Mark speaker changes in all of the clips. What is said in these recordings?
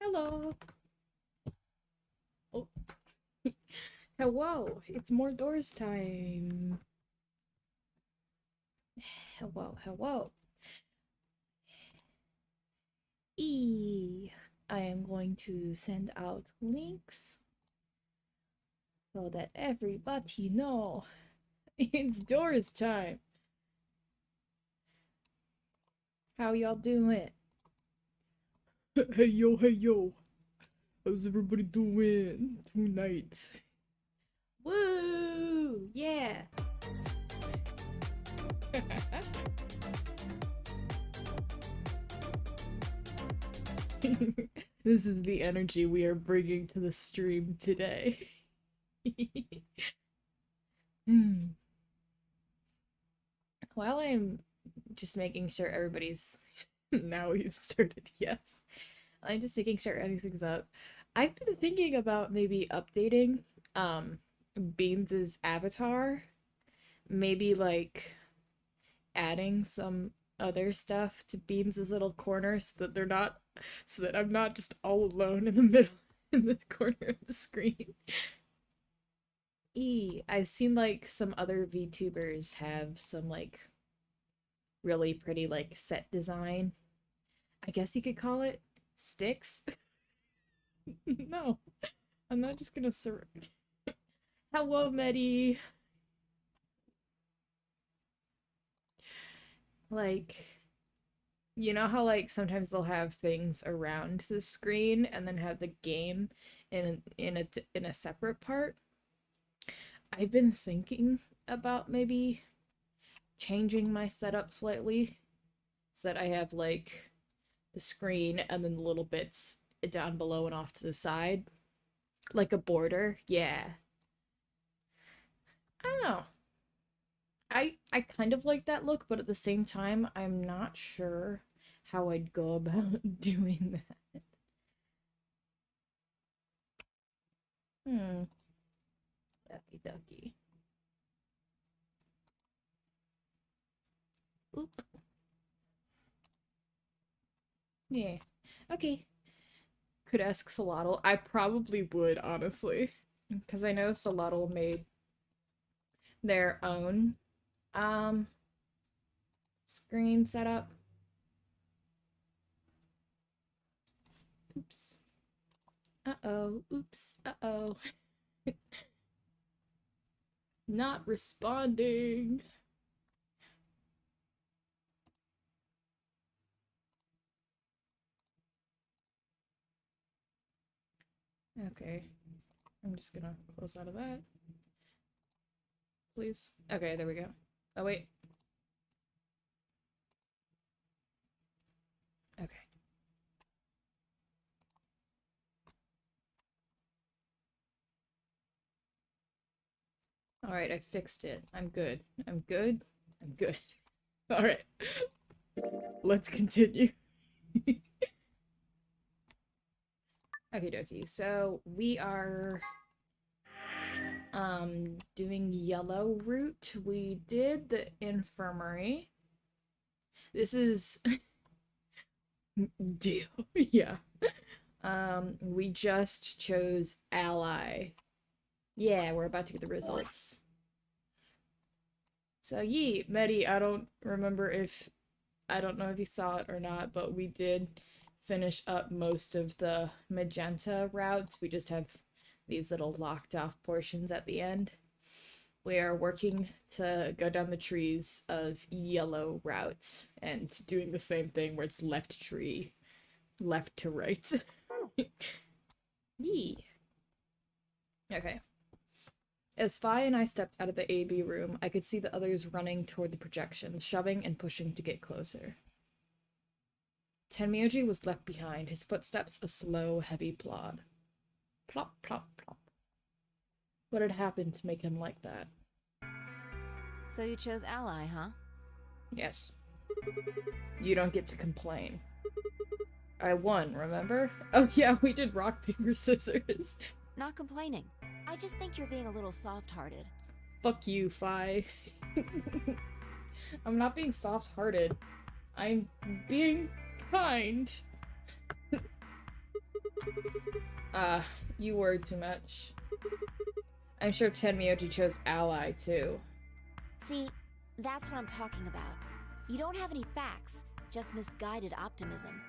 Speaker 1: Hello. Oh, hello. It's more doors time. Hello, hello. I am going to send out links so that everybody know it's doors time. How y'all doing? Hey yo, hey yo. How's everybody doing tonight? Woo! Yeah. This is the energy we are bringing to the stream today. Hmm. While I'm just making sure everybody's now you've started, yes. I'm just making sure anything's up. I've been thinking about maybe updating Beans's avatar. Maybe like adding some other stuff to Beans's little corner so that they're not so that I'm not just all alone in the middle in the corner of the screen. I've seen like some other VTubers have some like really pretty like set design. I guess you could call it sticks. No, I'm not just gonna sur. Hello, Medi. Like, you know how like sometimes they'll have things around the screen and then have the game in a separate part? I've been thinking about maybe changing my setup slightly so that I have like the screen and then the little bits down below and off to the side, like a border. Yeah. I don't know. I kind of like that look, but at the same time, I'm not sure how I'd go about doing that. Hmm. Ducky ducky. Oop. Yeah. Okay. Could ask Solotl. I probably would, honestly. Because I know Solotl made their own um screen setup. Oops. Uh-oh. Oops. Uh-oh. Not responding. Okay. I'm just gonna close out of that. Please. Okay, there we go. Oh, wait. Okay. Alright, I fixed it. I'm good. I'm good. I'm good. Alright. Let's continue. Okie dokie. So we are doing yellow route. We did the infirmary. This is deal. Yeah. We just chose ally. Yeah, we're about to get the results. So yee, Medi, I don't know if you saw it or not, but we did finish up most of the magenta routes. We just have these little locked off portions at the end. We are working to go down the trees of yellow route and doing the same thing where it's left tree, left to right. Yee. Okay. As Fi and I stepped out of the AB room, I could see the others running toward the projections, shoving and pushing to get closer. Tenmyoji was left behind, his footsteps a slow, heavy plod. Plop, plop, plop. What had happened to make him like that?
Speaker 2: So you chose ally, huh?
Speaker 1: Yes. You don't get to complain. I won, remember? Oh yeah, we did rock, paper, scissors.
Speaker 2: Not complaining. I just think you're being a little soft-hearted.
Speaker 1: Fuck you, Fi. I'm not being soft-hearted. I'm being kind. You worry too much. I'm sure Tenmyoji chose ally, too.
Speaker 2: See, that's what I'm talking about. You don't have any facts, just misguided optimism.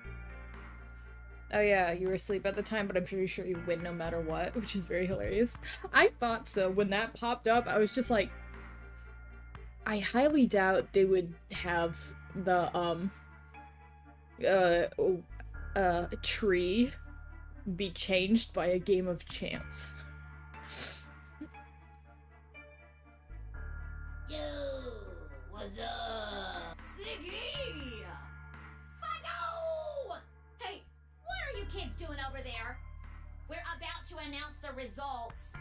Speaker 1: Oh yeah, you were asleep at the time, but I'm pretty sure you win no matter what, which is very hilarious. I thought so. When that popped up, I was just like, I highly doubt they would have the, tree be changed by a game of chance.
Speaker 3: Yo, what's up? Siggy! Fido! Hey, what are you kids doing over there? We're about to announce the results.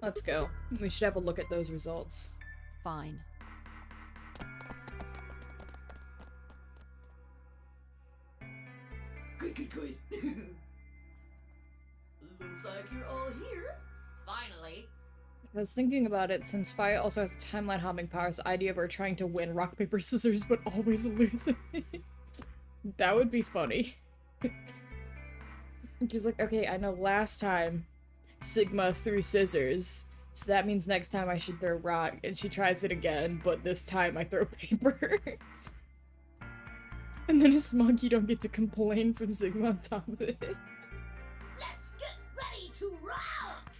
Speaker 1: Let's go. We should have a look at those results.
Speaker 2: Fine.
Speaker 3: Good. Looks like you're all here. Finally.
Speaker 1: I was thinking about it, since Fire also has timeline hopping powers, the idea of her trying to win rock, paper, scissors, but always losing. That would be funny. She's like, okay, I know last time Sigma threw scissors, so that means next time I should throw rock, and she tries it again, but this time I throw paper. And then a smug, you don't get to complain from Sigma on top of it.
Speaker 3: Let's get ready to rock!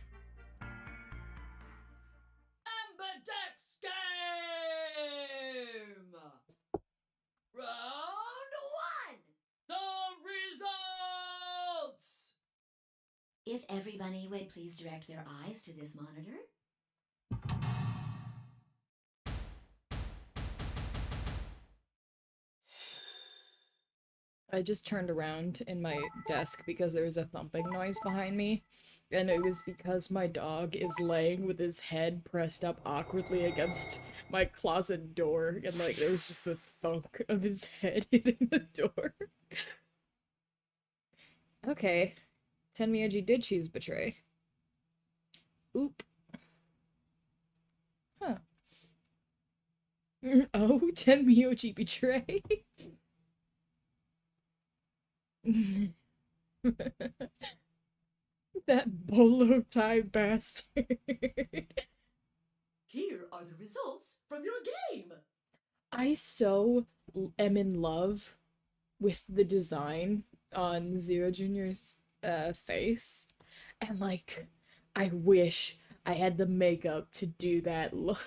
Speaker 3: Ambidex game! Round 1! The results! If everybody would please direct their eyes to this monitor.
Speaker 1: I just turned around in my desk because there was a thumping noise behind me, and it was because my dog is laying with his head pressed up awkwardly against my closet door, and like there was just the thunk of his head hitting the door. Okay. Tenmyoji did choose betray. Oop. Huh. Oh, Tenmyoji betray. That bolo tie bastard.
Speaker 4: Here are the results from your game.
Speaker 1: I so am in love with the design on Zero Junior's face, and like, I wish I had the makeup to do that look.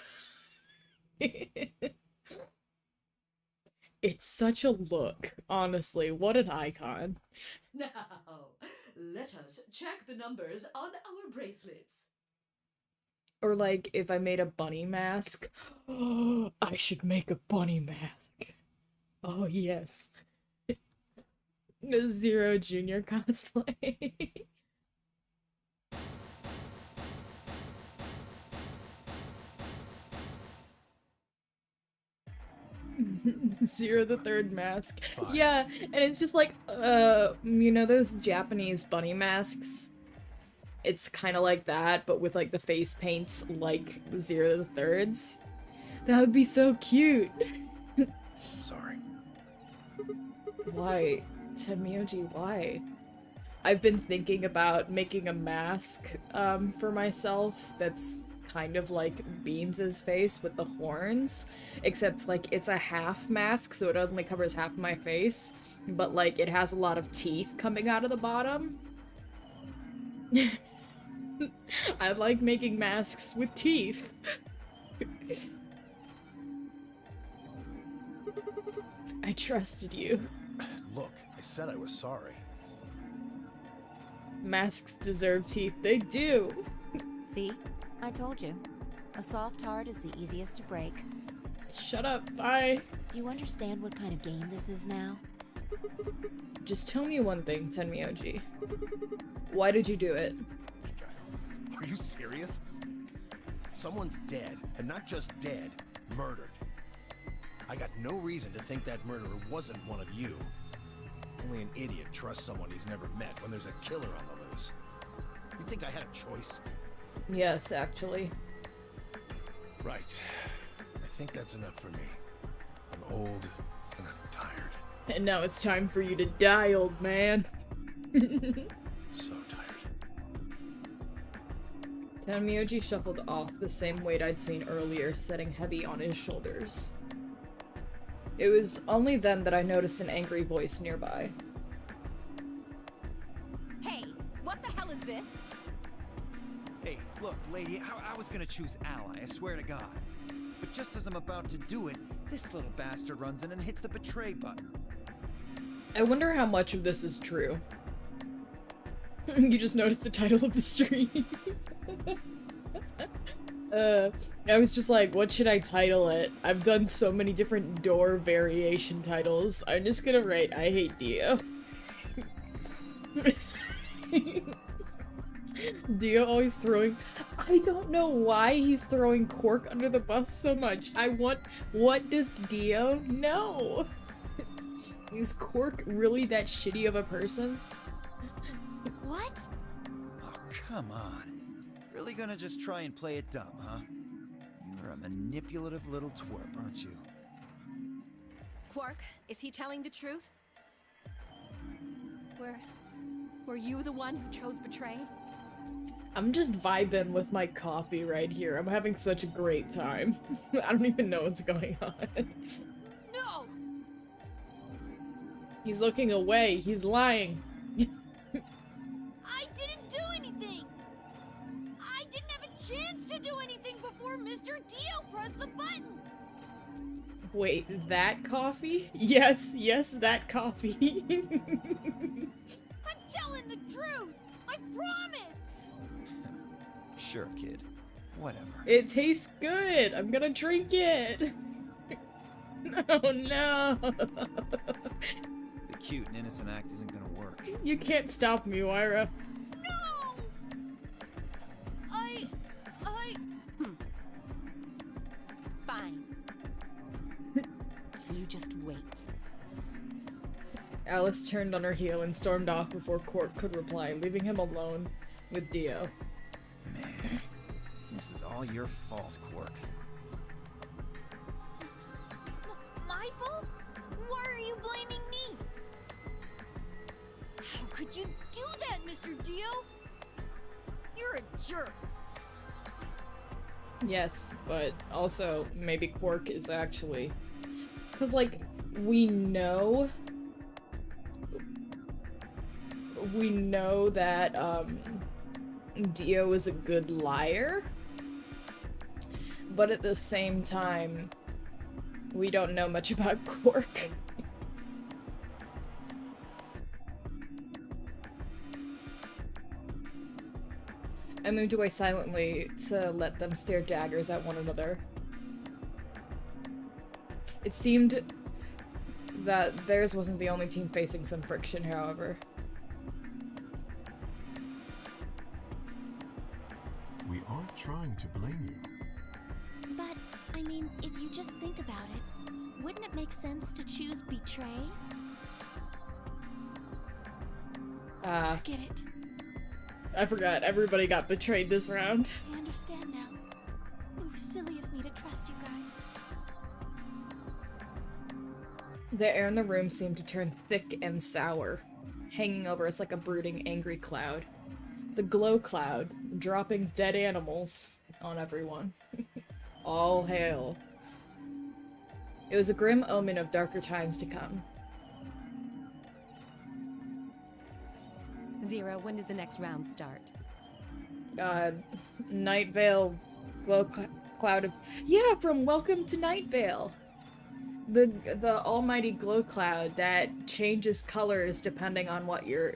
Speaker 1: It's such a look, honestly. What an icon.
Speaker 4: Now, let us check the numbers on our bracelets.
Speaker 1: Or like, if I made a bunny mask. I should make a bunny mask. Oh, yes. The Zero Junior cosplay. Zero the Third mask.
Speaker 5: Fine.
Speaker 1: Yeah, and it's just like, you know those Japanese bunny masks? It's kind of like that, but with like the face paint like Zero the Third's. That would be so cute.
Speaker 5: I'm sorry.
Speaker 1: Why? Tenmyoji, why? I've been thinking about making a mask for myself that's kind of like Beans' face with the horns, except like it's a half mask, so it only covers half of my face, but like it has a lot of teeth coming out of the bottom. I like making masks with teeth. I trusted you.
Speaker 5: Look, I said I was sorry.
Speaker 1: Masks deserve teeth. They do.
Speaker 2: See? I told you. A soft heart is the easiest to break.
Speaker 1: Shut up. Bye.
Speaker 2: Do you understand what kind of game this is now?
Speaker 1: Just tell me one thing, Tenmyoji. Why did you do it?
Speaker 5: Are you serious? Someone's dead, and not just dead, murdered. I got no reason to think that murderer wasn't one of you. Only an idiot trusts someone he's never met when there's a killer on the loose. You think I had a choice?
Speaker 1: Yes, actually.
Speaker 5: Right. I think that's enough for me. I'm old, and I'm tired.
Speaker 1: And now it's time for you to die, old man.
Speaker 5: So tired.
Speaker 1: Tenmyoji shuffled off the same weight I'd seen earlier, sitting heavy on his shoulders. It was only then that I noticed an angry voice nearby.
Speaker 6: Hey, what the hell is this?
Speaker 7: Hey, look, lady, I was gonna choose ally, I swear to God. But just as I'm about to do it, this little bastard runs in and hits the betray button.
Speaker 1: I wonder how much of this is true. You just noticed the title of the stream. I was just like, what should I title it? I've done so many different door variation titles. I'm just gonna write, I hate Dio. Dio always throwing... I don't know why he's throwing Quark under the bus so much. What does Dio know? Is Quark really that shitty of a person?
Speaker 2: What?
Speaker 7: Oh, come on. Really gonna just try and play it dumb, huh? You're a manipulative little twerp, aren't you?
Speaker 6: Quark, is he telling the truth? Were you the one who chose betray?
Speaker 1: I'm just vibing with my coffee right here. I'm having such a great time. I don't even know what's going on.
Speaker 6: No!
Speaker 1: He's looking away. He's lying.
Speaker 6: I didn't do anything! I didn't have a chance to do anything before Mr. Dio pressed the button!
Speaker 1: Wait, that coffee? Yes, that coffee.
Speaker 6: I'm telling the truth! I promise!
Speaker 7: Sure, kid. Whatever.
Speaker 1: It tastes good. I'm gonna drink it. Oh no.
Speaker 7: The cute and innocent act isn't gonna work.
Speaker 1: You can't stop me, Wyra.
Speaker 6: No! Fine. You just wait.
Speaker 1: Alice turned on her heel and stormed off before Quark could reply, leaving him alone with Dio.
Speaker 7: Man, this is all your fault, Quark.
Speaker 6: my fault? Why are you blaming me? How could you do that, Mr. Dio? You're a jerk.
Speaker 1: Yes, but also maybe Quark is actually... Because, like, we know that, Dio is a good liar, but at the same time, we don't know much about Quark. I moved away silently to let them stare daggers at one another. It seemed that theirs wasn't the only team facing some friction, however.
Speaker 8: We aren't trying to blame you.
Speaker 2: But, I mean, if you just think about it, wouldn't it make sense to choose betray? Forget it.
Speaker 1: I forgot. Everybody got betrayed this round.
Speaker 2: I understand now. It was silly of me to trust you guys.
Speaker 1: The air in the room seemed to turn thick and sour, hanging over us like a brooding, angry cloud. The glow cloud, dropping dead animals on everyone. All hail. It was a grim omen of darker times to come.
Speaker 9: Zero, when does the next round start?
Speaker 1: Night Vale, glow cloud of... Yeah, from Welcome to Night Vale! The almighty glow cloud that changes colors depending on what you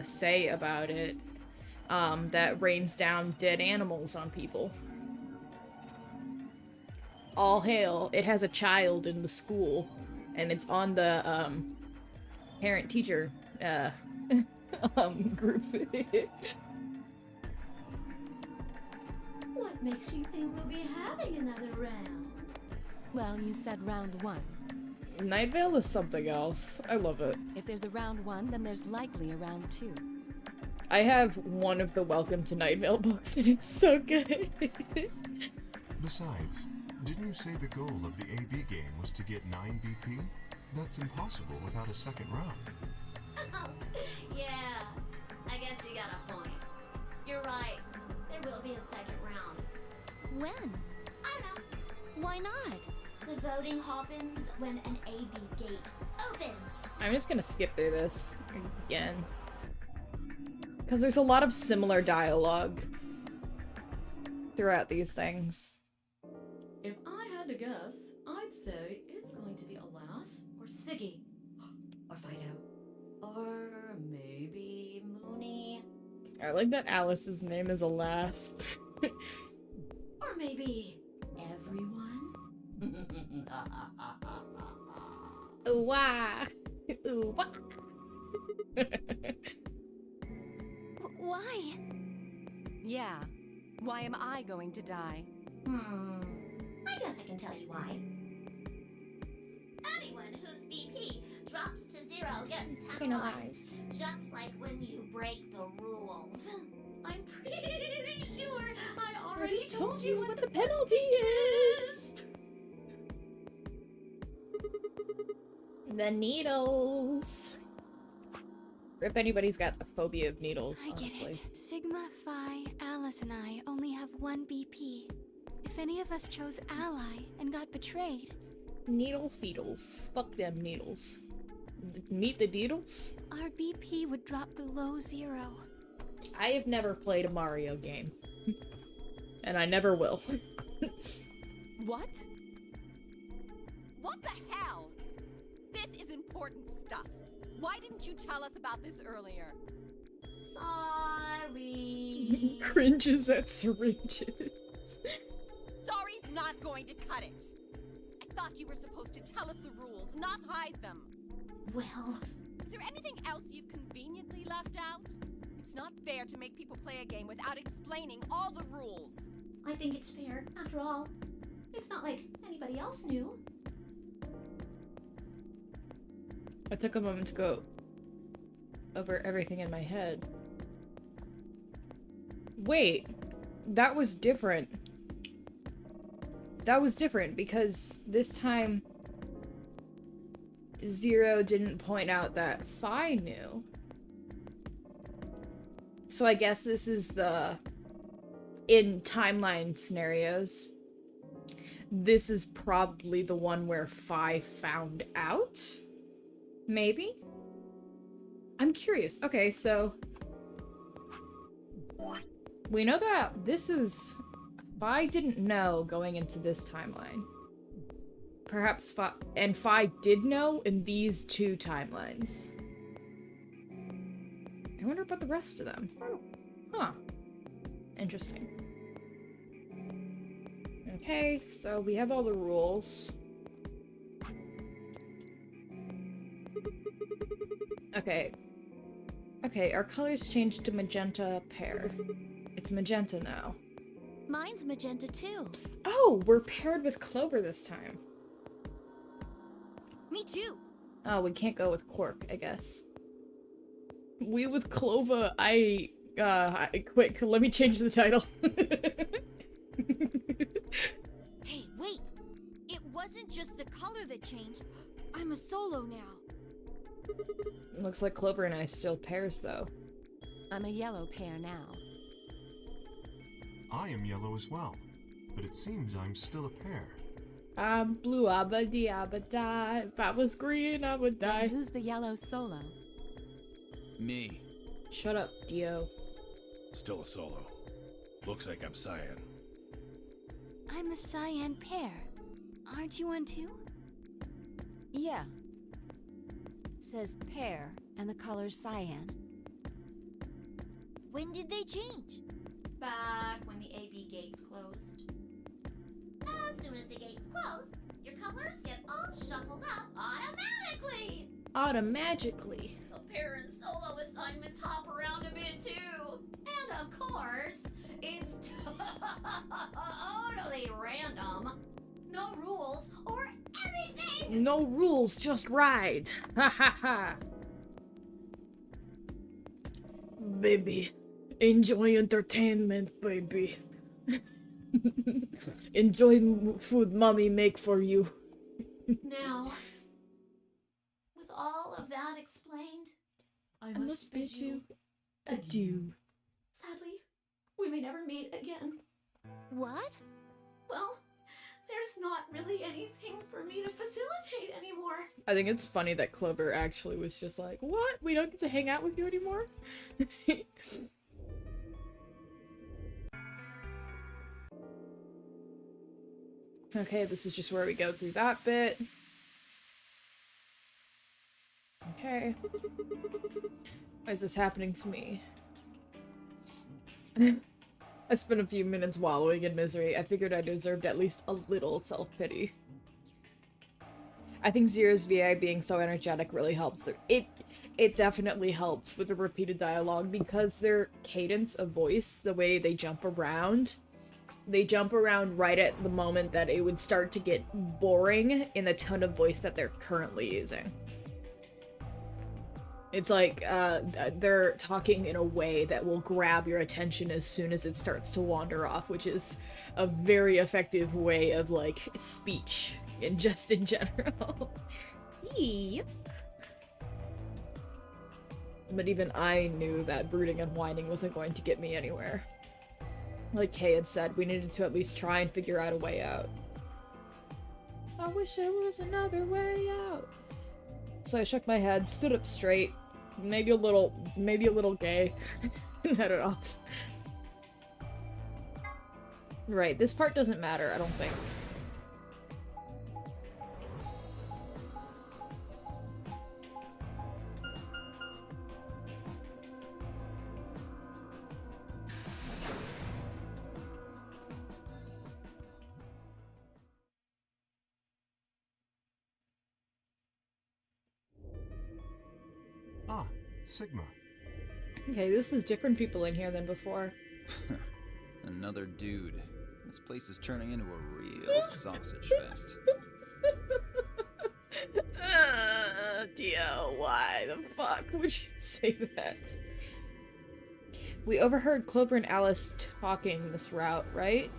Speaker 1: say about it, that rains down dead animals on people. All hail. It has a child in the school, and it's on the, parent-teacher, group.
Speaker 3: What makes you think we'll be having another round?
Speaker 9: Well, you said round one.
Speaker 1: Night Vale is something else. I love it.
Speaker 9: If there's a round one, then there's likely a round two.
Speaker 1: I have one of the Welcome to Night Vale books, and it's so good.
Speaker 8: Besides, didn't you say the goal of the AB game was to get 9 BP? That's impossible without a second round.
Speaker 3: Yeah, I guess you got a point. You're right. There will be a second round.
Speaker 2: When?
Speaker 3: I don't know.
Speaker 2: Why not?
Speaker 3: The voting happens when an AB gate opens.
Speaker 1: I'm just gonna skip through this again. Because there's a lot of similar dialogue throughout these things.
Speaker 4: If I had to guess, I'd say it's going to be Alas or Siggy. Or Fido. Or maybe Mooney.
Speaker 1: I like that Alice's name is Alas.
Speaker 3: Or maybe everyone.
Speaker 1: Ooh wah. Ooh wah.
Speaker 2: Why?
Speaker 9: Yeah. Why am I going to die?
Speaker 3: I guess I can tell you why. Anyone whose BP drops to 0 gets penalized. Just like when you break the rules. I'm pretty sure I already told you what the penalty is.
Speaker 1: The needles. If anybody's got the phobia of needles,
Speaker 2: I get
Speaker 1: honestly.
Speaker 2: it. Sigma, Phi, Alice, and I only have 1 BP. If any of us chose Ally and got betrayed,
Speaker 1: Needle feedles. Fuck them needles. Meet the needles?
Speaker 2: our BP would drop below 0.
Speaker 1: I have never played a Mario game. And I never will.
Speaker 9: What? What the hell? This is important stuff. Why didn't you tell us about this earlier?
Speaker 3: Sorry.
Speaker 1: Cringes at syringes.
Speaker 9: Sorry's not going to cut it. I thought you were supposed to tell us the rules, not hide them.
Speaker 3: Well,
Speaker 9: Is there anything else you've conveniently left out? It's not fair to make people play a game without explaining all the rules.
Speaker 3: I think it's fair. After all, it's not like anybody else knew.
Speaker 1: I took a moment to go over everything in my head. Wait, that was different. that was different because this time Zero didn't point out that Phi knew. So I guess this is the... in timeline scenarios, this is probably the one where Phi found out? Maybe? I'm curious. Okay, so... we know that this is... Phi didn't know going into this timeline. Perhaps Phi... and Phi did know in these two timelines. I wonder about the rest of them. Huh. Interesting. Okay, so we have all the rules. Okay. Okay, our colors changed to magenta pear. It's magenta now.
Speaker 2: Mine's magenta too.
Speaker 1: Oh, we're paired with Clover this time.
Speaker 6: Me too.
Speaker 1: Oh, we can't go with Quark, I guess. We with Clover, quick, let me change the title.
Speaker 6: Hey, wait! It wasn't just the color that changed. I'm a solo now.
Speaker 1: Looks like Clover and I still pairs, though.
Speaker 9: I'm a yellow pear now.
Speaker 8: I am yellow as well, but it seems I'm still a pair.
Speaker 1: I'm blue, abba die. If I was green, I would die.
Speaker 9: Then who's the yellow solo?
Speaker 5: Me.
Speaker 1: Shut up, Dio.
Speaker 5: Still a solo. Looks like I'm cyan.
Speaker 2: I'm a cyan pear. Aren't you one too? Yeah. Says pear, and the color's cyan.
Speaker 6: When did they change?
Speaker 4: Back when the AB gates closed.
Speaker 3: As soon as the gates close, your colors get all shuffled up automatically.
Speaker 1: Automagically.
Speaker 4: The pear and solo assignments hop around a bit too. And of course, it's totally random. No rules or anything.
Speaker 1: No rules, just ride. Ha ha ha. Baby, enjoy entertainment, baby. Enjoy food mommy make for you.
Speaker 4: Now, with all of that explained, I
Speaker 1: I must bid you adieu.
Speaker 4: Sadly, we may never meet again.
Speaker 2: What?
Speaker 4: Well, there's not really anything for me to facilitate anymore.
Speaker 1: I think it's funny that Clover actually was just like, what? We don't get to hang out with you anymore? Okay, this is just where we go through that bit. Okay. Why is this happening to me? I spent a few minutes wallowing in misery. I figured I deserved at least a little self-pity. I think Zero's VI being so energetic really helps. It definitely helps with the repeated dialogue because their cadence of voice, the way they jump around right at the moment that it would start to get boring in the tone of voice that they're currently using. It's like, they're talking in a way that will grab your attention as soon as it starts to wander off, which is a very effective way of, like, speech, in general. Yep. But even I knew that brooding and whining wasn't going to get me anywhere. Like Kay had said, we needed to at least try and figure out a way out. I wish there was another way out. So I shook my head, stood up straight, maybe a little gay, and headed off. Right, this part doesn't matter, I don't think.
Speaker 8: Ah, Sigma.
Speaker 1: Okay, this is different people in here than before.
Speaker 7: Another dude. This place is turning into a real sausage fest.
Speaker 1: Dio, why the fuck would you say that? We overheard Clover and Alice talking this route, right?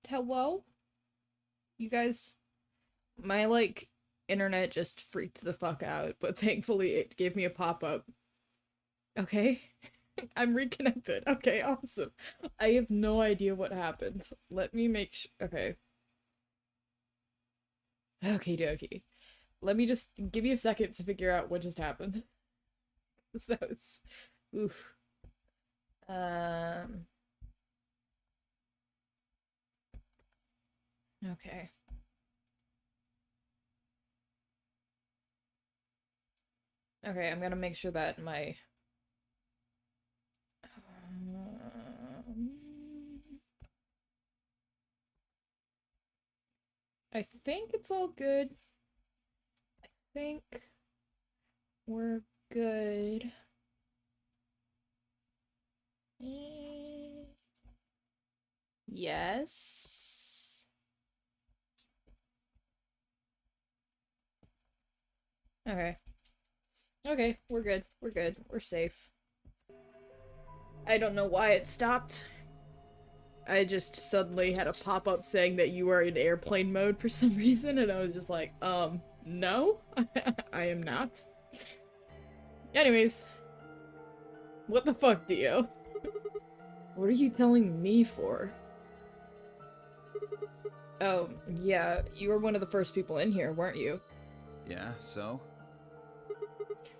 Speaker 1: Hello? You guys? My, like, internet just freaked the fuck out, but thankfully it gave me a pop-up. Okay? I'm reconnected. Okay, awesome. I have no idea what happened. Let me make sure. Okay. Okie dokie. Let me just give me a second to figure out what just happened. So that was... Oof. Okay. Okay, I'm gonna make sure that my... I think it's all good. I think we're good. Yes. Okay. Okay, we're good. We're good. We're safe. I don't know why it stopped. I just suddenly had a pop-up saying that you are in airplane mode for some reason, and I was just like, no, I am not. Anyways. What the fuck, Dio? What are you telling me for? Oh, yeah, you were one of the first people in here, weren't you?
Speaker 7: Yeah, so?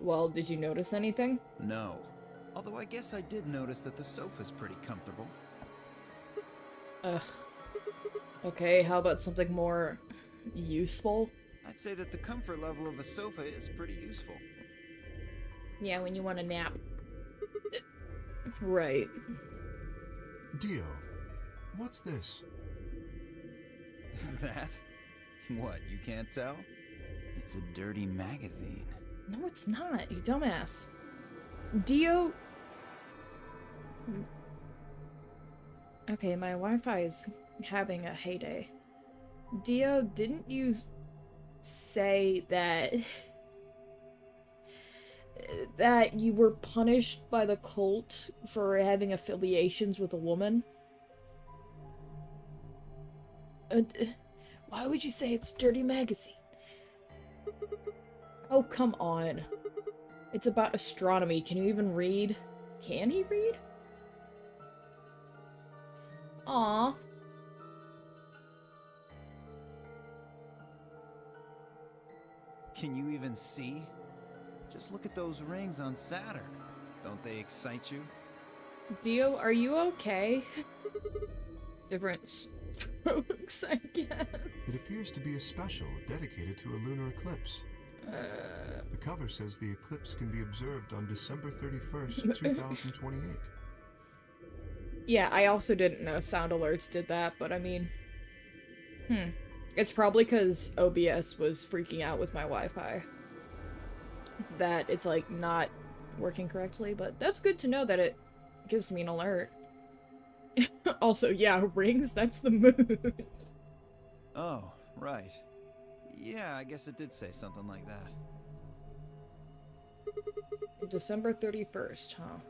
Speaker 1: Well, did you notice anything?
Speaker 7: No. Although I guess I did notice that the sofa's pretty comfortable.
Speaker 1: Ugh. Okay, how about something more useful?
Speaker 7: I'd say that the comfort level of a sofa is pretty useful.
Speaker 1: Yeah, when you want to nap. Right.
Speaker 8: Dio, what's this?
Speaker 7: That? What, you can't tell? It's a dirty magazine.
Speaker 1: No, it's not, you dumbass. Dio... Okay, my Wi-Fi is having a heyday. Dio, didn't you say that... that you were punished by the cult for having affiliations with a woman? Why would you say it's dirty magazine? Oh, come on. It's about astronomy. Can you even read? Can he read? Aww.
Speaker 7: Can you even see? Just look at those rings on Saturn. Don't they excite you?
Speaker 1: Dio, are you okay? Different strokes, I guess.
Speaker 8: It appears to be a special dedicated to a lunar eclipse. The cover says the eclipse can be observed on December 31st, 2028.
Speaker 1: Yeah, I also didn't know Sound Alerts did that, but I mean... It's probably because OBS was freaking out with my Wi-Fi. That it's, like, not working correctly, but that's good to know that it gives me an alert. Also, yeah, rings, that's the moon.
Speaker 7: Oh, right. Yeah, I guess it did say something like that.
Speaker 1: December 31st, huh?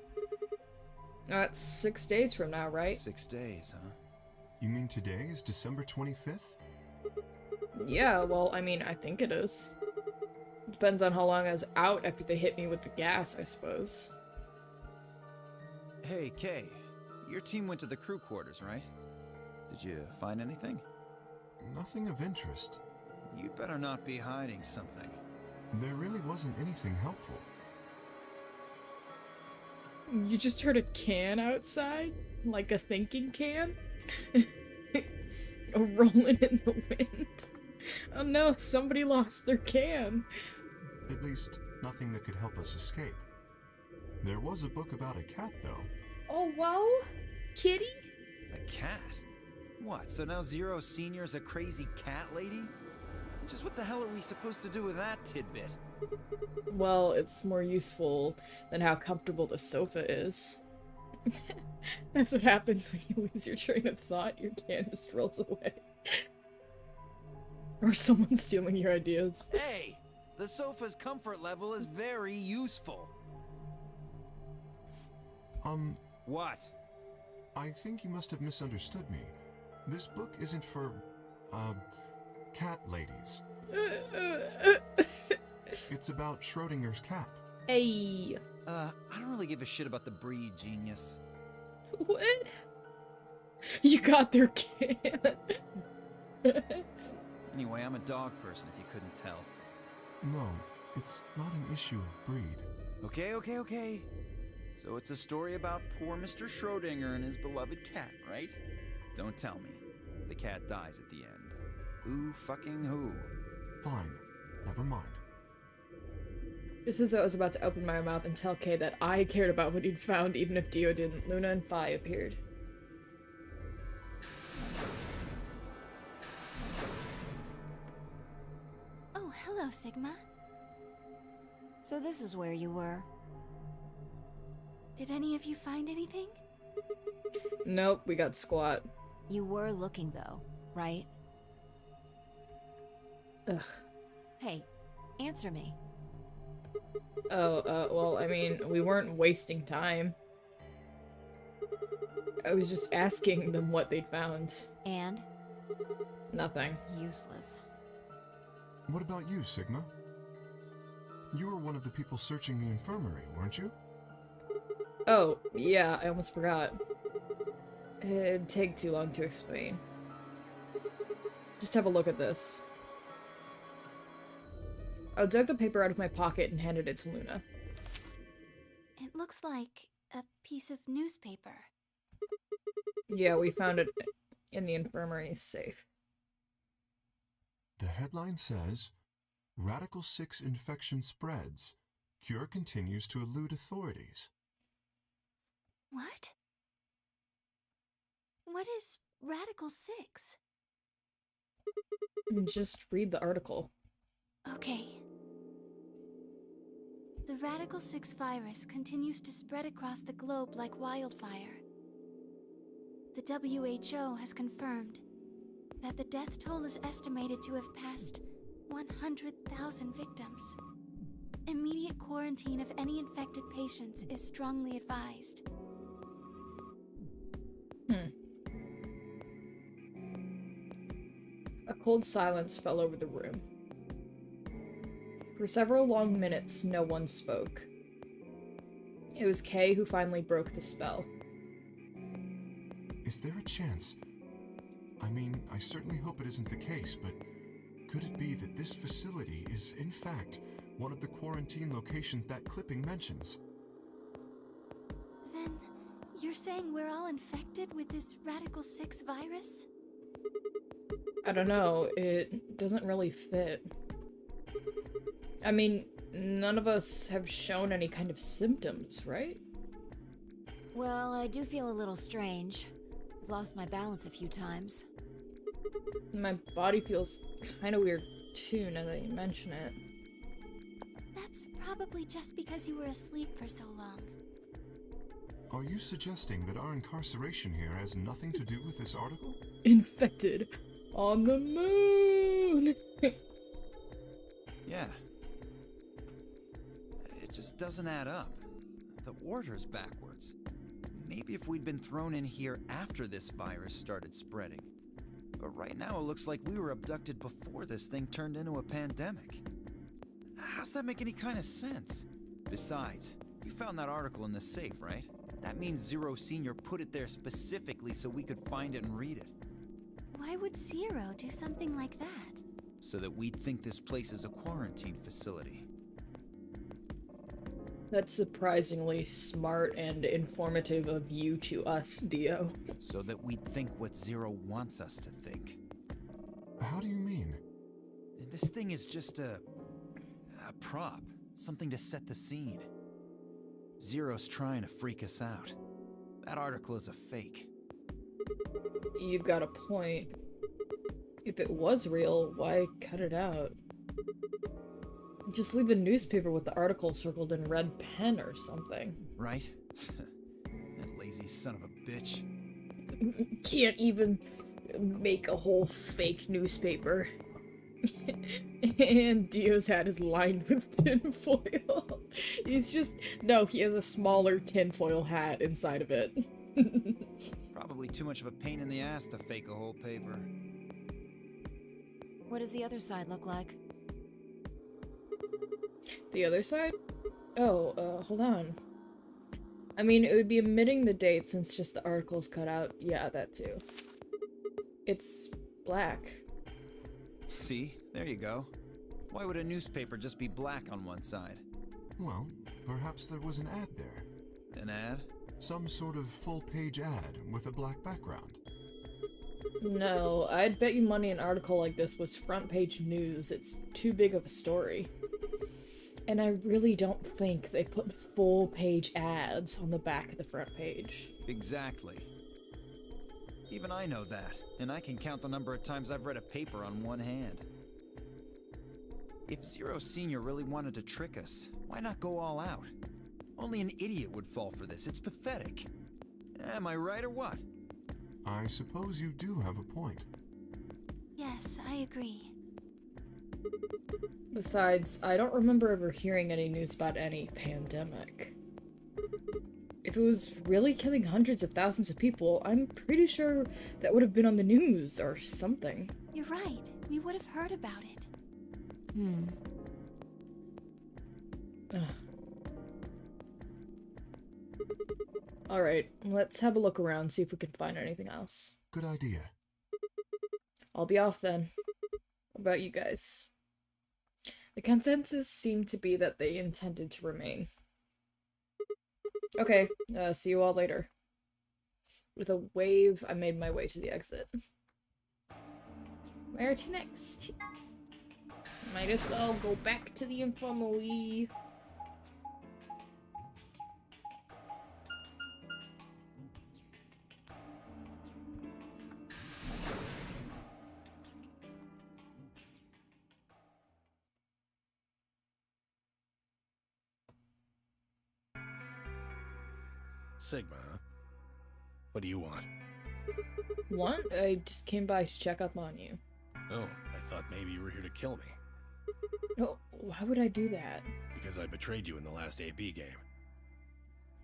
Speaker 1: That's 6 days from now, right?
Speaker 7: 6 days, huh?
Speaker 8: You mean today is December 25th?
Speaker 1: Yeah, well, I mean, I think it is. Depends on how long I was out after they hit me with the gas, I suppose.
Speaker 7: Hey, Kay. Your team went to the crew quarters, right? Did you find anything?
Speaker 8: Nothing of interest.
Speaker 7: You'd better not be hiding something.
Speaker 8: There really wasn't anything helpful.
Speaker 1: You just heard a can outside? Like a thinking can? A rolling in the wind. Oh no, somebody lost their can.
Speaker 8: At least, nothing that could help us escape. There was a book about a cat, though.
Speaker 1: Oh, wow? Kitty?
Speaker 7: A cat? What, so now Zero Senior's a crazy cat lady? Just what the hell are we supposed to do with that tidbit?
Speaker 1: Well, it's more useful than how comfortable the sofa is. That's what happens when you lose your train of thought. Your can just rolls away. Or someone's stealing your ideas.
Speaker 7: Hey! The sofa's comfort level is very useful.
Speaker 8: What?
Speaker 7: What?
Speaker 8: I think you must have misunderstood me. This book isn't for, cat ladies. It's about Schrodinger's cat.
Speaker 1: Hey.
Speaker 7: I don't really give a shit about the breed, genius.
Speaker 1: What? You got their cat.
Speaker 7: Anyway, I'm a dog person, if you couldn't tell.
Speaker 8: No, it's not an issue of breed.
Speaker 7: Okay. So it's a story about poor Mr. Schrodinger and his beloved cat, right? Don't tell me. The cat dies at the end. Who fucking who?
Speaker 8: Fine, never mind.
Speaker 1: Just as I was about to open my mouth and tell Kay that I cared about what he'd found even if Dio didn't, Luna and Phi appeared.
Speaker 2: Oh, hello, Sigma. So this is where you were. Did any of you find anything?
Speaker 1: Nope, we got squat.
Speaker 2: You were looking, though, right?
Speaker 1: Ugh.
Speaker 2: Hey, answer me.
Speaker 1: Well, I mean, we weren't wasting time. I was just asking them what they'd found.
Speaker 2: And?
Speaker 1: Nothing.
Speaker 2: Useless.
Speaker 8: What about you, Sigma? You were one of the people searching the infirmary, weren't you?
Speaker 1: Oh, yeah, I almost forgot. It'd take too long to explain. Just have a look at this. I dug the paper out of my pocket and handed it to Luna.
Speaker 2: It looks like a piece of newspaper.
Speaker 1: Yeah, we found it in the infirmary's safe.
Speaker 8: The headline says, Radical 6 infection spreads. Cure continues to elude authorities.
Speaker 2: What? What is Radical 6?
Speaker 1: Just read the article.
Speaker 2: Okay. The Radical 6 virus continues to spread across the globe like wildfire. The WHO has confirmed that the death toll is estimated to have passed 100,000 victims. Immediate quarantine of any infected patients is strongly advised.
Speaker 1: A cold silence fell over the room. For several long minutes, no one spoke. It was Kay who finally broke the spell.
Speaker 8: Is there a chance? I mean, I certainly hope it isn't the case, but could it be that this facility is, in fact, one of the quarantine locations that clipping mentions?
Speaker 2: Then, you're saying we're all infected with this Radical 6 virus?
Speaker 1: I don't know, it doesn't really fit. I mean, none of us have shown any kind of symptoms, right?
Speaker 2: Well, I do feel a little strange. I've lost my balance a few times.
Speaker 1: My body feels kind of weird too, now that you mention it.
Speaker 2: That's probably just because you were asleep for so long.
Speaker 8: Are you suggesting that our incarceration here has nothing to do with this article?
Speaker 1: Infected on the moon!
Speaker 7: Yeah. It just doesn't add up. The order's backwards. Maybe if we'd been thrown in here after this virus started spreading. But right now it looks like we were abducted before this thing turned into a pandemic. How's that make any kind of sense? Besides, you found that article in the safe, right? That means Zero Senior put it there specifically so we could find it and read it.
Speaker 2: Why would Zero do something like that?
Speaker 7: So that we'd think this place is a quarantine facility.
Speaker 1: That's surprisingly smart and informative of you to us, Dio.
Speaker 7: So that we'd think what Zero wants us to think.
Speaker 8: How do you mean?
Speaker 7: This thing is just a prop. Something to set the scene. Zero's trying to freak us out. That article is a fake.
Speaker 1: You've got a point. If it was real, why cut it out? Just leave a newspaper with the article circled in red pen or something.
Speaker 7: Right? That lazy son of a bitch.
Speaker 1: Can't even make a whole fake newspaper. And Dio's hat is lined with tinfoil. He's just... No, he has a smaller tinfoil hat inside of it.
Speaker 7: Probably probably too much of a pain in the ass to fake a whole paper.
Speaker 6: What does the other side look like?
Speaker 1: The other side? Oh, hold on. I mean, it would be omitting the date since just the article's cut out. Yeah, that too. It's black.
Speaker 7: See? There you go. Why would a newspaper just be black on one side?
Speaker 8: Well, perhaps there was an ad there.
Speaker 7: An ad?
Speaker 8: Some sort of full-page ad with a black background.
Speaker 1: No, I'd bet you money an article like this was front page news. It's too big of a story. And I really don't think they put full page ads on the back of the front page.
Speaker 7: Exactly. Even I know that, and I can count the number of times I've read a paper on one hand. If Zero Senior really wanted to trick us, why not go all out? Only an idiot would fall for this. It's pathetic. Am I right or what?
Speaker 8: I suppose you do have a point.
Speaker 2: Yes, I agree.
Speaker 1: Besides, I don't remember ever hearing any news about any pandemic. If it was really killing hundreds of thousands of people, I'm pretty sure that would have been on the news or something.
Speaker 2: You're right. We would have heard about it.
Speaker 1: Alright, let's have a look around, see if we can find anything else.
Speaker 8: Good idea.
Speaker 1: I'll be off then. What about you guys? The consensus seemed to be that they intended to remain. Okay, see you all later. With a wave, I made my way to the exit. Where to next? Might as well go back to the infirmary.
Speaker 5: Sigma, huh? What do you want?
Speaker 1: What? I just came by to check up on you.
Speaker 5: Oh, I thought maybe you were here to kill me.
Speaker 1: No, why would I do that?
Speaker 5: Because I betrayed you in the last AB game.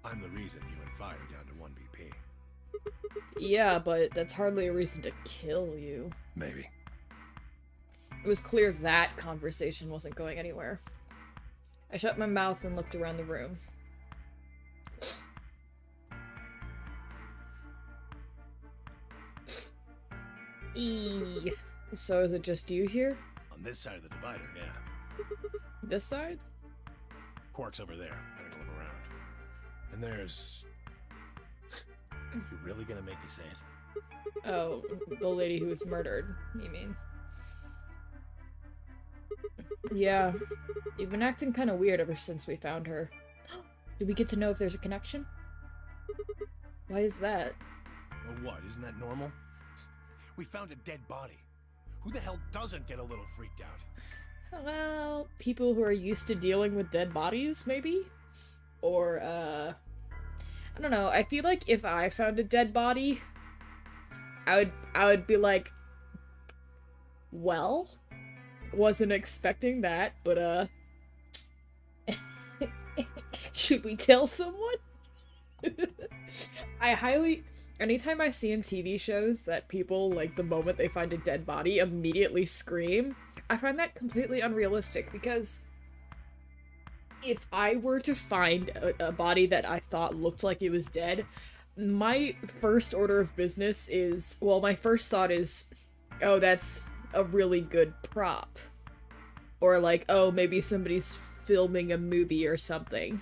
Speaker 5: I'm the reason you and Fire down to 1 BP.
Speaker 1: Yeah, but that's hardly a reason to kill you.
Speaker 5: Maybe.
Speaker 1: It was clear that conversation wasn't going anywhere. I shut my mouth and looked around the room. So is it just you here?
Speaker 5: On this side of the divider, yeah.
Speaker 1: This side?
Speaker 5: Quark's over there, having a look around. And there's... You really gonna make me say it?
Speaker 1: Oh, the lady who was murdered, you mean? Yeah, you've been acting kind of weird ever since we found her. Do we get to know if there's a connection? Why is that?
Speaker 5: Well, what? Isn't that normal? We found a dead body. Who the hell doesn't get a little freaked out?
Speaker 1: Well, people who are used to dealing with dead bodies, maybe? Or, I don't know, I feel like if I found a dead body, I would be like, well, wasn't expecting that, but, should we tell someone? Anytime I see in TV shows that people, like, the moment they find a dead body, immediately scream, I find that completely unrealistic, because if I were to find a body that I thought looked like it was dead, my first order of business is, well, my first thought is, oh, that's a really good prop. Or like, oh, maybe somebody's filming a movie or something.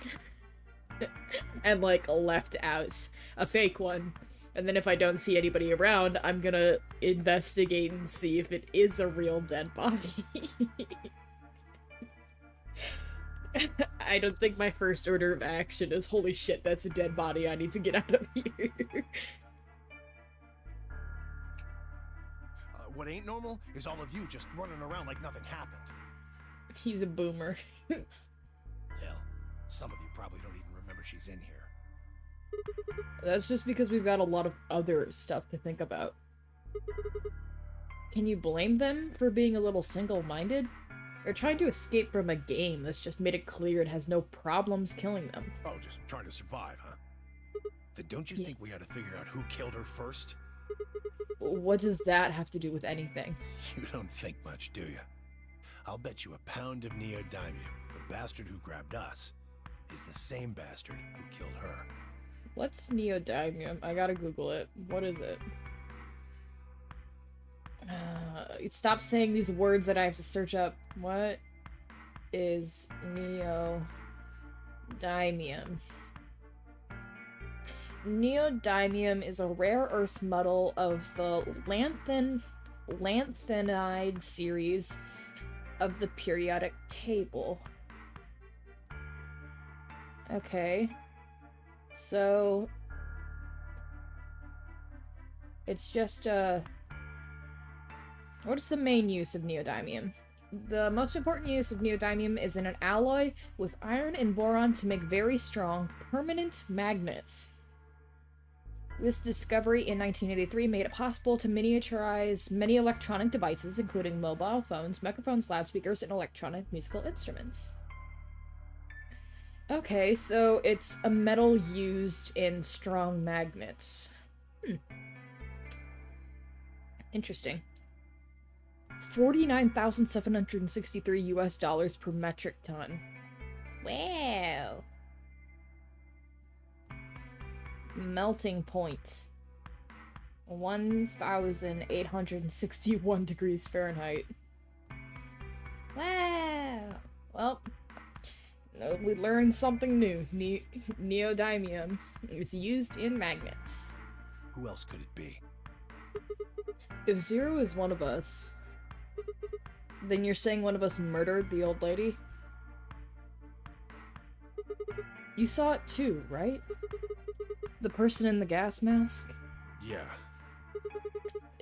Speaker 1: And, like, left out a fake one. And then if I don't see anybody around, I'm gonna investigate and see if it is a real dead body. I don't think my first order of action is, holy shit, that's a dead body, I need to get out of here.
Speaker 5: What ain't normal is all of you just running around like nothing happened.
Speaker 1: He's a boomer.
Speaker 5: Hell, some of you probably don't even remember she's in here.
Speaker 1: That's just because we've got a lot of other stuff to think about. Can you blame them for being a little single-minded? They're trying to escape from a game that's just made it clear it has no problems killing them.
Speaker 5: Oh, just trying to survive, huh? Then don't you think we ought to figure out who killed her first?
Speaker 1: What does that have to do with anything?
Speaker 5: You don't think much, do you? I'll bet you a pound of neodymium the bastard who grabbed us is the same bastard who killed her.
Speaker 1: What's neodymium? I gotta Google it. What is it? Stop saying these words that I have to search up. What is neodymium? Neodymium is a rare earth metal of the lanthanide series of the periodic table. Okay. So it's just what is the main use of neodymium? The most important use of neodymium is in an alloy with iron and boron to make very strong, permanent magnets. This discovery in 1983 made it possible to miniaturize many electronic devices, including mobile phones, microphones, loudspeakers, and electronic musical instruments. Okay, so it's a metal used in strong magnets. Interesting. $49,763 per metric ton. Wow. Melting point. 1,861 degrees Fahrenheit. Wow. Well, we learned something new. Neodymium is used in magnets.
Speaker 5: Who else could it be?
Speaker 1: If Zero is one of us, then you're saying one of us murdered the old lady? You saw it too, right? The person in the gas mask?
Speaker 5: Yeah.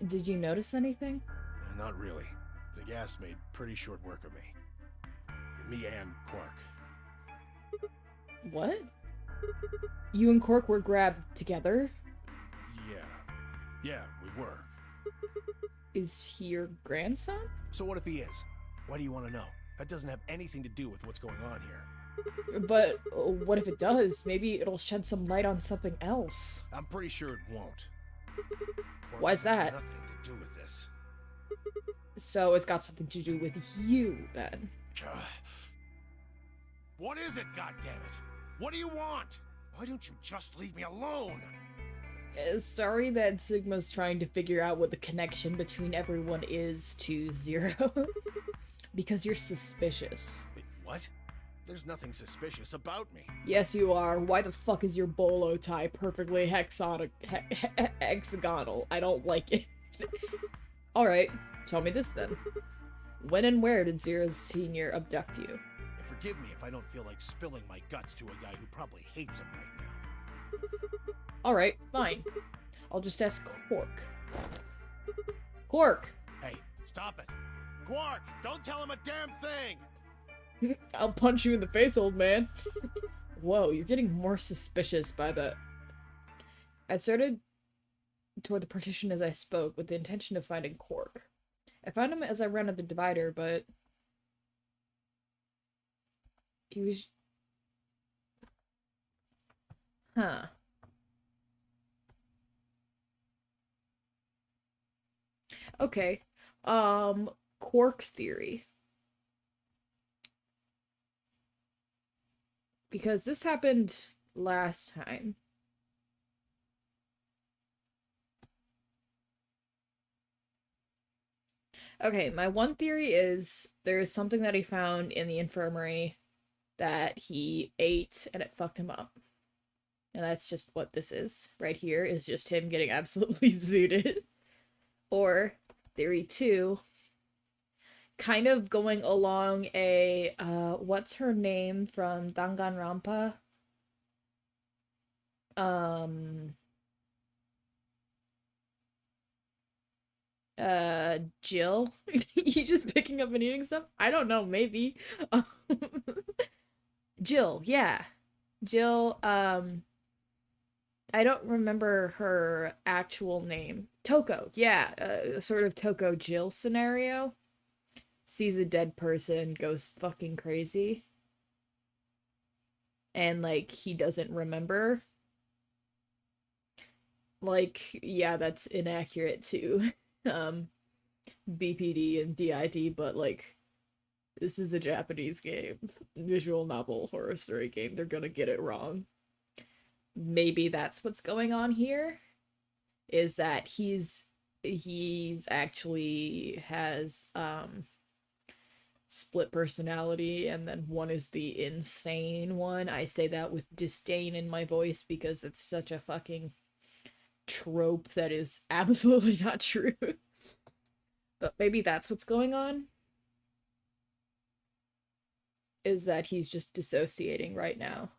Speaker 1: Did you notice anything?
Speaker 5: Not really. The gas made pretty short work of me. Me and Quark.
Speaker 1: What? You and Quark were grabbed together?
Speaker 5: Yeah, we were.
Speaker 1: Is he your grandson?
Speaker 5: So what if he is? Why do you want to know? That doesn't have anything to do with what's going on here.
Speaker 1: But what if it does? Maybe it'll shed some light on something else.
Speaker 5: I'm pretty sure it won't.
Speaker 1: Why's that?
Speaker 5: Nothing to do with this.
Speaker 1: So it's got something to do with you, then.
Speaker 5: What is it, goddammit? What do you want? Why don't you just leave me alone?
Speaker 1: Sorry that Sigma's trying to figure out what the connection between everyone is to Zero. Because you're suspicious.
Speaker 5: Wait, what? There's nothing suspicious about me.
Speaker 1: Yes, you are. Why the fuck is your bolo tie perfectly hexagonal? I don't like it. Alright, tell me this then. When and where did Zero Sr. abduct you?
Speaker 5: And forgive me if I don't feel like spilling my guts to a guy who probably hates him right now.
Speaker 1: Alright, fine. I'll just ask Quark. Quark!
Speaker 5: Hey, stop it! Quark, don't tell him a damn thing!
Speaker 1: I'll punch you in the face, old man. Whoa, you're getting more suspicious by the... I started toward the partition as I spoke, with the intention of finding Quark. I found him as I ran at the divider, but... he was... Huh. Okay. Quark theory. Because this happened last time. Okay, my one theory is there is something that he found in the infirmary that he ate and it fucked him up. And that's just what this is. Right here is just him getting absolutely zooted. Or theory 2, kind of going along a, what's her name from Danganronpa? Jill? You just picking up and eating stuff? I don't know, maybe. Jill, yeah. Jill, I don't remember her actual name. Toko, yeah, sort of Toko Jill scenario. Sees a dead person, goes fucking crazy. And, like, he doesn't remember. Like, yeah, that's inaccurate to BPD and DID, but like, this is a Japanese game, visual novel horror story game. They're gonna get it wrong. Maybe that's what's going on here, is that he's actually has split personality, and then one is the insane one. I say that with disdain in my voice because it's such a fucking trope that is absolutely not true. But maybe that's what's going on, is that he's just dissociating right now.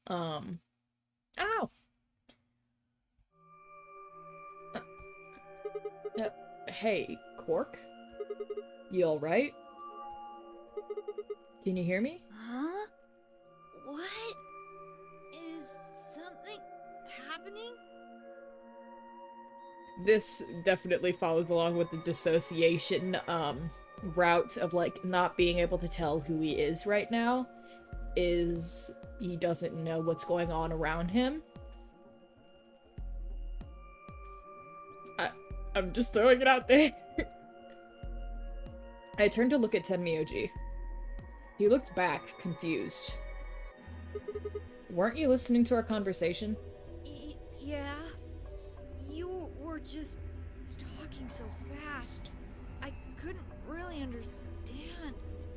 Speaker 1: Ow! Hey, Quark? You alright? Can you hear me?
Speaker 6: Huh? What? Is something happening?
Speaker 1: This definitely follows along with the dissociation, route of, like, not being able to tell who he is right now. Is he doesn't know what's going on around him. I'm just throwing it out there. I turned to look at Tenmyoji. He looked back, confused. Weren't you listening to our conversation?
Speaker 6: Yeah. You were just talking so fast. I couldn't really understand.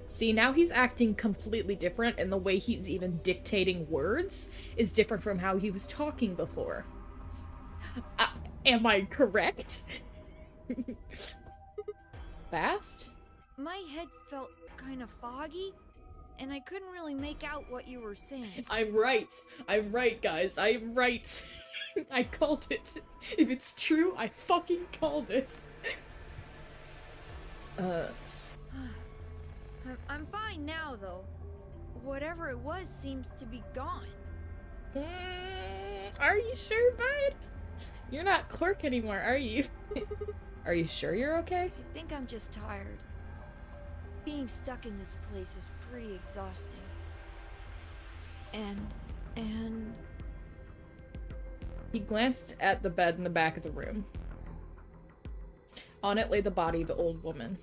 Speaker 1: See, now he's acting completely different, and the way he's even dictating words is different from how he was talking before. Am I correct? Fast?
Speaker 6: My head felt kind of foggy, and I couldn't really make out what you were saying.
Speaker 1: I'm right. I'm right, guys. I'm right. I called it. If it's true, I fucking called it.
Speaker 6: I'm fine now, though. Whatever it was seems to be gone.
Speaker 1: Are you sure, bud? You're not Quark anymore, are you? Are you sure you're okay?
Speaker 6: I think I'm just tired. Being stuck in this place is pretty exhausting. And...
Speaker 1: He glanced at the bed in the back of the room. On it lay the body of the old woman.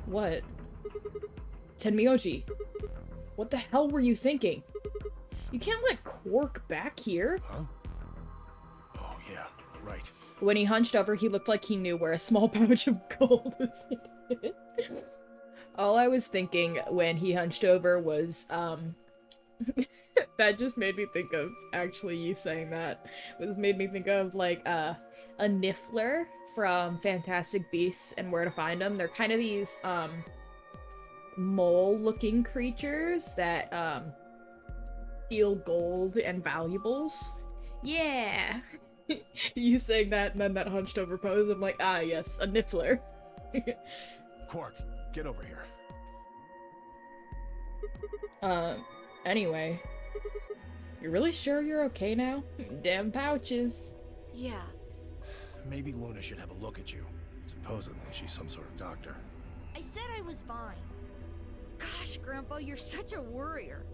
Speaker 1: What? Tenmyoji, what the hell were you thinking? You can't let Quark back here.
Speaker 5: Huh? Oh, yeah, right.
Speaker 1: When he hunched over, he looked like he knew where a small pouch of gold was hidden. All I was thinking when he hunched over was, that just made me think of, actually, you saying that, made me think of, like, a Niffler from Fantastic Beasts and Where to Find Them. They're kind of these, mole-looking creatures that, steal gold and valuables. Yeah! You saying that and then that hunched over pose, I'm like, ah, yes, a Niffler.
Speaker 5: Quark, get over here.
Speaker 1: Anyway. You're really sure you're okay now? Damn pouches.
Speaker 6: yeah.
Speaker 5: Maybe Luna should have a look at you. Supposedly, she's some sort of doctor.
Speaker 6: I said I was fine. Gosh, Grandpa, you're such a worrier.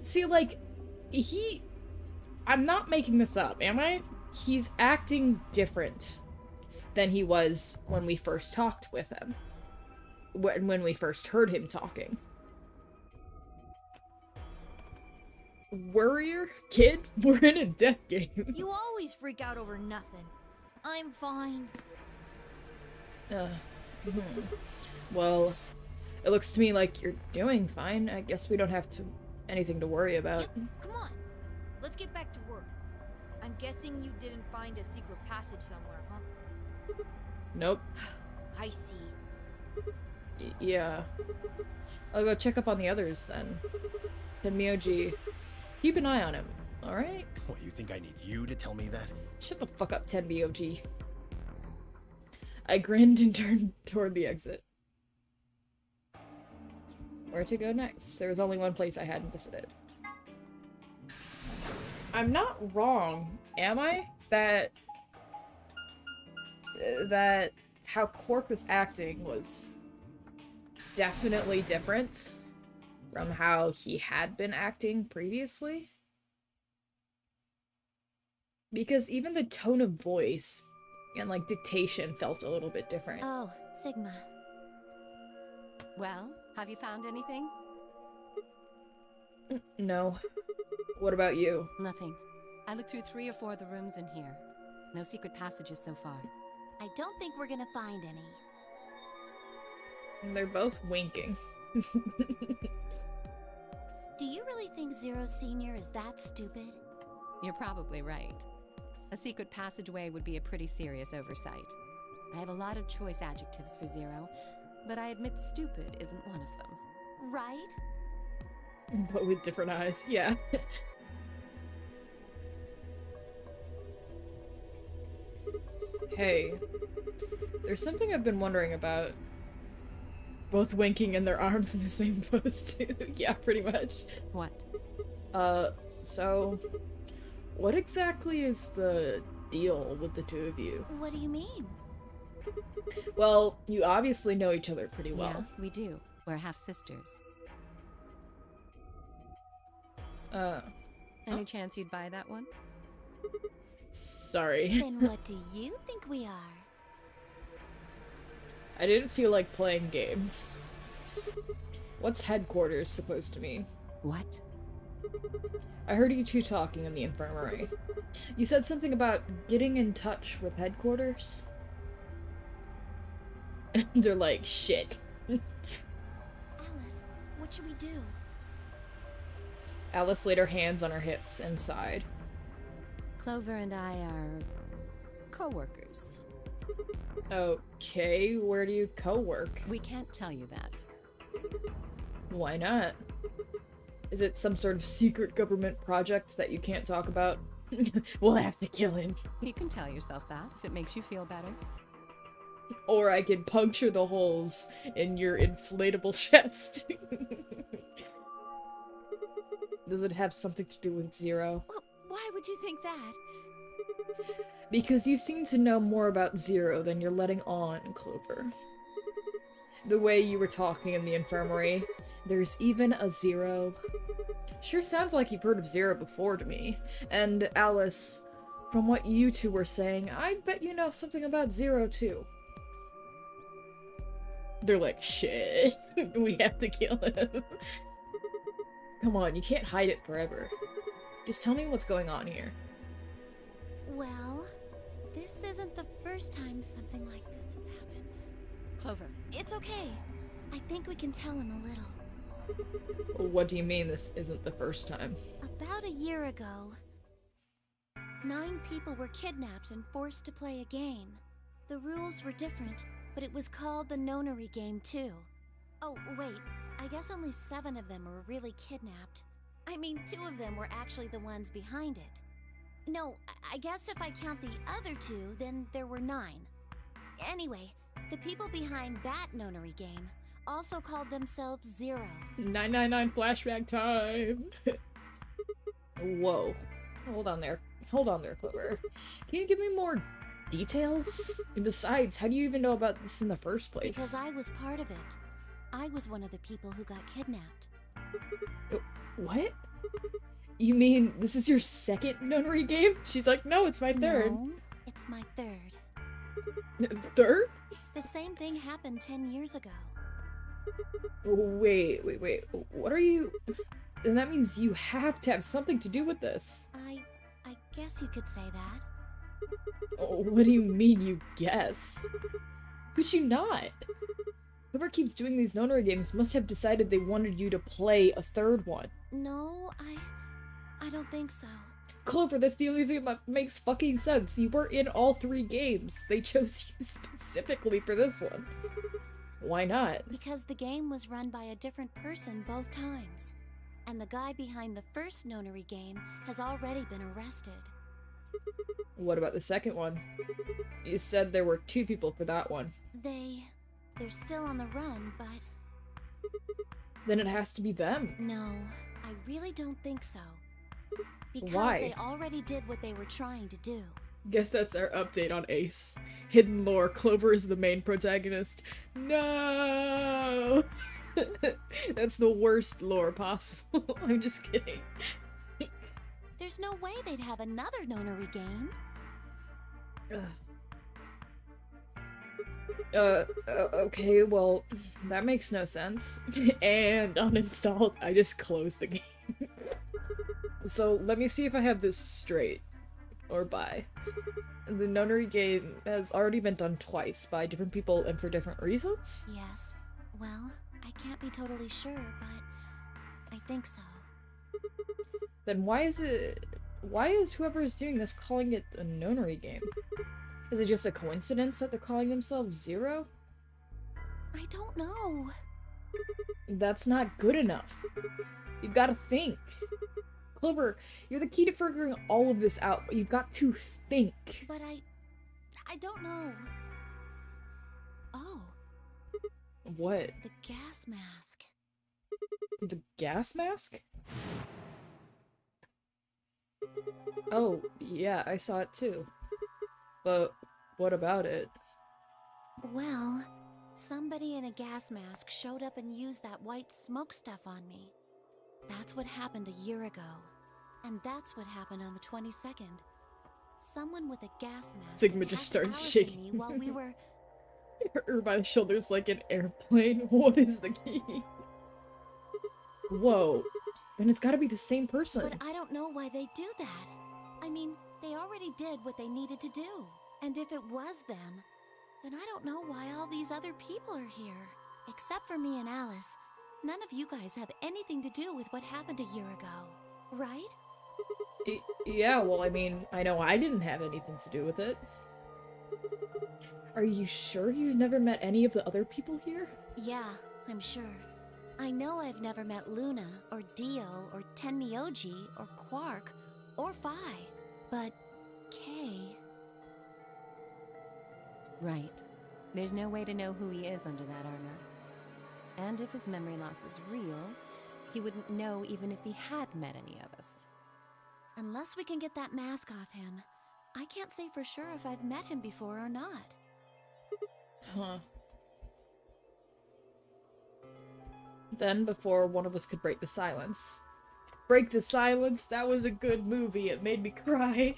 Speaker 1: See, like, I'm not making this up, am I? He's acting different than he was when we first talked with him. When we first heard him talking. Worrier? Kid? We're in a death game.
Speaker 6: You always freak out over nothing. I'm fine.
Speaker 1: Well, it looks to me like you're doing fine. I guess we don't have anything to worry about.
Speaker 6: Yep, come on. Let's get back to work. I'm guessing you didn't find a secret passage somewhere, huh?
Speaker 1: Nope.
Speaker 6: I see.
Speaker 1: Yeah. I'll go check up on the others then. Tenmyoji, keep an eye on him, alright?
Speaker 5: What, you think I need you to tell me that?
Speaker 1: Shut the fuck up, Tenmyoji. I grinned and turned toward the exit. Where to go next? There was only one place I hadn't visited. I'm not wrong, am I? That how Quark was acting was definitely different from how he had been acting previously. Because even the tone of voice and like dictation felt a little bit different.
Speaker 2: Oh, Sigma.
Speaker 9: Well, have you found anything?
Speaker 1: No. What about you?
Speaker 9: Nothing. I looked through 3 or 4 of the rooms in here. No secret passages so far.
Speaker 2: I don't think we're gonna find any.
Speaker 1: They're both winking.
Speaker 2: Do you really think Zero Senior is that stupid?
Speaker 9: You're probably right. A secret passageway would be a pretty serious oversight. I have a lot of choice adjectives for Zero, but I admit stupid isn't one of them.
Speaker 2: Right?
Speaker 1: But with different eyes, yeah. Hey, there's something I've been wondering about. Both winking and their arms in the same pose too. Yeah, pretty much.
Speaker 9: What?
Speaker 1: So what exactly is the deal with the two of you?
Speaker 2: What do you mean?
Speaker 1: Well, you obviously know each other pretty well.
Speaker 9: Yeah, we do. We're half sisters. Any chance you'd buy that one?
Speaker 1: Sorry.
Speaker 2: Then what do you think we are?
Speaker 1: I didn't feel like playing games. What's headquarters supposed to mean?
Speaker 9: What?
Speaker 1: I heard you two talking in the infirmary. You said something about getting in touch with headquarters? They're like, shit.
Speaker 2: Alice, what should we do?
Speaker 1: Alice laid her hands on her hips and sighed.
Speaker 9: Clover and I are co-workers.
Speaker 1: Okay, where do you co-work?
Speaker 9: We can't tell you that.
Speaker 1: Why not? Is it some sort of secret government project that you can't talk about? We'll have to kill him.
Speaker 9: You can tell yourself that if it makes you feel better.
Speaker 1: Or I could puncture the holes in your inflatable chest. Does it have something to do with Zero?
Speaker 2: Well, why would you think that?
Speaker 1: Because you seem to know more about Zero than you're letting on, Clover. The way you were talking in the infirmary, there's even a Zero. Sure sounds like you've heard of Zero before to me. And Alice, from what you two were saying, I bet you know something about Zero too. They're like, shit, we have to kill him. Come on, you can't hide it forever. Just tell me what's going on here.
Speaker 2: Well, this isn't the first time something like this has happened.
Speaker 9: Clover.
Speaker 2: It's okay. I think we can tell him a little.
Speaker 1: What do you mean this isn't the first time?
Speaker 2: About a year ago, 9 people were kidnapped and forced to play a game. The rules were different, but it was called the Nonary game too. Oh, wait. I guess only 7 of them were really kidnapped. I mean, 2 of them were actually the ones behind it. No, I guess if I count the other 2, then there were 9. Anyway, the people behind that Nonary game also called themselves Zero.
Speaker 1: 999 flashback time! Whoa. Hold on there, Clover. Can you give me more details? And besides, how do you even know about this in the first place?
Speaker 2: Because I was part of it. I was one of the people who got kidnapped.
Speaker 1: What? You mean this is your second Nonary game? She's like, no, it's my third.
Speaker 2: No, it's my third.
Speaker 1: Third?
Speaker 2: The same thing happened 10 years ago.
Speaker 1: Wait. What are you... And that means you have to have something to do with this.
Speaker 2: I guess you could say that.
Speaker 1: What do you mean you guess? Could you not? Whoever keeps doing these Nonary games must have decided they wanted you to play a third one.
Speaker 2: No, I don't think so.
Speaker 1: Clover, that's the only thing that makes fucking sense. You were in all 3 games. They chose you specifically for this one. Why not?
Speaker 2: Because the game was run by a different person both times. And the guy behind the first Nonary game has already been arrested.
Speaker 1: What about the second one? You said there were 2 people for that one.
Speaker 2: They're still on the run, but...
Speaker 1: Then it has to be them.
Speaker 2: No, I really don't think so. Because
Speaker 1: Why?
Speaker 2: they already did what they were trying to do.
Speaker 1: Guess that's our update on Ace. Hidden lore, Clover is the main protagonist. No! That's the worst lore possible. I'm just kidding.
Speaker 6: There's no way they'd have another nonary game.
Speaker 1: Okay, well, that makes no sense. And uninstalled. I just closed the game. So, let me see if I have this straight. Or by. The nonary game has already been done twice by different people and for different reasons?
Speaker 6: Yes. Well, I can't be totally sure, but I think so.
Speaker 1: Then why is whoever is doing this calling it a nonary game? Is it just a coincidence that they're calling themselves Zero?
Speaker 6: I don't know.
Speaker 1: That's not good enough. You've got to think. Clover, you're the key to figuring all of this out, but you've got to think.
Speaker 6: But I don't know. Oh,
Speaker 1: What?
Speaker 6: the gas mask.
Speaker 1: The gas mask? Oh, yeah, I saw it too. But what about it?
Speaker 6: Well, somebody in a gas mask showed up and used that white smoke stuff on me. That's what happened a year ago. And that's what happened on the 22nd. Someone with a gas mask
Speaker 1: Sigma just
Speaker 6: attacked
Speaker 1: starts
Speaker 6: Alice and
Speaker 1: shaking.
Speaker 6: me while we were...
Speaker 1: Her by the shoulders like an airplane. What is the key? Whoa. Then it's gotta be the same person.
Speaker 6: But I don't know why they do that. I mean, they already did what they needed to do. And if it was them, then I don't know why all these other people are here. Except for me and Alice. None of you guys have anything to do with what happened a year ago, right?
Speaker 1: Yeah, well, I mean, I know I didn't have anything to do with it. Are you sure you've never met any of the other people here?
Speaker 6: Yeah, I'm sure. I know I've never met Luna, or Dio, or Tenmyoji, or Quark, or Phi, but Kay...
Speaker 9: Right. There's no way to know who he is under that armor. And if his memory loss is real, he wouldn't know even if he had met any of us.
Speaker 6: Unless we can get that mask off him, I can't say for sure if I've met him before or not.
Speaker 1: Huh. Then, before one of us could break the silence. Break the silence? That was a good movie. It made me cry.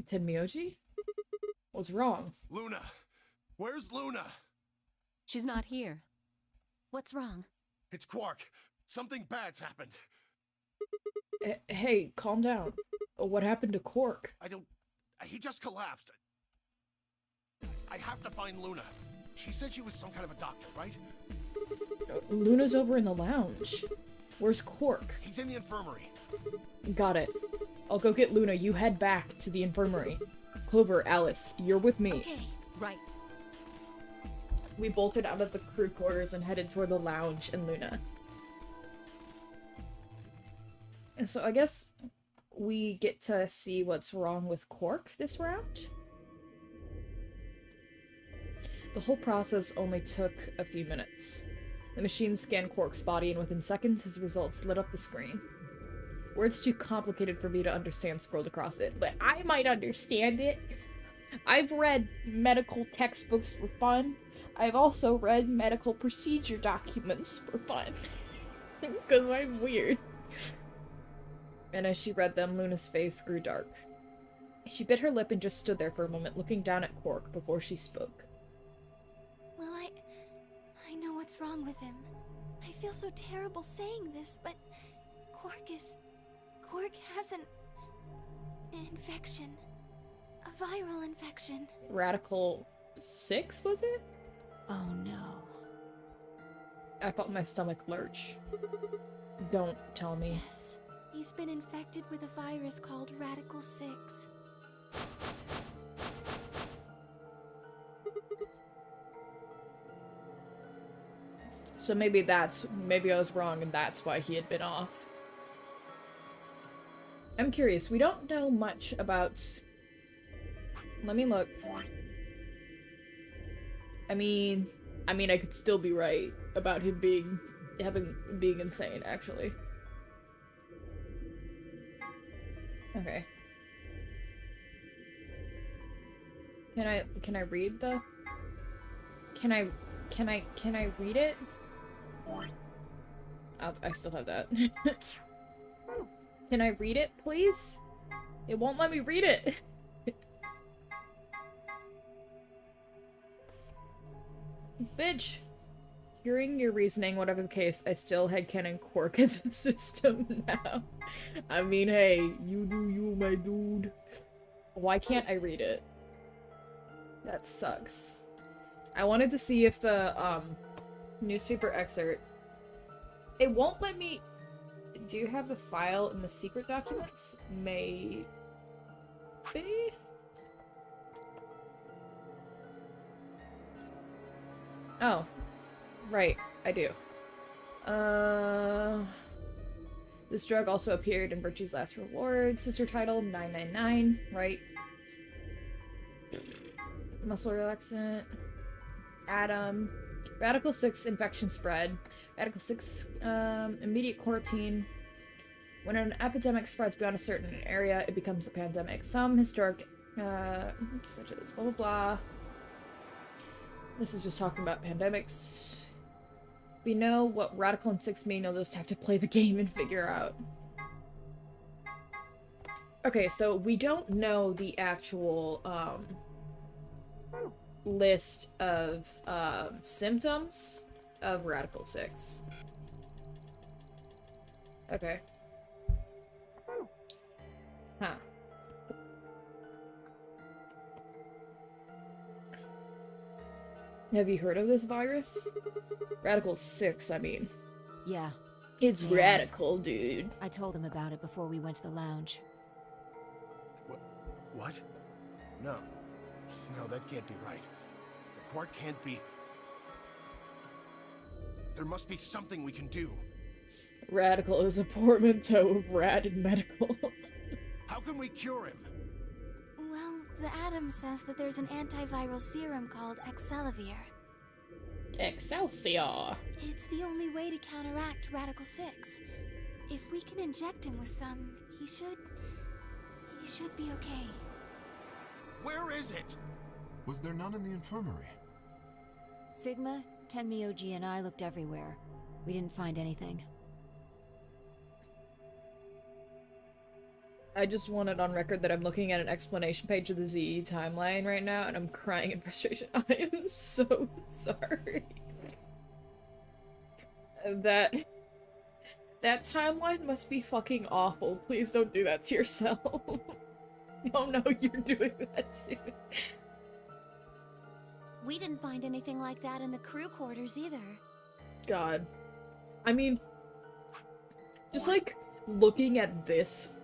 Speaker 1: Tenmyoji? What's wrong?
Speaker 5: Luna! Where's Luna?
Speaker 9: She's not here.
Speaker 6: What's wrong?
Speaker 5: It's Quark. Something bad's happened.
Speaker 1: Hey, calm down. What happened to Quark?
Speaker 5: He just collapsed. I have to find Luna. She said she was some kind of a doctor, right?
Speaker 1: Luna's over in the lounge. Where's Quark?
Speaker 5: He's in the infirmary.
Speaker 1: Got it. I'll go get Luna. You head back to the infirmary. Clover, Alice, you're with me.
Speaker 6: Okay.
Speaker 9: Right.
Speaker 1: We bolted out of the crew quarters and headed toward the lounge and Luna. And so I guess we get to see what's wrong with Quark this round. The whole process only took a few minutes. The machine scanned Quark's body, and within seconds his results lit up the screen. Words too complicated for me to understand scrolled across it, but I might understand it. I've read medical textbooks for fun. I've also read medical procedure documents for fun. Because I'm weird. And as she read them, Luna's face grew dark. She bit her lip and just stood there for a moment, looking down at Quark before she spoke.
Speaker 2: Well, I know what's wrong with him. I feel so terrible saying this, but Quark has an infection. A viral infection.
Speaker 1: Radical 6, was it?
Speaker 6: Oh no.
Speaker 1: I felt my stomach lurch. Don't tell me.
Speaker 2: Yes. He's been infected with a virus called Radical 6.
Speaker 1: So maybe I was wrong and that's why he had been off. I'm curious, we don't know much about... Let me look. I mean, I could still be right about him being insane, actually. Okay. Can I read the... Can I read it? Oh, I still have that. Can I read it, please? It won't let me read it. Bitch. Hearing your reasoning, whatever the case, I still headcanon Quark as a system now. I mean, hey, you do you, my dude. Why can't I read it? That sucks. I wanted to see if the, newspaper excerpt... It won't let me... Do you have the file in the secret documents? Maybe? Oh. Right, I do. This drug also appeared in Virtue's Last Reward, sister title 999, right? Muscle relaxant. Atom. Radical 6 infection spread. Radical 6 immediate quarantine. When an epidemic spreads beyond a certain area, it becomes a pandemic. Some historic such as blah blah blah. This is just talking about pandemics. We know what Radical and 6 mean, you'll just have to play the game and figure out. Okay, so we don't know the actual, list of, symptoms of Radical 6. Okay. Huh. Have you heard of this virus? Radical 6, I mean.
Speaker 10: Yeah.
Speaker 1: It's radical, dude.
Speaker 10: I told him about it before we went to the lounge.
Speaker 5: What? No. No, that can't be right. The Quark can't be... There must be something we can do.
Speaker 1: Radical is a portmanteau of rad and medical.
Speaker 5: How can we cure him?
Speaker 2: Well, the Atom says that there's an antiviral serum called Excelivir.
Speaker 1: Excelsior.
Speaker 2: It's the only way to counteract Radical 6. If we can inject him with some, he should be okay.
Speaker 5: Where is it?
Speaker 8: Was there none in the infirmary?
Speaker 10: Sigma, Tenmyoji, and I looked everywhere. We didn't find anything.
Speaker 1: I just wanted on record that I'm looking at an explanation page of the ZE timeline right now, and I'm crying in frustration. I am so sorry. That timeline must be fucking awful. Please don't do that to yourself. Oh no, you're doing that too.
Speaker 6: We didn't find anything like that in the crew quarters either.
Speaker 1: God. I mean, just like looking at this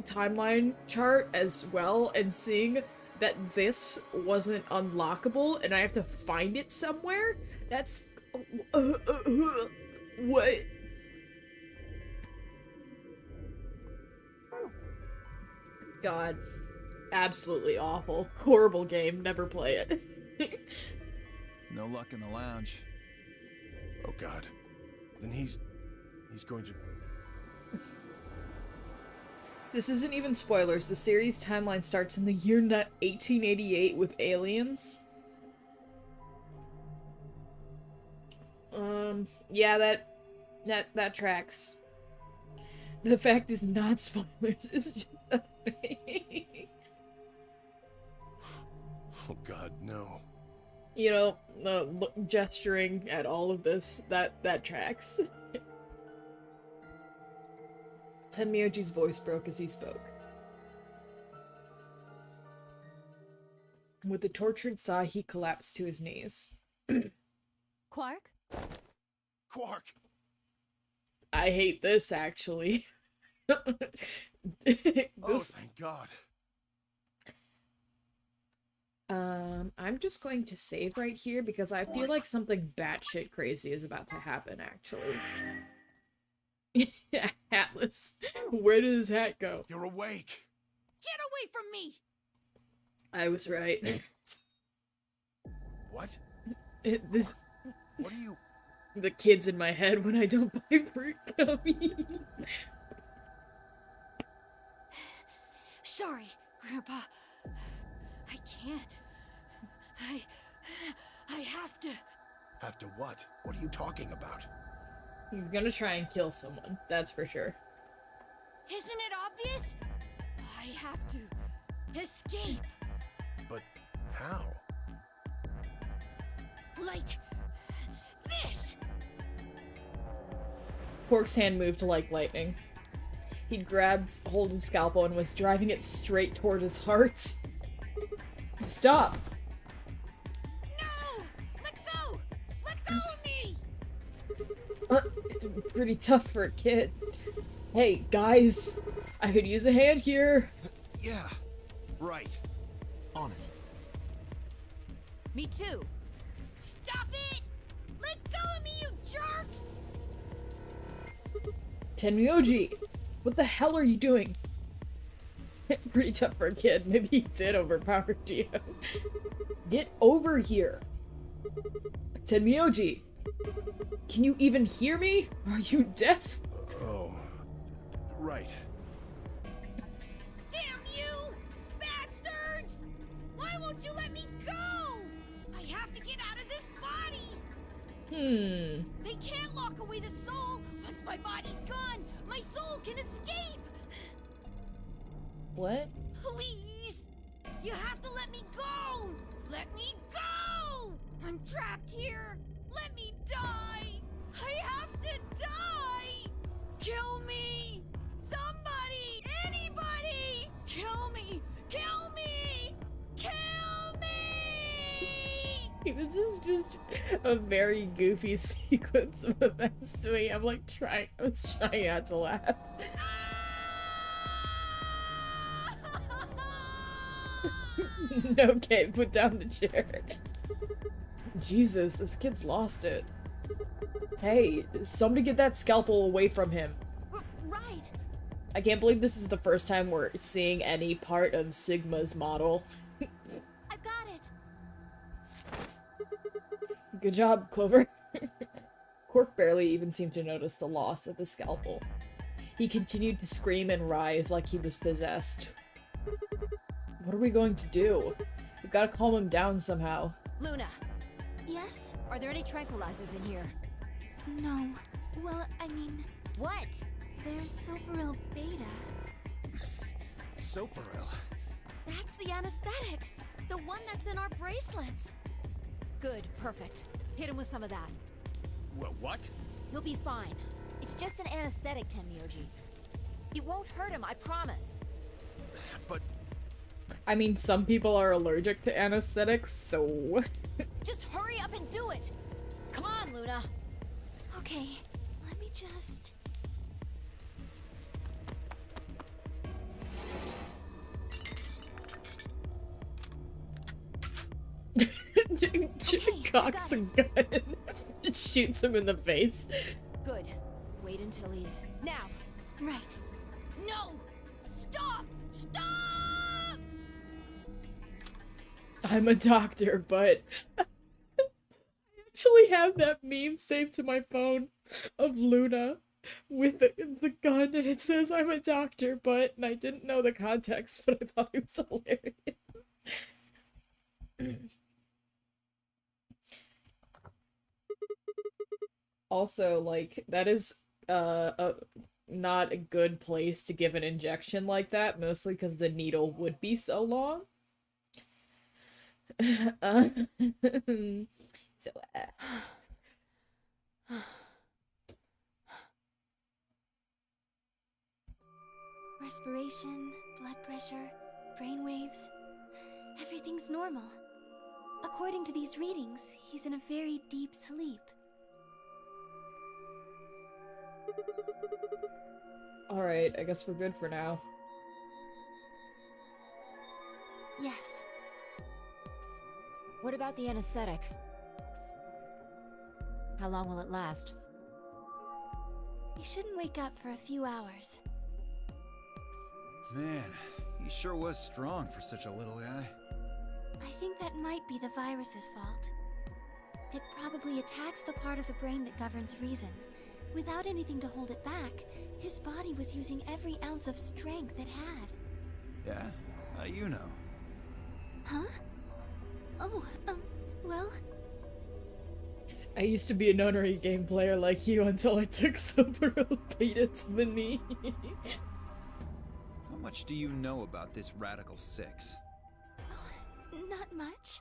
Speaker 1: timeline chart as well and seeing that this wasn't unlockable and I have to find it somewhere, that's what? God. Absolutely awful. Horrible game. Never play it.
Speaker 7: No luck in the lounge.
Speaker 5: Oh god. Then he's going to...
Speaker 1: This isn't even spoilers. The series timeline starts in the year 1888 with aliens. Yeah, that tracks. The fact is not spoilers, it's just a thing.
Speaker 5: Oh god, no.
Speaker 1: You know, gesturing at all of this, that tracks. Tenmyoji's voice broke as he spoke. With the tortured sigh, he collapsed to his knees.
Speaker 6: Quark?
Speaker 5: Quark!
Speaker 1: I hate this, actually.
Speaker 5: Oh, thank god.
Speaker 1: I'm just going to save right here because I feel like something batshit crazy is about to happen, actually. Atlas, where did his hat go?
Speaker 5: You're awake!
Speaker 6: Get away from me!
Speaker 1: I was right.
Speaker 5: What? What are you...
Speaker 1: The kids in my head when I don't buy fruit gummy.
Speaker 6: Sorry, Grandpa. I can't. I have to.
Speaker 5: Have to what? What are you talking about?
Speaker 1: He's gonna try and kill someone, that's for sure.
Speaker 6: Isn't it obvious? I have to escape.
Speaker 5: But how?
Speaker 6: Like this.
Speaker 1: Quark's hand moved like lightning. He grabbed hold of the scalpel and was driving it straight toward his heart. Stop!
Speaker 6: No! Let go! Let go of me!
Speaker 1: Pretty tough for a kid. Hey, guys! I could use a hand here!
Speaker 7: Yeah, right.
Speaker 8: On it.
Speaker 6: Me too. Stop it! Let go of me, you jerks!
Speaker 1: Tenmyoji! What the hell are you doing? Pretty tough for a kid. Maybe he did overpower Geo. Get over here! Tenmyoji! Can you even hear me? Are you deaf?
Speaker 5: Oh, right.
Speaker 6: Damn you! Bastards! Why won't you let me go? I have to get out of this body! They can't lock away the soul! Once my body's gone, my soul can escape!
Speaker 1: What?
Speaker 6: Please! You have to let me go! Let me go! I'm trapped here! Let me die! I have to die! Kill me! Somebody! Anybody! Kill me! Kill me! Kill me!
Speaker 1: This is just a very goofy sequence of events to me. I was trying not to laugh. Okay, put down the chair. Jesus, this kid's lost it. Hey, somebody get that scalpel away from him.
Speaker 6: Right.
Speaker 1: I can't believe this is the first time we're seeing any part of Sigma's model.
Speaker 6: I've got it.
Speaker 1: Good job, Clover. Quark barely even seemed to notice the loss of the scalpel. He continued to scream and writhe like he was possessed. What are we going to do? We've got to calm him down somehow.
Speaker 10: Luna,
Speaker 2: Yes?
Speaker 10: are there any tranquilizers in here?
Speaker 2: No. Well, I mean,
Speaker 10: What?
Speaker 2: there's Soparil Beta.
Speaker 7: Soparil.
Speaker 6: That's the anesthetic. The one that's in our bracelets.
Speaker 10: Good, perfect. Hit him with some of that.
Speaker 5: What?
Speaker 10: He'll be fine. It's just an anesthetic, Tenmyoji. It won't hurt him, I promise.
Speaker 5: But
Speaker 1: I mean, some people are allergic to anesthetics, so...
Speaker 10: Just hurry up and do it! Come on, Luna!
Speaker 2: Okay, let me just...
Speaker 1: Cocks a gun. Just shoots him in the face.
Speaker 10: Good. Wait until he's... Now!
Speaker 2: Right.
Speaker 6: No! Stop! Stop!
Speaker 1: I'm a doctor, but... I actually have that meme saved to my phone of Luna with the gun, and it says, I'm a doctor, but... And I didn't know the context, but I thought it was hilarious. Also, like, that is not a good place to give an injection like that, mostly because the needle would be so long.
Speaker 2: Respiration, blood pressure, brain waves. Everything's normal. According to these readings, he's in a very deep sleep.
Speaker 1: Alright, I guess we're good for now.
Speaker 2: Yes.
Speaker 10: What about the anesthetic? How long will it last?
Speaker 2: He shouldn't wake up for a few hours.
Speaker 7: Man, he sure was strong for such a little guy.
Speaker 2: I think that might be the virus's fault. It probably attacks the part of the brain that governs reason. Without anything to hold it back, his body was using every ounce of strength it had.
Speaker 7: Yeah? How do you know?
Speaker 2: Huh? Oh, well,
Speaker 1: I used to be a nonary game player like you until I took Soboro Beta to the knee.
Speaker 7: How much do you know about this Radical 6?
Speaker 2: not much.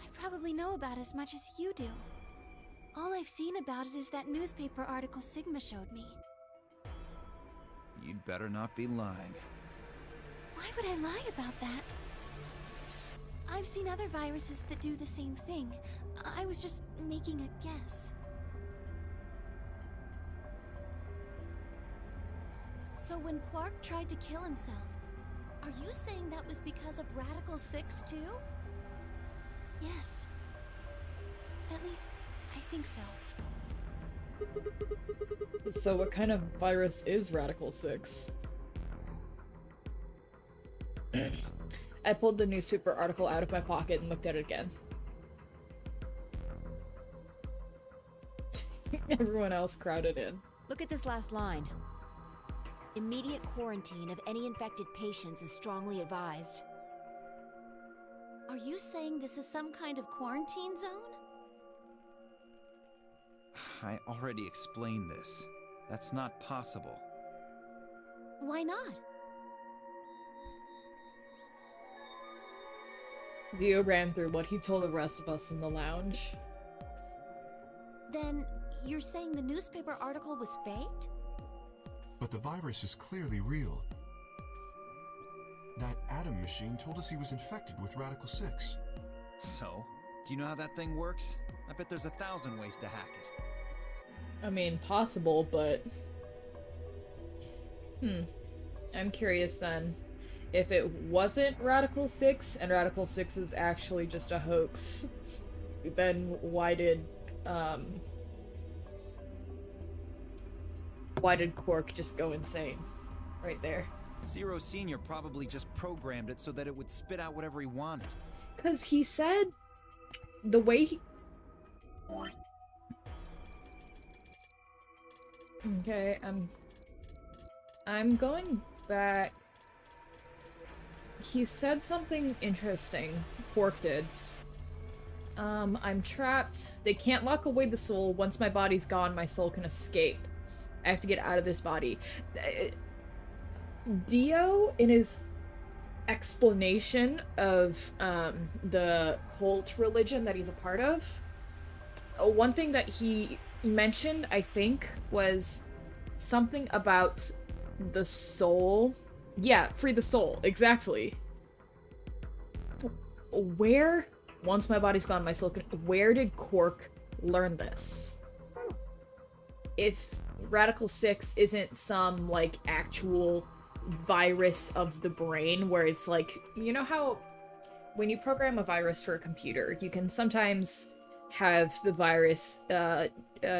Speaker 2: I probably know about as much as you do. All I've seen about it is that newspaper article Sigma showed me.
Speaker 7: You'd better not be lying.
Speaker 2: Why would I lie about that? I've seen other viruses that do the same thing. I was just making a guess.
Speaker 6: So when Quark tried to kill himself, are you saying that was because of Radical 6 too?
Speaker 2: Yes. At least, I think so.
Speaker 1: So what kind of virus is Radical 6? I pulled the newspaper article out of my pocket and looked at it again. Everyone else crowded in.
Speaker 10: Look at this last line. Immediate quarantine of any infected patients is strongly advised.
Speaker 6: Are you saying this is some kind of quarantine zone?
Speaker 7: I already explained this. That's not possible.
Speaker 6: Why not?
Speaker 1: Zio ran through what he told the rest of us in the lounge.
Speaker 6: Then you're saying the newspaper article was faked?
Speaker 8: But the virus is clearly real. That Adam machine told us he was infected with Radical 6.
Speaker 7: So, do you know how that thing works? I bet there's 1,000 ways to hack it.
Speaker 1: I mean, possible, but... I'm curious then. If it wasn't Radical 6, and Radical 6 is actually just a hoax, then why did Quark just go insane? Right there.
Speaker 7: Zero Senior probably just programmed it so that it would spit out whatever he wanted.
Speaker 1: Because he said... the way he... Okay, I'm going back. He said something interesting. Quark did. I'm trapped. They can't lock away the soul. Once my body's gone, my soul can escape. I have to get out of this body. Dio, in his explanation of the cult religion that he's a part of, one thing that he mentioned, I think, was something about the soul. Yeah, free the soul, exactly. Where, once my body's gone, my soul can... Where did Quark learn this? If Radical 6 isn't some, like, actual virus of the brain, where it's like, you know how when you program a virus for a computer, you can sometimes have the virus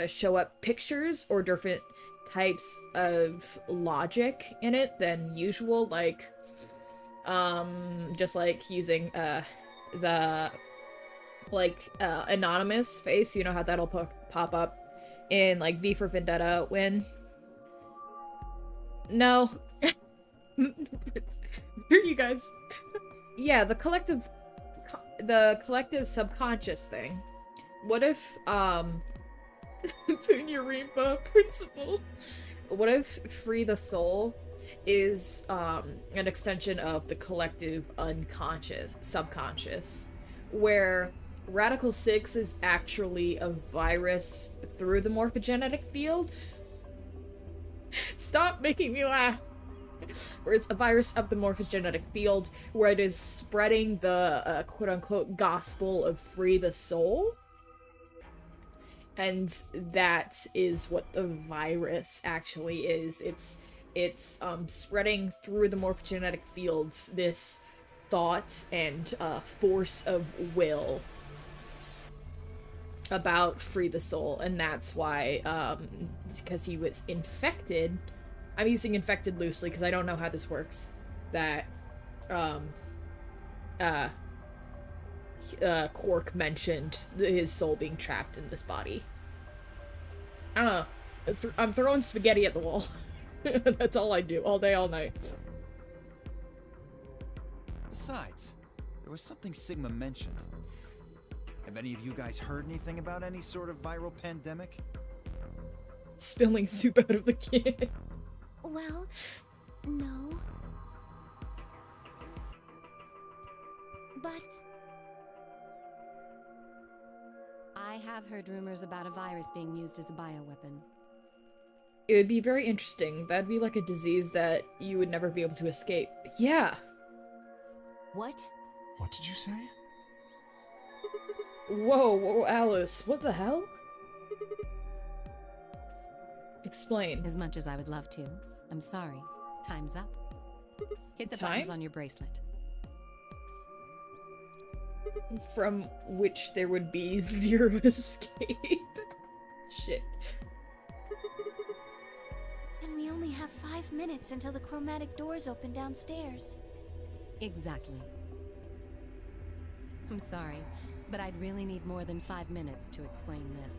Speaker 1: show up pictures or different types of logic in it than usual, like just like using the anonymous face, you know how that'll pop up in like V for Vendetta when no are you guys? Yeah, the collective subconscious thing. What if Funyarima principle. What if Free the Soul is an extension of the collective unconscious, subconscious, where Radical 6 is actually a virus through the morphogenetic field? Stop making me laugh! Where it's a virus of the morphogenetic field, where it is spreading the quote-unquote gospel of Free the Soul. And that is what the virus actually is. It's spreading through the morphogenetic fields this thought and force of will about Free the Soul, and that's why, because he was infected. I'm using infected loosely because I don't know how this works. That Quark mentioned his soul being trapped in this body. I don't know. I'm throwing spaghetti at the wall. That's all I do, all day, all night.
Speaker 7: Besides, There was something Sigma mentioned. Have any of you guys heard anything about any sort of viral pandemic?
Speaker 1: Spilling soup out of the can.
Speaker 6: Well, no. But
Speaker 9: I have heard rumors about a virus being used as a bioweapon.
Speaker 1: It would be very interesting. That'd be like a disease that you would never be able to escape. Yeah.
Speaker 10: What?
Speaker 8: What did you say?
Speaker 1: Whoa, Alice. What the hell? Explain.
Speaker 9: As much as I would love to. I'm sorry. Time's up. Hit the
Speaker 1: Time?
Speaker 9: buttons on your bracelet.
Speaker 1: From which there would be zero escape. Shit.
Speaker 2: And we only have 5 minutes until the chromatic doors open downstairs.
Speaker 9: Exactly. I'm sorry, but I'd really need more than 5 minutes to explain this.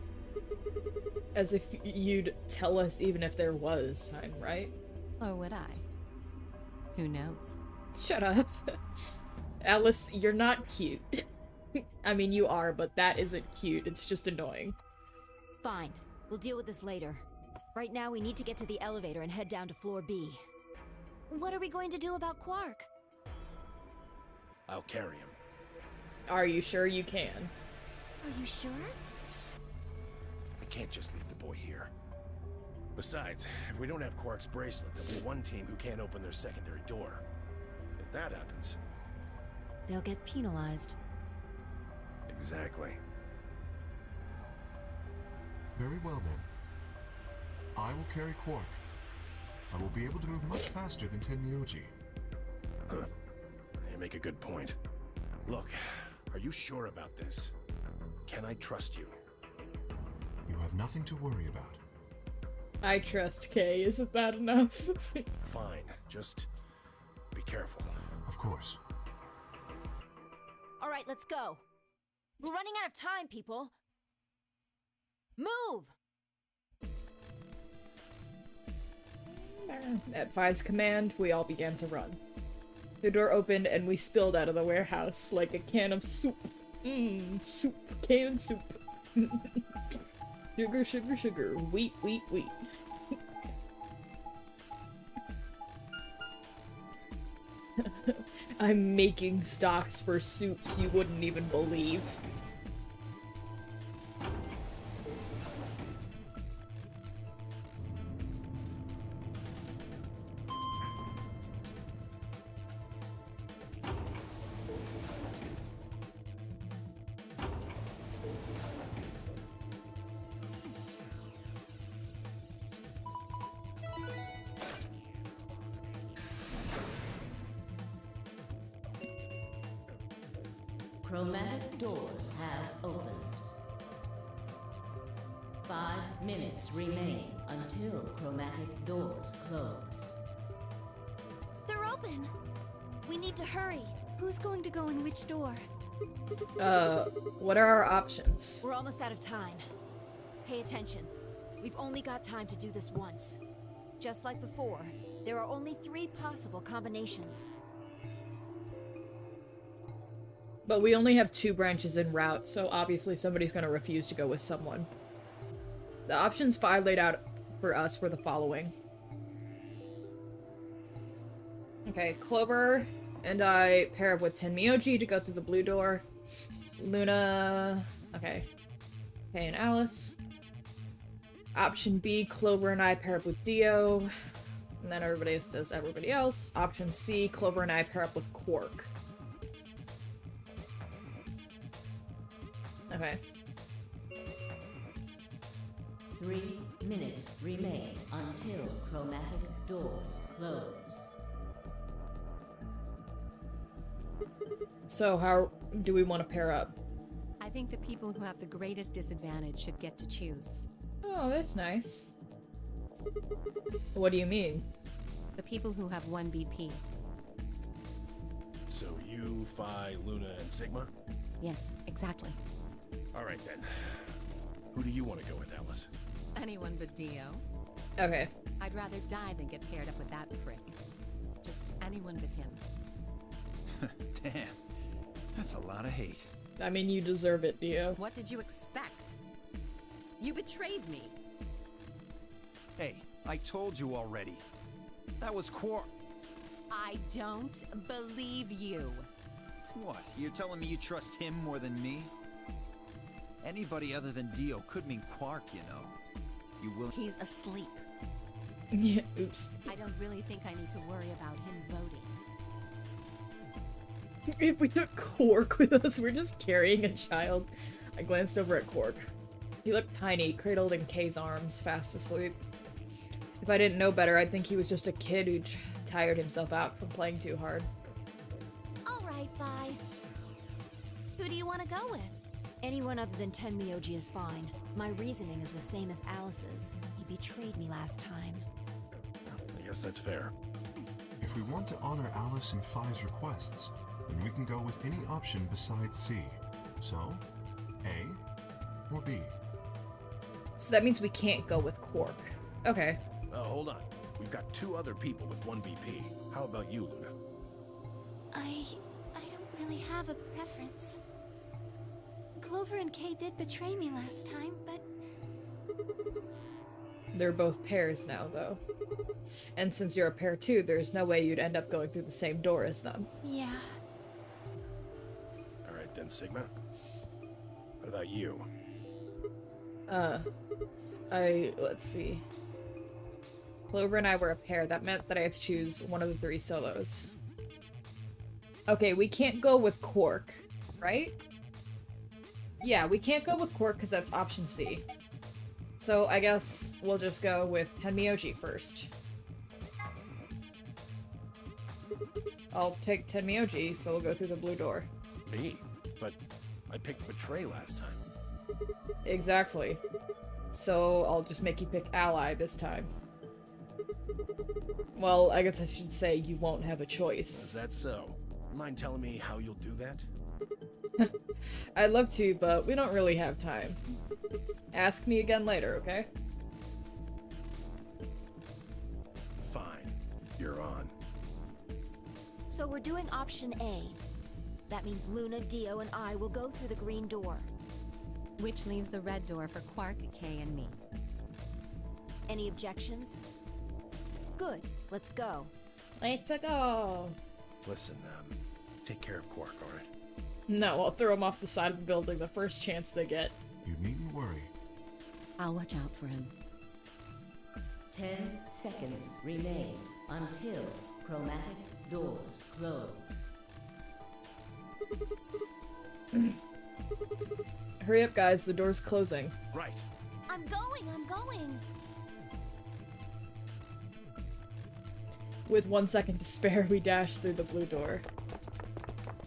Speaker 1: As if you'd tell us even if there was time, right?
Speaker 9: Or would I? Who knows?
Speaker 1: Shut up. Alice, you're not cute. I mean, you are, but that isn't cute. It's just annoying.
Speaker 10: Fine. We'll deal with this later. Right now, we need to get to the elevator and head down to floor B.
Speaker 6: what are we going to do about Quark?
Speaker 5: I'll carry him.
Speaker 1: Are you sure you can?
Speaker 6: Are you sure?
Speaker 5: I can't just leave the boy here. Besides, if we don't have Quark's bracelet, there'll be one team who can't open their secondary door. If that happens...
Speaker 10: They'll get penalized.
Speaker 5: Exactly.
Speaker 8: Very well then. I will carry Quark. I will be able to move much faster than Tenmyoji.
Speaker 5: You make a good point. Look, are you sure about this? Can I trust you?
Speaker 8: You have nothing to worry about.
Speaker 1: I trust Kay. Isn't that enough?
Speaker 5: Fine, just be careful.
Speaker 8: Of course.
Speaker 10: All right, let's go. We're running out of time, people. Move!
Speaker 1: At Vi's command, we all began to run. The door opened and we spilled out of the warehouse like a can of soup. Soup. Canned soup. Sugar, sugar, sugar. Wheat, wheat, wheat. I'm making stocks for soups you wouldn't even believe.
Speaker 11: Chromatic doors have opened. 5 minutes remain until chromatic doors close.
Speaker 6: They're open! We need to hurry.
Speaker 2: Who's going to go in which door?
Speaker 1: What are our options?
Speaker 10: We're almost out of time. Pay attention. We've only got time to do this once. Just like before, there are only 3 possible combinations.
Speaker 1: But we only have 2 branches en route, so obviously somebody's gonna refuse to go with someone. The options Vi laid out for us were the following. Okay, Clover and I pair up with Tenmyoji to go through the blue door. Luna... okay. Kay and Alice. Option B, Clover and I pair up with Dio. And then everybody else does everybody else. Option C, Clover and I pair up with Quark. Okay.
Speaker 11: 3 minutes remain until chromatic doors close.
Speaker 1: So how do we want to pair up?
Speaker 9: I think the people who have the greatest disadvantage should get to choose.
Speaker 1: Oh, that's nice. What do you mean?
Speaker 9: The people who have 1 BP.
Speaker 5: So you, Phi, Luna, and Sigma?
Speaker 9: Yes, exactly.
Speaker 5: Alright then. Who do you want to go with, Alice?
Speaker 9: Anyone but Dio.
Speaker 1: Okay.
Speaker 9: I'd rather die than get paired up with that prick. Just anyone but him.
Speaker 7: Damn. That's a lot of hate.
Speaker 1: I mean, you deserve it, Dio.
Speaker 9: What did you expect? You betrayed me.
Speaker 7: Hey, I told you already. That was
Speaker 9: I don't believe you.
Speaker 7: What? You're telling me you trust him more than me? Anybody other than Dio could mean Quark, you know. You will.
Speaker 9: He's asleep.
Speaker 1: Yeah, oops.
Speaker 9: I don't really think I need to worry about him voting.
Speaker 1: If we took Quark with us, we're just carrying a child. I glanced over at Quark. He looked tiny, cradled in Kay's arms, fast asleep. If I didn't know better, I'd think he was just a kid who tired himself out from playing too hard.
Speaker 6: Alright, Vi. Who do you want to go with?
Speaker 10: Anyone other than Tenmyoji is fine. My reasoning is the same as Alice's. He betrayed me last time.
Speaker 5: I guess that's fair.
Speaker 8: If we want to honor Alice and Phi's requests, then we can go with any option besides C. So, A or B?
Speaker 1: So that means we can't go with Quark. Okay.
Speaker 5: Hold on. We've got 2 other people with 1 BP. How about you, Luna?
Speaker 2: I don't really have a preference. Clover and Kay did betray me last time, but
Speaker 1: They're both pairs now, though. And since you're a pair too, there's no way you'd end up going through the same door as them.
Speaker 2: yeah.
Speaker 5: Alright then, Sigma. What about you?
Speaker 1: Let's see. Clover and I were a pair. That meant that I had to choose one of the 3 solos. Okay, we can't go with Quark, right? Yeah, we can't go with Quark because that's option C. So I guess we'll just go with Tenmyoji first. I'll take Tenmyoji, so we'll go through the blue door.
Speaker 5: Me? But I picked Betray last time.
Speaker 1: Exactly. So I'll just make you pick Ally this time. Well, I guess I should say you won't have a choice.
Speaker 5: Is that so? Mind telling me how you'll do that?
Speaker 1: I'd love to, but we don't really have time. Ask me again later, okay?
Speaker 5: Fine. You're on.
Speaker 10: So we're doing option A. That means Luna, Dio, and I will go through the green door.
Speaker 9: Which leaves the red door for Quark, Kay, and me.
Speaker 10: Any objections? Good. Let's go.
Speaker 1: Let's go.
Speaker 5: Listen, take care of Quark, alright?
Speaker 1: No, I'll throw him off the side of the building the first chance they get.
Speaker 8: You needn't worry.
Speaker 9: I'll watch out for him.
Speaker 11: 10 seconds remain until chromatic doors close.
Speaker 1: Hurry up, guys. The door's closing.
Speaker 5: Right.
Speaker 6: I'm going, I'm going.
Speaker 1: With 1 second to spare, we dash through the blue door.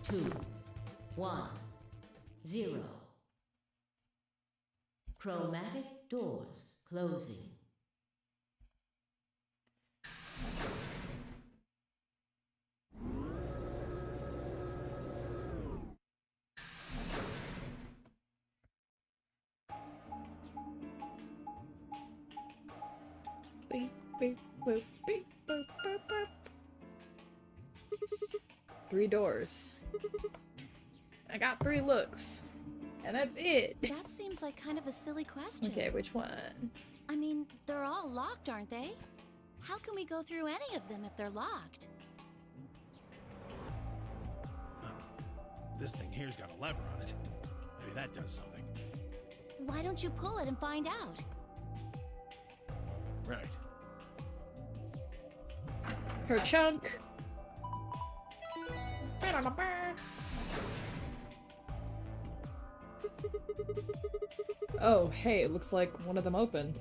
Speaker 11: 2, 1, 0. Chromatic doors closing.
Speaker 1: Beep, beep, boop, beep, boop, boop, boop. 3 doors. I got 3 looks. And that's it.
Speaker 6: That seems like kind of a silly question.
Speaker 1: Okay, which one?
Speaker 6: I mean, they're all locked, aren't they? How can we go through any of them if they're locked?
Speaker 5: This thing here's got a lever on it. Maybe that does something.
Speaker 6: Why don't you pull it and find out?
Speaker 5: Right.
Speaker 1: Her chunk. Oh, hey, it looks like one of them opened.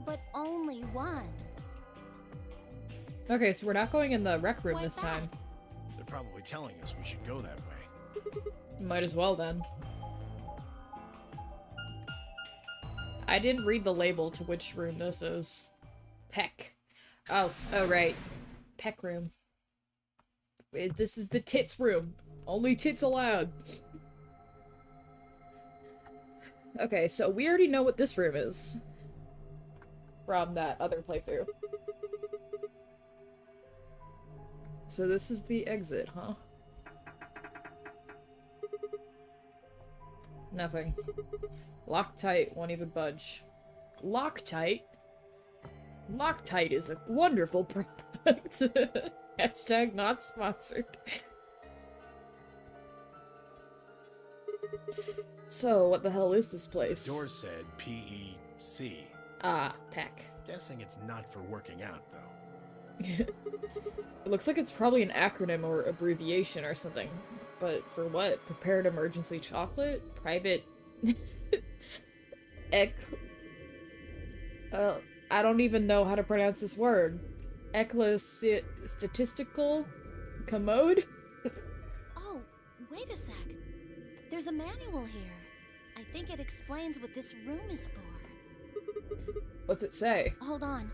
Speaker 6: But only one.
Speaker 1: Okay, so we're not going in the rec room
Speaker 6: Why's
Speaker 1: this
Speaker 6: that?
Speaker 1: time.
Speaker 5: They're probably telling us we should go that way.
Speaker 1: Might as well then. I didn't read the label to which room this is. Peck. Oh right. Peck room. This is the tits room. Only tits allowed. Okay, so we already know what this room is from that other playthrough. So this is the exit, huh? Nothing. Loctite won't even budge. Loctite? Loctite is a wonderful product. Hashtag not sponsored. So, what the hell is this place?
Speaker 5: The door said PEC.
Speaker 1: Ah, PEC.
Speaker 5: Guessing it's not for working out, though.
Speaker 1: It looks like it's probably an acronym or abbreviation or something. But for what? Prepared emergency chocolate? Private... I don't even know how to pronounce this word. Statistical commode?
Speaker 6: Oh, wait a sec. There's a manual here. I think it explains what this room is for.
Speaker 1: What's it say?
Speaker 6: Hold on.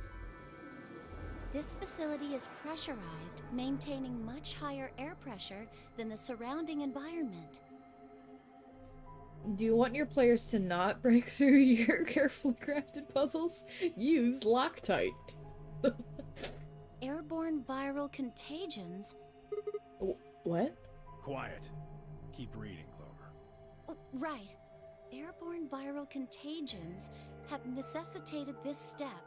Speaker 6: This facility is pressurized, maintaining much higher air pressure than the surrounding environment.
Speaker 1: Do you want your players to not break through your carefully crafted puzzles? Use Loctite.
Speaker 6: Airborne viral contagions?
Speaker 1: What?
Speaker 5: Quiet. Keep reading, Clover.
Speaker 6: Oh, right. Airborne viral contagions have necessitated this step,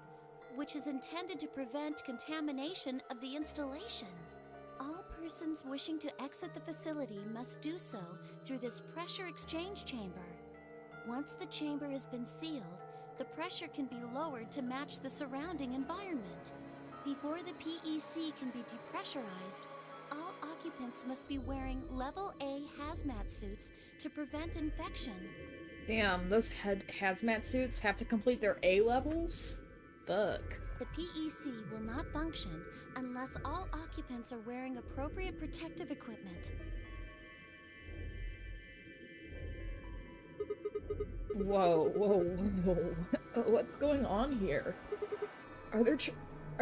Speaker 6: which is intended to prevent contamination of the installation. All persons wishing to exit the facility must do so through this pressure exchange chamber. Once the chamber has been sealed, the pressure can be lowered to match the surrounding environment. Before the PEC can be depressurized, all occupants must be wearing Level A hazmat suits to prevent infection.
Speaker 1: Damn, those hazmat suits have to complete their A levels? Fuck.
Speaker 6: The PEC will not function unless all occupants are wearing appropriate protective equipment.
Speaker 1: Whoa, whoa, whoa. What's going on here? Are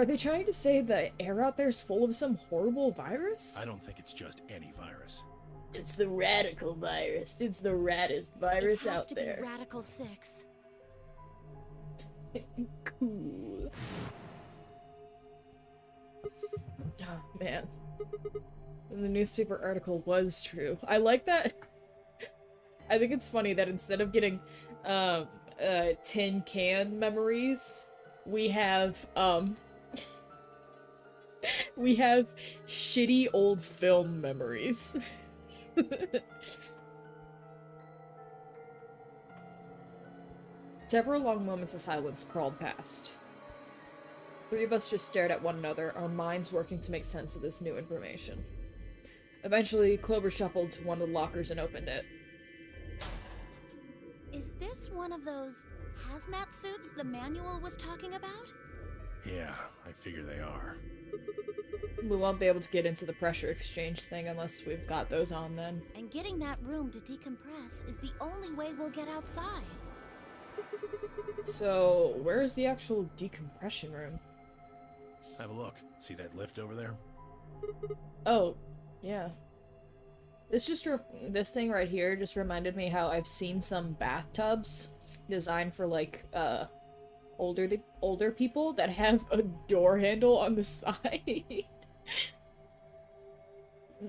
Speaker 1: they trying to say the air out there is full of some horrible virus?
Speaker 5: I don't think it's just any virus.
Speaker 1: It's the radical virus. It's the raddest virus out there.
Speaker 6: It has to be Radical 6.
Speaker 1: Cool. Oh, man. And the newspaper article was true. I like that. I think it's funny that instead of getting tin can memories, we have we have shitty old film memories. Several long moments of silence crawled past. Three of us just stared at one another, our minds working to make sense of this new information. Eventually, Clover shuffled to one of the lockers and opened it.
Speaker 6: Is this one of those hazmat suits the manual was talking about?
Speaker 5: Yeah, I figure they are.
Speaker 1: We won't be able to get into the pressure exchange thing unless we've got those on then.
Speaker 6: And getting that room to decompress is the only way we'll get outside.
Speaker 1: So, where is the actual decompression room?
Speaker 5: Have a look. See that lift over there?
Speaker 1: Oh, yeah. This thing right here just reminded me how I've seen some bathtubs designed for like older people that have a door handle on the side.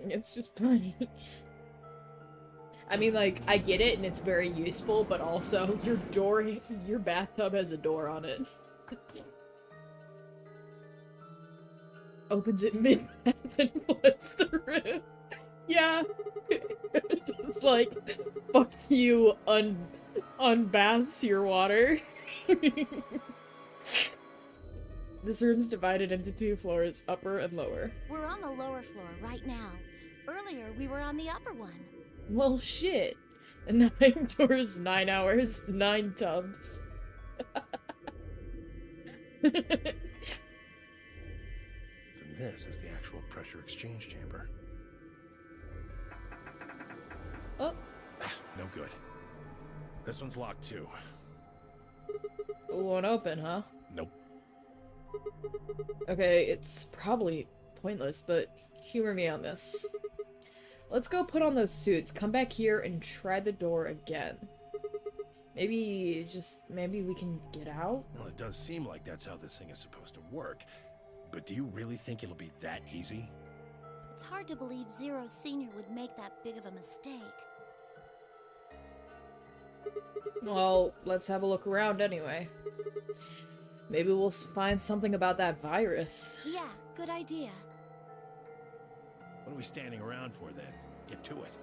Speaker 1: It's just funny. I mean, like, I get it and it's very useful, but also your bathtub has a door on it. Opens it mid-bath and floods the room. Yeah. Just like, fuck you, unbaths your water. This room's divided into 2 floors, upper and lower.
Speaker 6: We're on the lower floor right now. Earlier, we were on the upper one.
Speaker 1: Well, shit. 9 doors, 9 hours, 9 tubs.
Speaker 5: Then this is the actual pressure exchange chamber.
Speaker 1: Oh.
Speaker 5: No good. This one's locked too.
Speaker 1: It won't open, huh?
Speaker 5: Nope.
Speaker 1: Okay, it's probably pointless, but humor me on this. Let's go put on those suits, come back here, and try the door again. Maybe we can get out?
Speaker 5: Well, it does seem like that's how this thing is supposed to work. But do you really think it'll be that easy?
Speaker 6: It's hard to believe Zero Sr. would make that big of a mistake.
Speaker 1: Well, let's have a look around anyway. Maybe we'll find something about that virus.
Speaker 6: Yeah, good idea.
Speaker 5: What are we standing around for then? Get to it.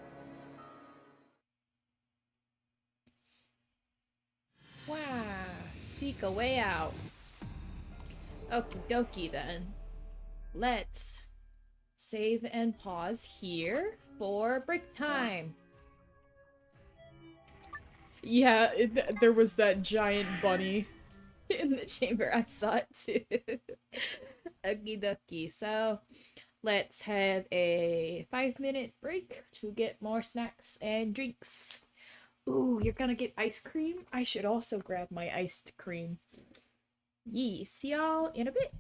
Speaker 1: Wow, seek a way out. Okie dokie then. Let's save and pause here for break time. Yeah, there was that giant bunny in the chamber. I saw it too. Okie dokie. So let's have a 5-minute break to get more snacks and drinks. Ooh, you're gonna get ice cream? I should also grab my iced cream. Yee, see y'all in a bit.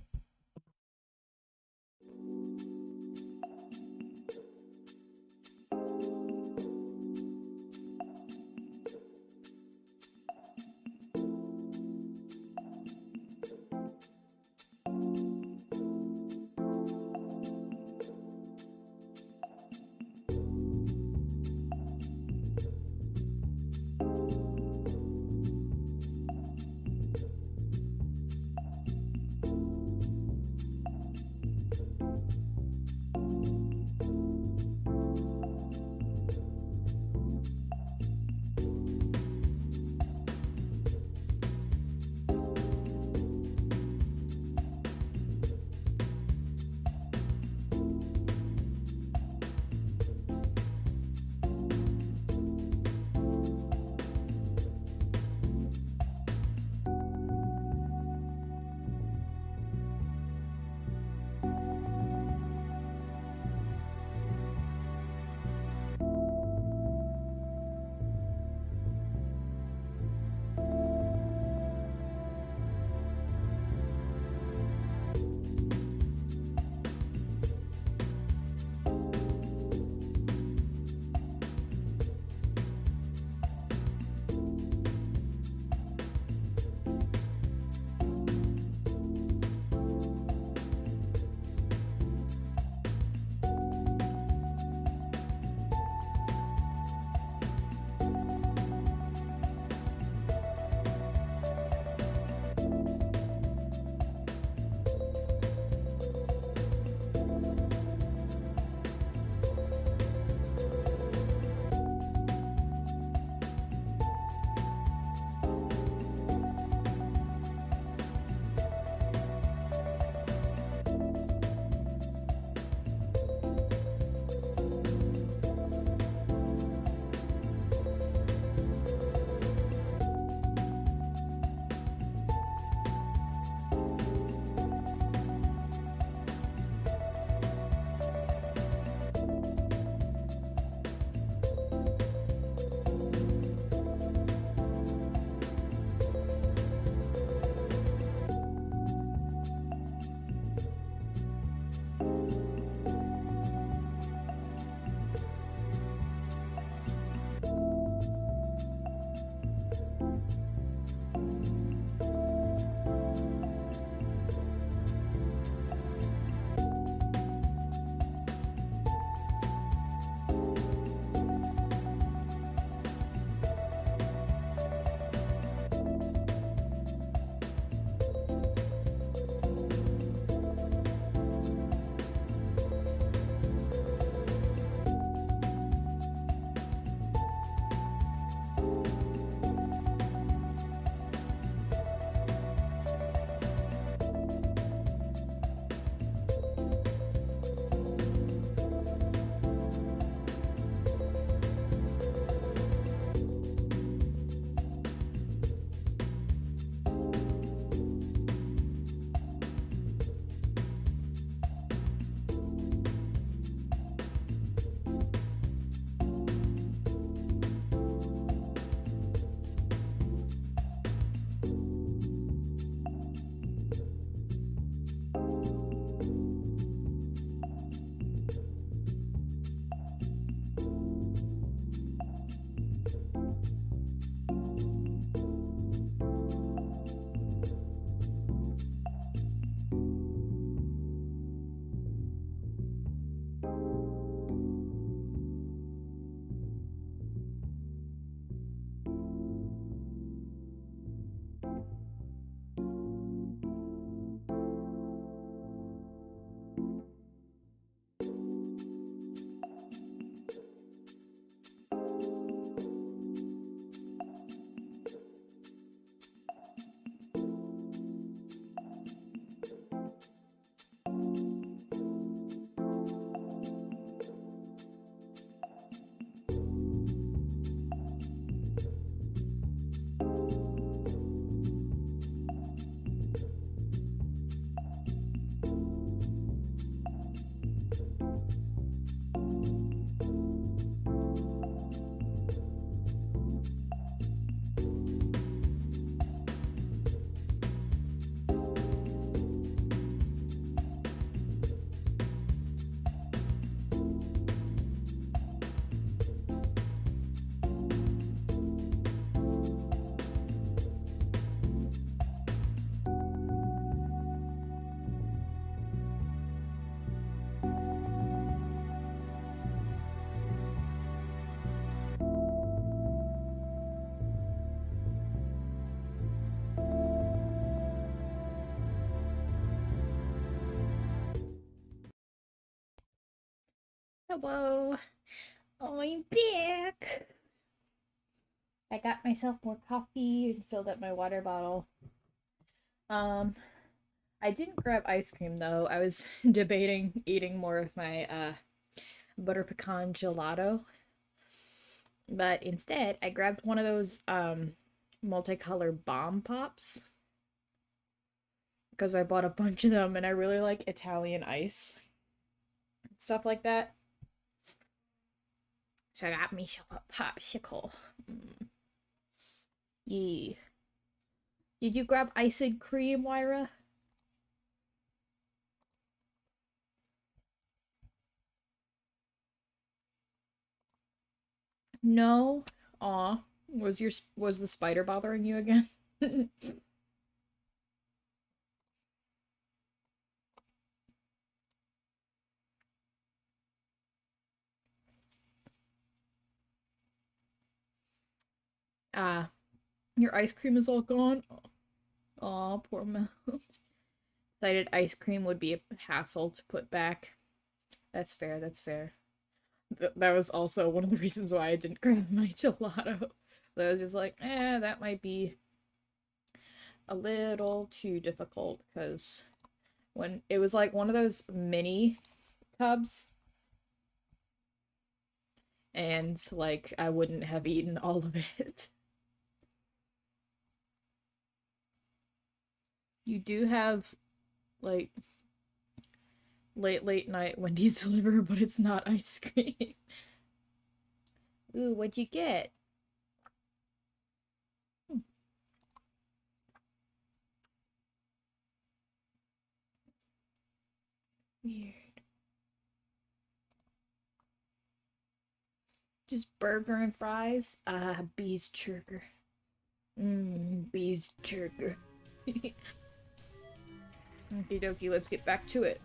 Speaker 1: Hello. I'm back. I got myself more coffee and filled up my water bottle. I didn't grab ice cream though. I was debating eating more of my butter pecan gelato. But instead, I grabbed one of those multicolor bomb pops. Because I bought a bunch of them and I really like Italian ice. Stuff like that. So I got me a popsicle. Yeah. Did you grab iced cream, Wyra? No. Aw. Was the spider bothering you again? Ah, your ice cream is all gone? Aw, poor Mount. Decided ice cream would be a hassle to put back. That's fair, that's fair. That was also one of the reasons why I didn't grab my gelato. So I was just like, that might be a little too difficult, because when it was like one of those mini tubs, and like I wouldn't have eaten all of it. You do have like late night Wendy's deliver, but it's not ice cream. Ooh, what'd you get? Weird. Just burger and fries? Ah, bees churger. Bees churger. Okie dokie, let's get back to it.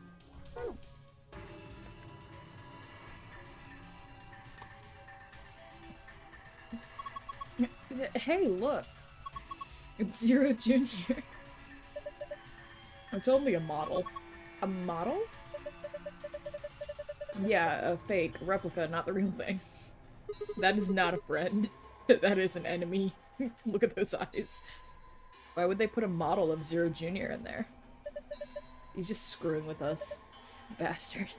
Speaker 1: Hey, look! It's Zero Junior. It's only a model. A model? Yeah, a fake replica, not the real thing. That is not a friend. That is an enemy. Look at those eyes. Why would they put a model of Zero Junior in there? He's just screwing with us. Bastard.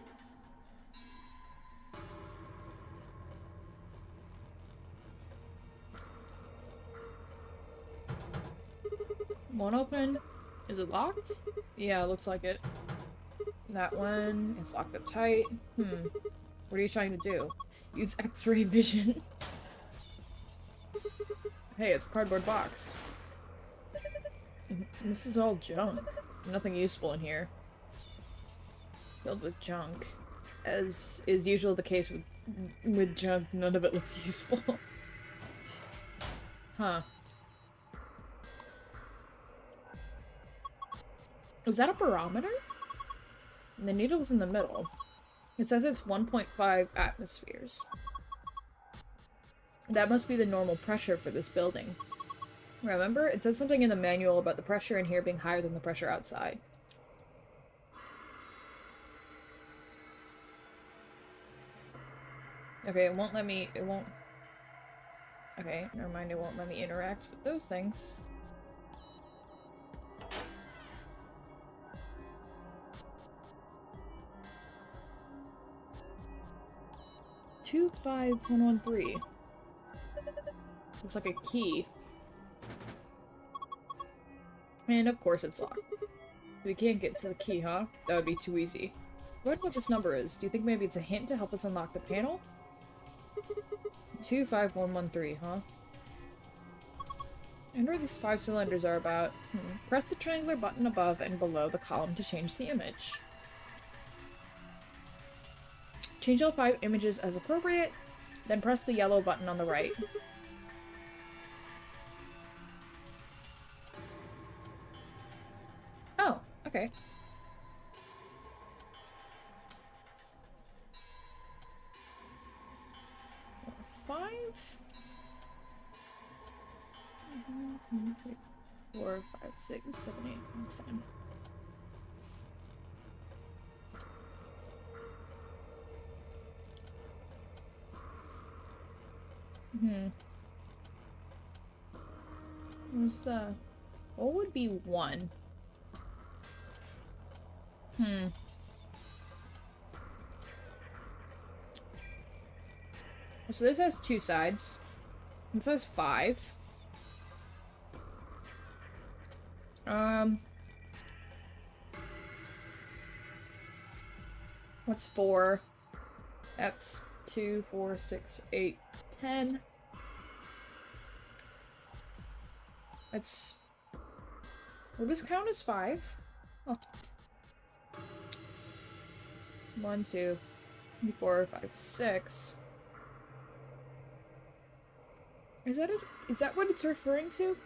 Speaker 1: One open. Is it locked? Yeah, it looks like it. That one is locked up tight. What are you trying to do? Use X-ray vision. Hey, it's a cardboard box. This is all junk. Nothing useful in here. Filled with junk. As is usually the case with junk, none of it looks useful. Huh. Is that a barometer? And the needle's in the middle. It says it's 1.5 atmospheres. That must be the normal pressure for this building. Remember? It said something in the manual about the pressure in here being higher than the pressure outside. Okay, it won't let me, okay, never mind, it won't let me interact with those things. Two 5113. Looks like a key. And of course it's locked. We can't get to the key, huh? That would be too easy. I wonder what this number is. Do you think maybe it's a hint to help us unlock the panel? 25113, huh? I wonder what these 5 cylinders are about. Press the triangular button above and below the column to change the image. Change all 5 images as appropriate, then press the yellow button on the right. Oh, okay. Five? 4, 5, 6, 7, 8, and 10. What's the... What would be 1? So this has 2 sides. It says 5. What's 4? That's 2, 4, 6, 8, 10. That's... Will this count as 5? Oh. 1, 2, 3, 4, 5, 6. Is that what it's referring to?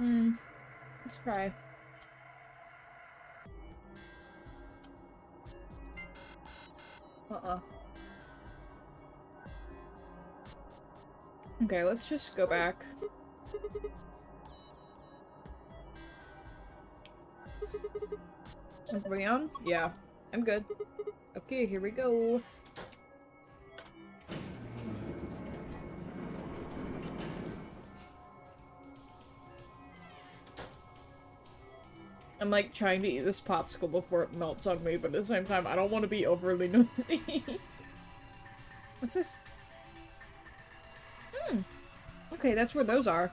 Speaker 1: Let's try. Okay, let's just go back. Are we on? Yeah, I'm good. Okay, here we go. I'm like trying to eat this popsicle before it melts on me, but at the same time, I don't want to be overly nosy. What's this? Okay, that's where those are.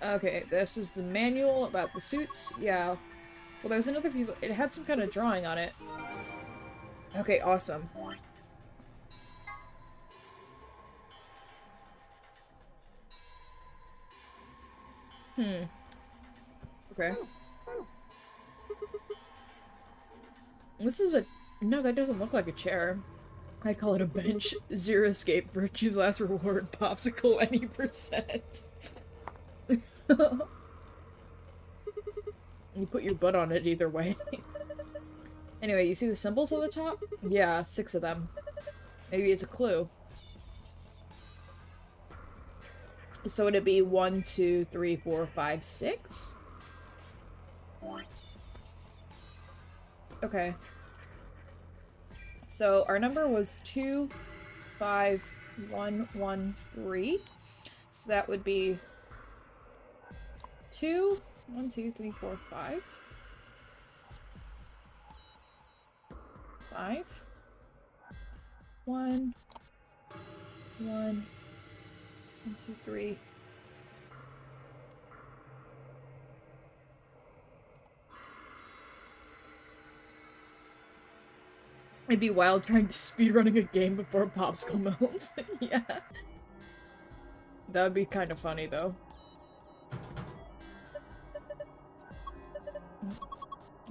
Speaker 1: Okay, this is the manual about the suits. Yeah. Well, there's another people. It had some kind of drawing on it. Okay, awesome. Okay. This is a... No, that doesn't look like a chair. I call it a bench. Zero escape. Virtue's last reward. Popsicle any percent. You put your butt on it either way. Anyway, you see the symbols on the top? Yeah, 6 of them. Maybe it's a clue. So would it be 1, 2, 3, 4, 5, 6? Okay. So our number was 2, 5, 1, 1, 3. So that would be 2, 1, 2, 3, 4, 5. 5. 1, 1, 2, 3. It'd be wild trying to speedrunning a game before a popsicle melts. Yeah. That would be kind of funny, though.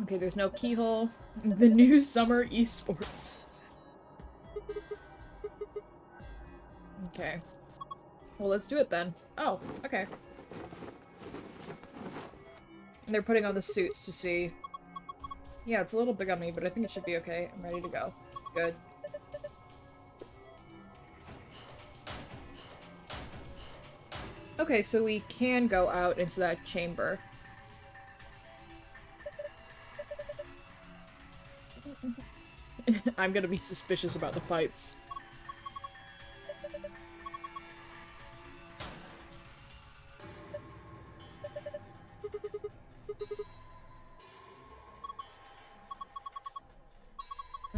Speaker 1: Okay, there's no keyhole. The new summer esports. Okay. Well, let's do it then. Oh, okay. And they're putting on the suits to see. Yeah, it's a little big on me, but I think it should be okay. I'm ready to go. Good. Okay, so we can go out into that chamber. I'm gonna be suspicious about the pipes.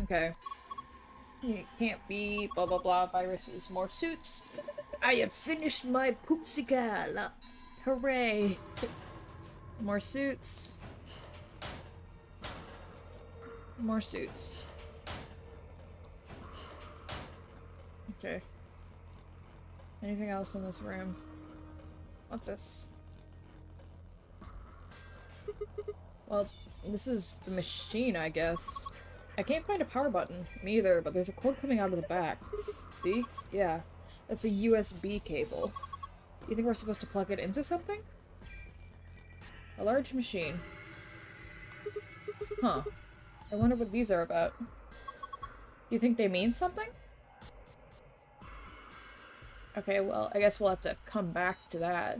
Speaker 1: Okay. It can't be blah blah blah viruses. More suits. I have finished my poopsicle. Hooray. More suits. More suits. Okay. Anything else in this room? What's this? Well, this is the machine, I guess. I can't find a power button. Me either, but there's a cord coming out of the back. See? Yeah. That's a USB cable. You think we're supposed to plug it into something? A large machine. Huh. I wonder what these are about. Do you think they mean something? Okay, well, I guess we'll have to come back to that.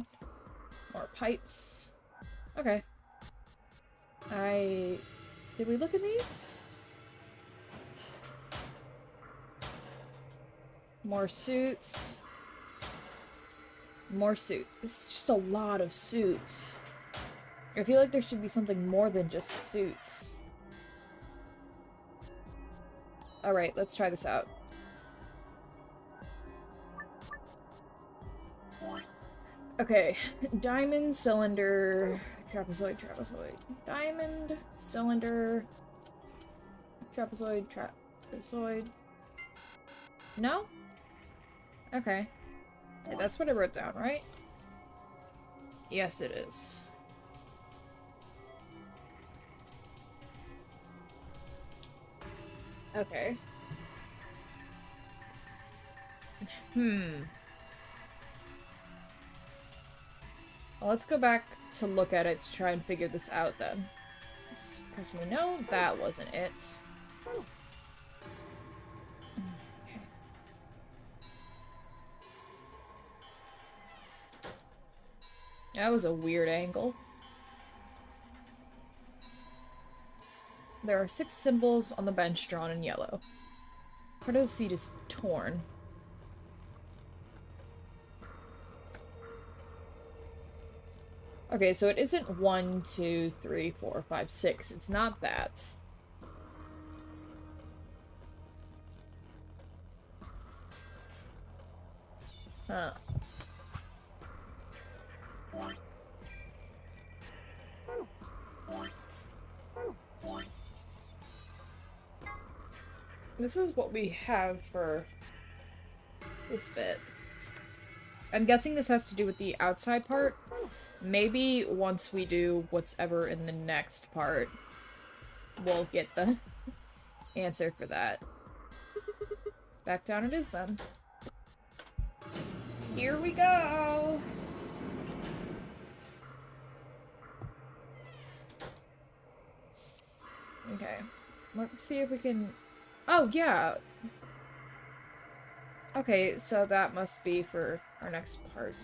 Speaker 1: More pipes. Okay. Did we look at these? More suits. More suit. This is just a lot of suits. I feel like there should be something more than just suits. Alright, let's try this out. Okay, diamond, cylinder, trapezoid, trapezoid. Diamond, cylinder, trapezoid, trapezoid. No? Okay. Hey, that's what I wrote down, right? Yes, it is. Okay. Well, let's go back to look at it to try and figure this out then. Because we know that wasn't it. Okay. That was a weird angle. There are 6 symbols on the bench drawn in yellow. Part of the seat is torn. Okay, so it isn't 1, 2, 3, 4, 5, 6. It's not that. Huh. This is what we have for this bit. I'm guessing this has to do with the outside part. Maybe once we do what's ever in the next part, we'll get the answer for that. Back down it is then. Here we go! Okay. Let's see if we can... Oh, yeah! Okay, so that must be for our next part.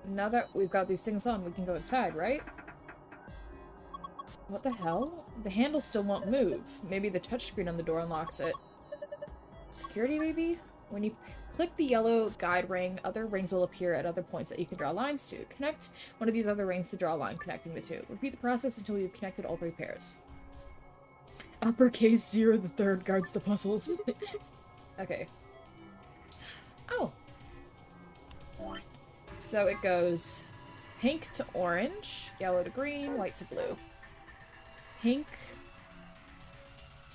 Speaker 1: Now that we've got these things on, we can go inside, right? What the hell? The handle still won't move. Maybe the touchscreen on the door unlocks it. Security, maybe? When you click the yellow guide ring, other rings will appear at other points that you can draw lines to. Connect one of these other rings to draw a line connecting the two. Repeat the process until you've connected all 3 pairs. Uppercase 0 the third guards the puzzles. Okay. Oh! So it goes pink to orange, yellow to green, white to blue. Pink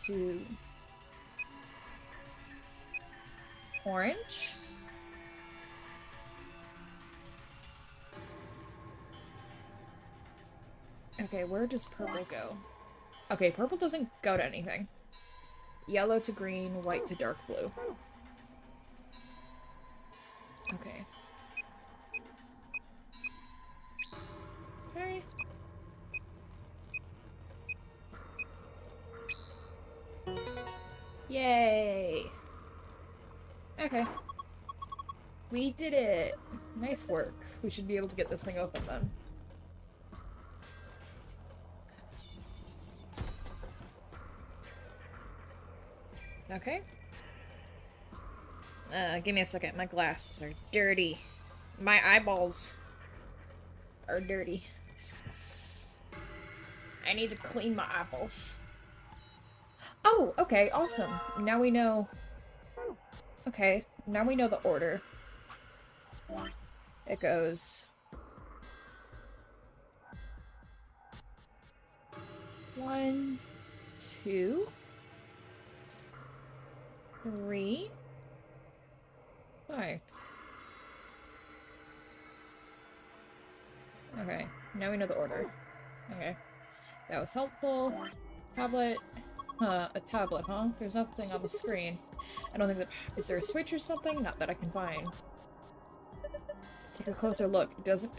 Speaker 1: to orange. Okay, where does purple go? Okay, purple doesn't go to anything. Yellow to green, white to dark blue. Okay. Okay. Yay! Okay. We did it! Nice work. We should be able to get this thing open then. Okay. Give me a second. My glasses are dirty. My eyeballs are dirty. I need to clean my eyeballs. Oh, okay, awesome. Now we know... Okay, now we know the order. It goes... 1, 2... 3... 5. Okay, now we know the order. Okay. That was helpful. Tablet. A tablet, huh? There's nothing on the screen. I don't think that... Is there a switch or something? Not that I can find. Take a closer look. It doesn't...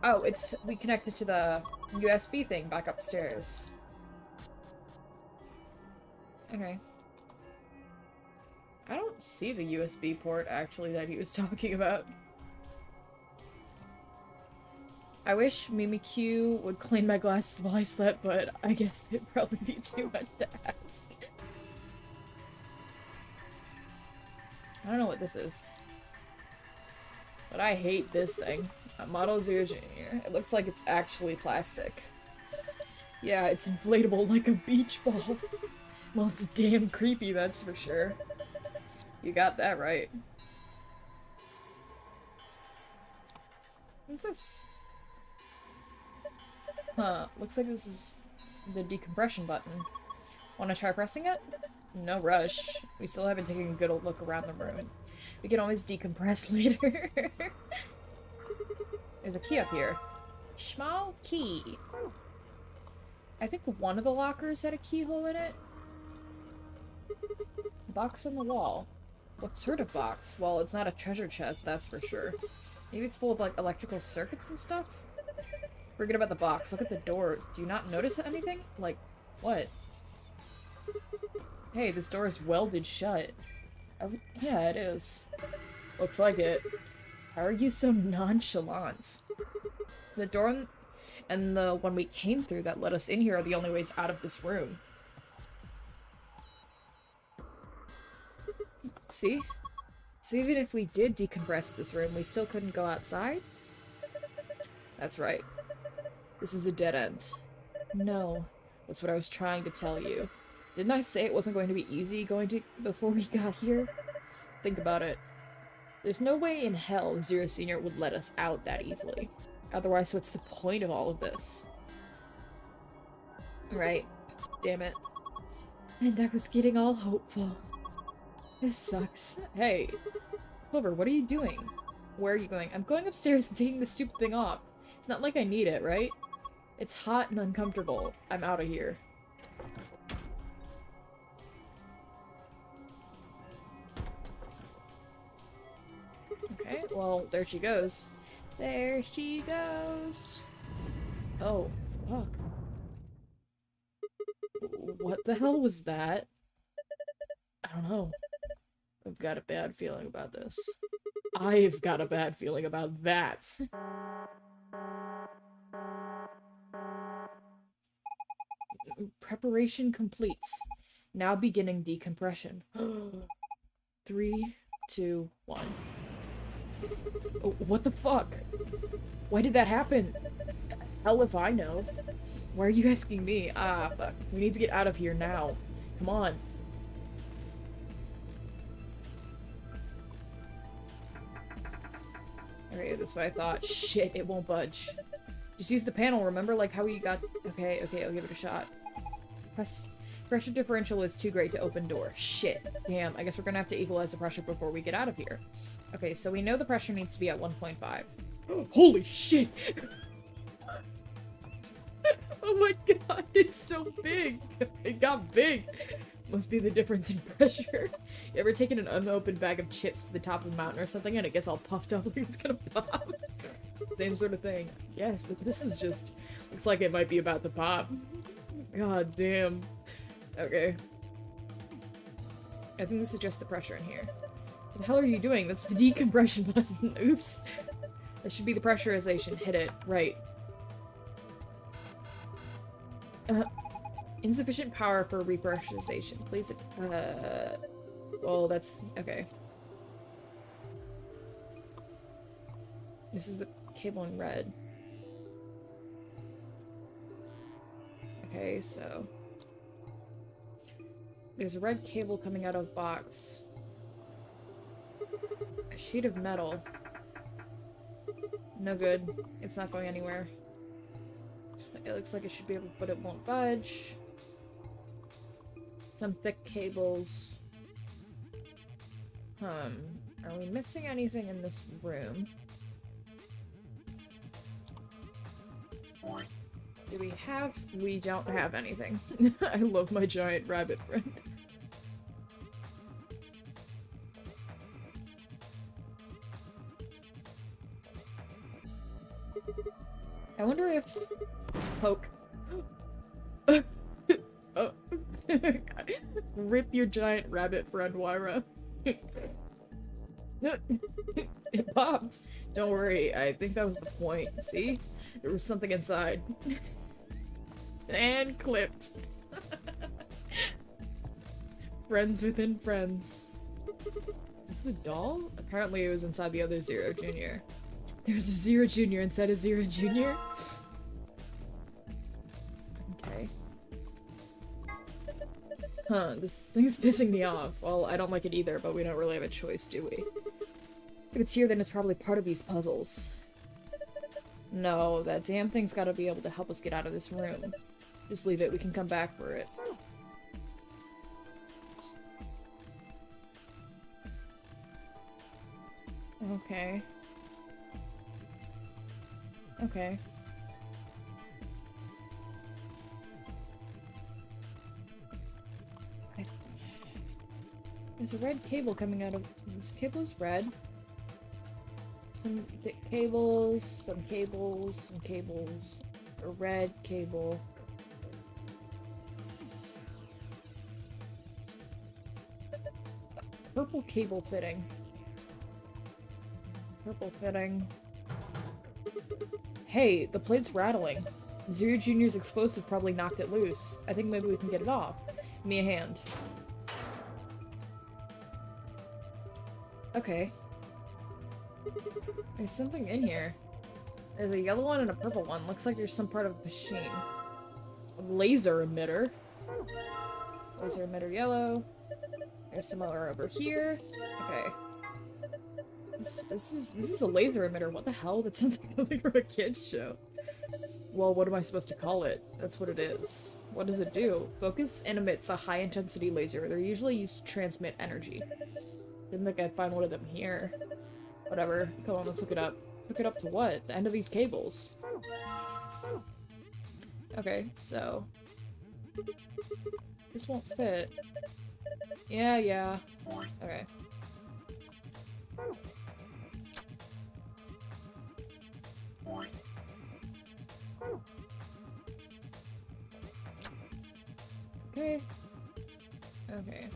Speaker 1: Oh, it's... We connected to the USB thing back upstairs. Okay. I don't see the USB port, actually, that he was talking about. I wish Mimikyu would clean my glasses while I slept, but I guess it'd probably be too much to ask. I don't know what this is. But I hate this thing. Model Zero Junior. It looks like it's actually plastic. Yeah, it's inflatable like a beach ball. Well, it's damn creepy, that's for sure. You got that right. What's this? Huh, looks like this is the decompression button. Wanna try pressing it? No rush. We still haven't taken a good old look around the room. We can always decompress later. There's a key up here. Small key. I think one of the lockers had a keyhole in it. Box on the wall. What sort of box? Well, it's not a treasure chest, that's for sure. Maybe it's full of, like, electrical circuits and stuff? Forget about the box. Look at the door. Do you not notice anything? Like, what? Hey, this door is welded shut. Oh, yeah, it is. Looks like it. How are you so nonchalant? The door and the one we came through that let us in here are the only ways out of this room. See? So even if we did decompress this room, we still couldn't go outside? That's right. This is a dead end. No. That's what I was trying to tell you. Didn't I say it wasn't going to be easy before we got here? Think about it. There's no way in hell Zero Senior would let us out that easily. Otherwise, what's the point of all of this? Right. Damn it. And I was getting all hopeful. This sucks. Hey. Clover, what are you doing? Where are you going? I'm going upstairs and taking this stupid thing off. It's not like I need it, right? It's hot and uncomfortable. I'm out of here. Okay, well, there she goes. There she goes. Oh, fuck. What the hell was that? I don't know. I've got a bad feeling about this. I've got a bad feeling about that. Preparation complete. Now beginning decompression. 3, 2, 1. Oh, what the fuck? Why did that happen? Hell if I know. Why are you asking me? Ah, fuck. We need to get out of here now. Come on. Okay, that's what I thought. Shit, it won't budge. Just use the panel, remember? Like how we got... Okay, I'll give it a shot. Pressure differential is too great to open door. Shit. Damn, I guess we're gonna have to equalize the pressure before we get out of here. Okay, so we know the pressure needs to be at 1.5. Holy shit! Oh my god, it's so big! It got big! Must be the difference in pressure. You ever taken an unopened bag of chips to the top of a mountain or something and it gets all puffed up like it's gonna pop? Same sort of thing. Yes, but this is just... Looks like it might be about to pop. God damn. Okay. I think this is just the pressure in here. What the hell are you doing? That's the decompression button. Oops. That should be the pressurization. Hit it. Right. Insufficient power for repressurization. Please, well, that's... Okay. This is the cable in red. Okay, so... There's a red cable coming out of a box. A sheet of metal. No good. It's not going anywhere. It looks like it should be able, but it won't budge. Some thick cables. Are we missing anything in this room? Do we have? We don't have anything. I love my giant rabbit friend. I wonder if... Poke. Oh. Rip your giant rabbit friend, Wyra. It popped. Don't worry, I think that was the point. See? There was something inside. And clipped. Friends within friends. this the doll? Apparently it was inside the other Zero Junior. There's a Zero Junior inside a Zero Junior? Okay. Huh, this thing's pissing me off. Well, I don't like it either, but we don't really have a choice, do we? If it's here, then it's probably part of these puzzles. No, that damn thing's gotta be able to help us get out of this room. Just leave it, we can come back for it. Okay. Okay. There's a red cable coming out of... This cable is red. Some thick cables, some cables, some cables. A red cable. Purple cable fitting. Purple fitting. Hey, the plate's rattling. Zero Junior's explosive probably knocked it loose. I think maybe we can get it off. Give me a hand. Okay. There's something in here. There's a yellow one and a purple one. Looks like there's some part of a machine. A laser emitter. Laser emitter yellow. There's some more over here. Okay. This is a laser emitter. What the hell? That sounds like something from a kid's show. Well, what am I supposed to call it? That's what it is. What does it do? Focus and emits a high-intensity laser. They're usually used to transmit energy. Didn't think I'd find one of them here. Whatever. Come on, let's hook it up. Hook it up to what? The end of these cables. Okay, so... This won't fit. Yeah. Okay. Okay. Okay.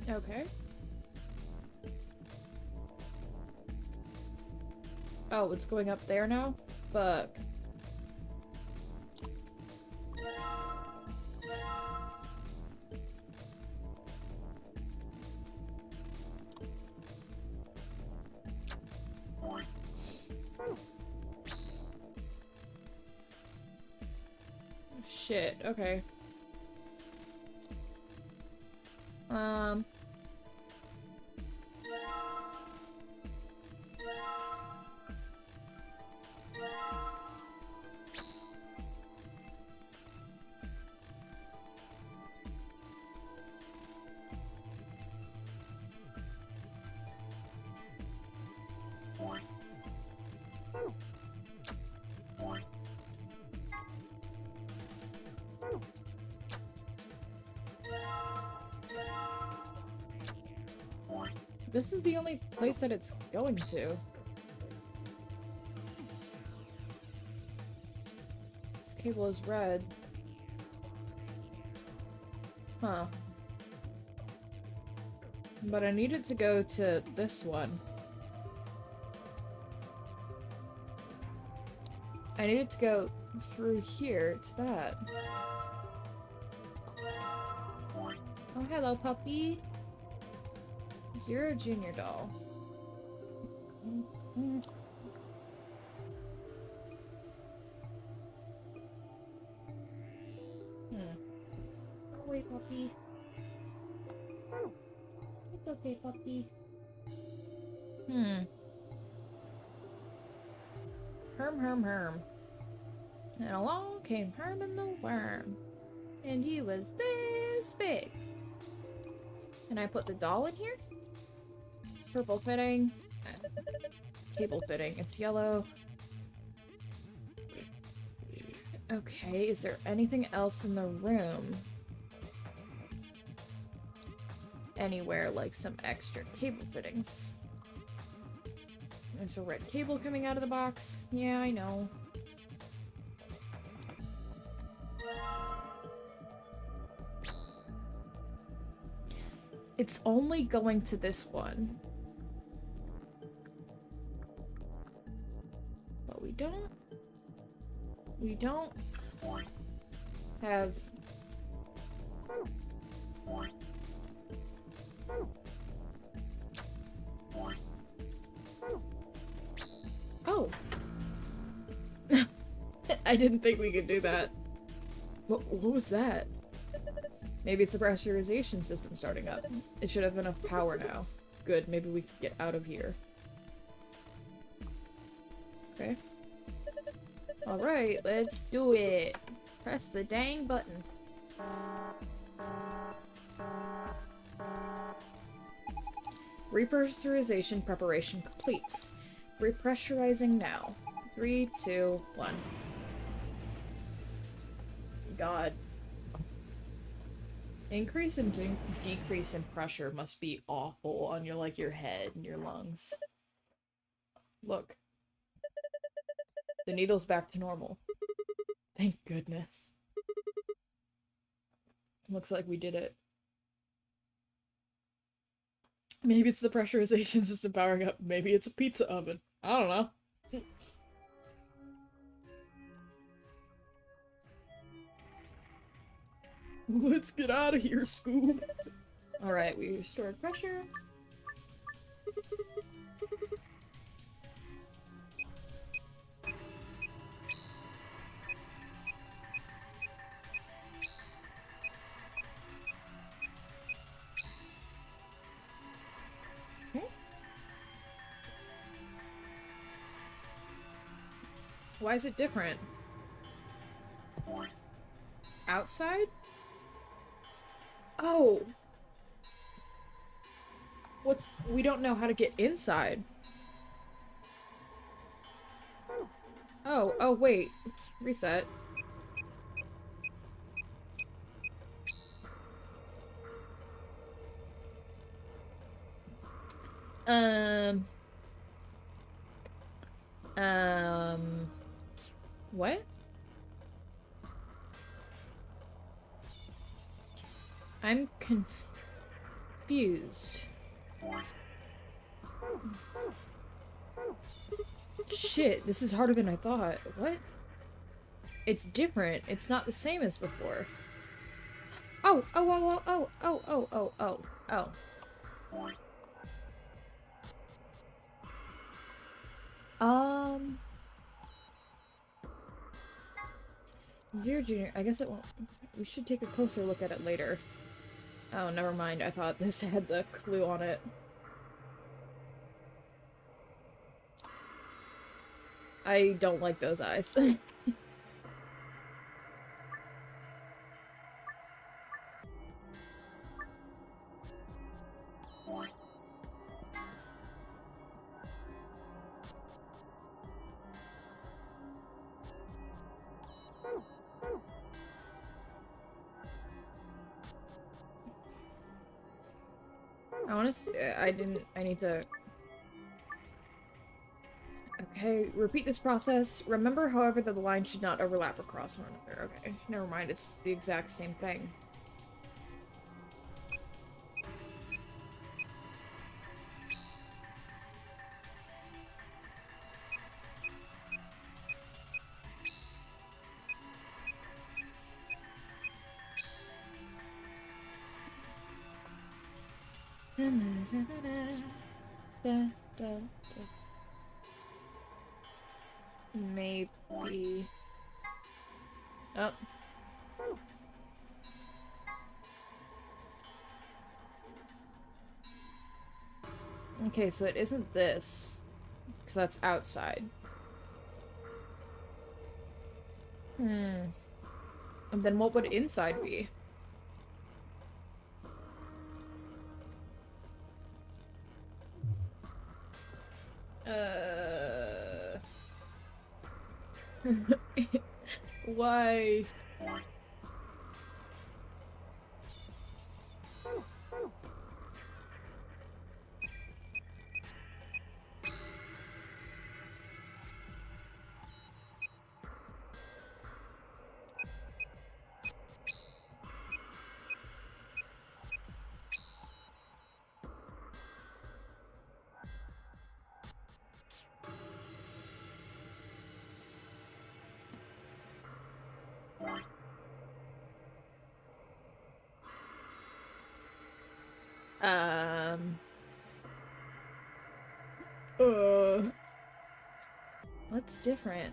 Speaker 1: Okay. Oh, it's going up there now? Fuck. Shit, okay. This is the only place that it's going to. This cable is red. Huh. But I need it to go to this one. I need it to go through here to that. Oh, hello, puppy. Zero Junior doll. Go away, puppy. It's okay, puppy. Herm. And along came Herman the Worm. And he was this big. Can I put the doll in here? Purple fitting. Cable fitting. It's yellow. Okay, is there anything else in the room? Anywhere, like some extra cable fittings. There's a red cable coming out of the box. Yeah, I know. It's only going to this one. don't have oh. I didn't think we could do that. What was that? Maybe it's the pressurization system starting up. It should have enough power now. Good, maybe we can get out of here. Okay. Alright, let's do it. Press the dang button. Repressurization preparation completes. Repressurizing now. 3, 2, 1. God. Increase and decrease in pressure must be awful on your, like, your head and your lungs. Look. The needle's back to normal. Thank goodness. Looks like we did it. Maybe it's the pressurization system powering up. Maybe it's a pizza oven. I don't know. Let's get out of here, Scoob. Alright, we restored pressure. Why is it different? Outside? Oh. We don't know how to get inside. Oh, wait. Reset. What? I'm confused. Shit, this is harder than I thought. What? It's different. It's not the same as before. Oh. Zero Junior, I guess it won't. We should take a closer look at it later. Oh, never mind. I thought this had the clue on it. I don't like those eyes. I need to... Okay, repeat this process. Remember, however, that the lines should not overlap or cross one another. Okay, never mind, it's the exact same thing. Maybe. Oh. Okay, so it isn't this, because that's outside. And then what would inside be? Why? Um. What's different?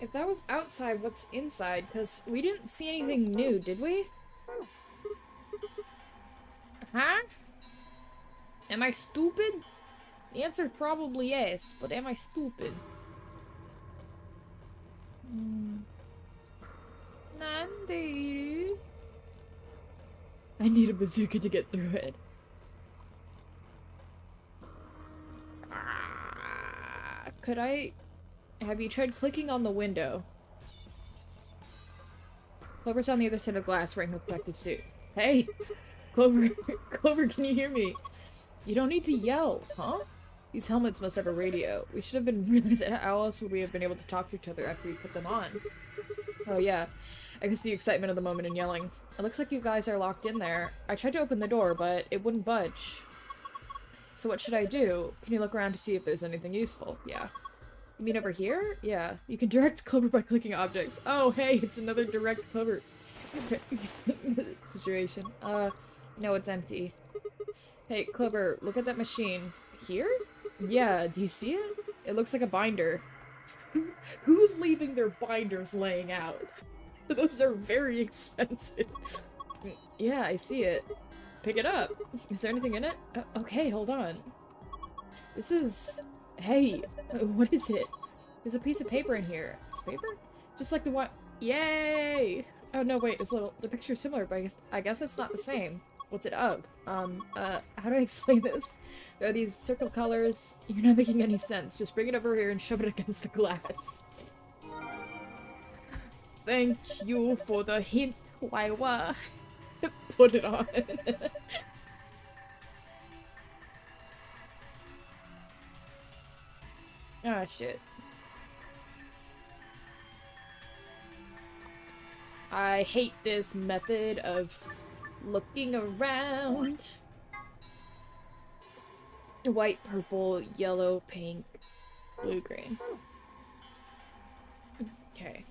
Speaker 1: If that was outside, what's inside? Because we didn't see anything new, did we? Huh? Am I stupid? The answer is probably yes, but am I stupid? Nandi. I need a bazooka to get through it. Could I... Have you tried clicking on the window? Clover's on the other side of glass wearing her protective suit. Hey! Clover, Clover, can you hear me? You don't need to yell, huh? These helmets must have a radio. We should have been realized. How else would we have been able to talk to each other after we put them on? Oh yeah, I can see the excitement of the moment and yelling. It looks like you guys are locked in there. I tried to open the door, but it wouldn't budge. So what should I do? Can you look around to see if there's anything useful? Yeah. You mean over here? Yeah. You can direct Clover by clicking objects. Oh, hey, it's another direct Clover situation. No, it's empty. Hey, Clover, look at that machine. Here? Yeah, do you see it? It looks like a binder. Who's leaving their binders laying out? Those are very expensive. Yeah, I see it. Pick it up. Is there anything in it? Okay, hold on. This is... Hey, what is it? There's a piece of paper in here. It's paper? Just like the one- Yay! Oh no, wait, it's little- the picture's similar, but I guess it's not the same. What's it of? How do I explain this? There are these circle colors. You're not making any sense. Just bring it over here and shove it against the glass. Thank you for the hint, Waiwa. Put it on. Ah, shit. I hate this method of looking around. White, purple, yellow, pink, blue, green. Okay.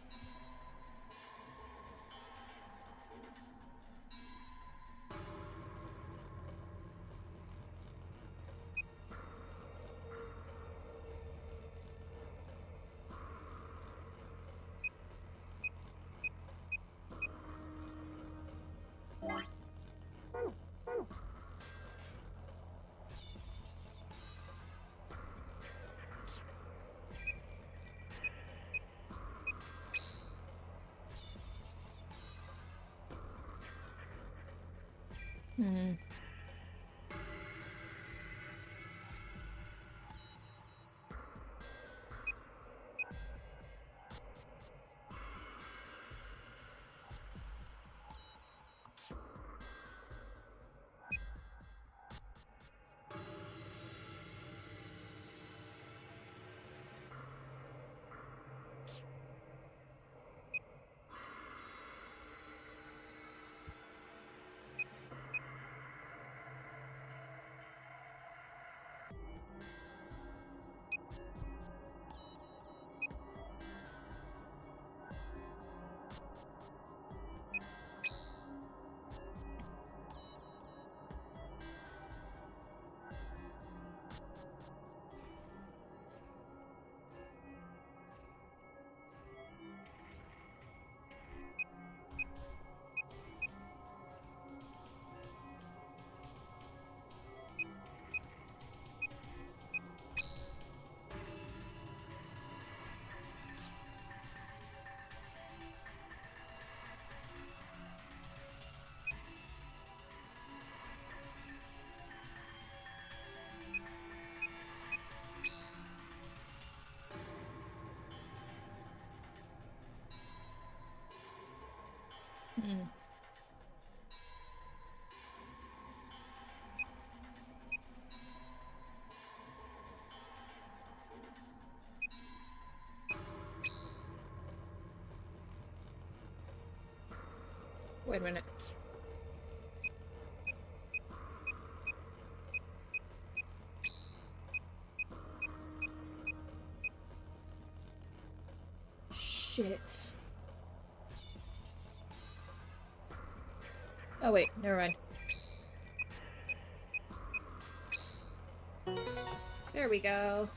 Speaker 1: Wait a minute. Shit. Oh wait, never mind. There we go.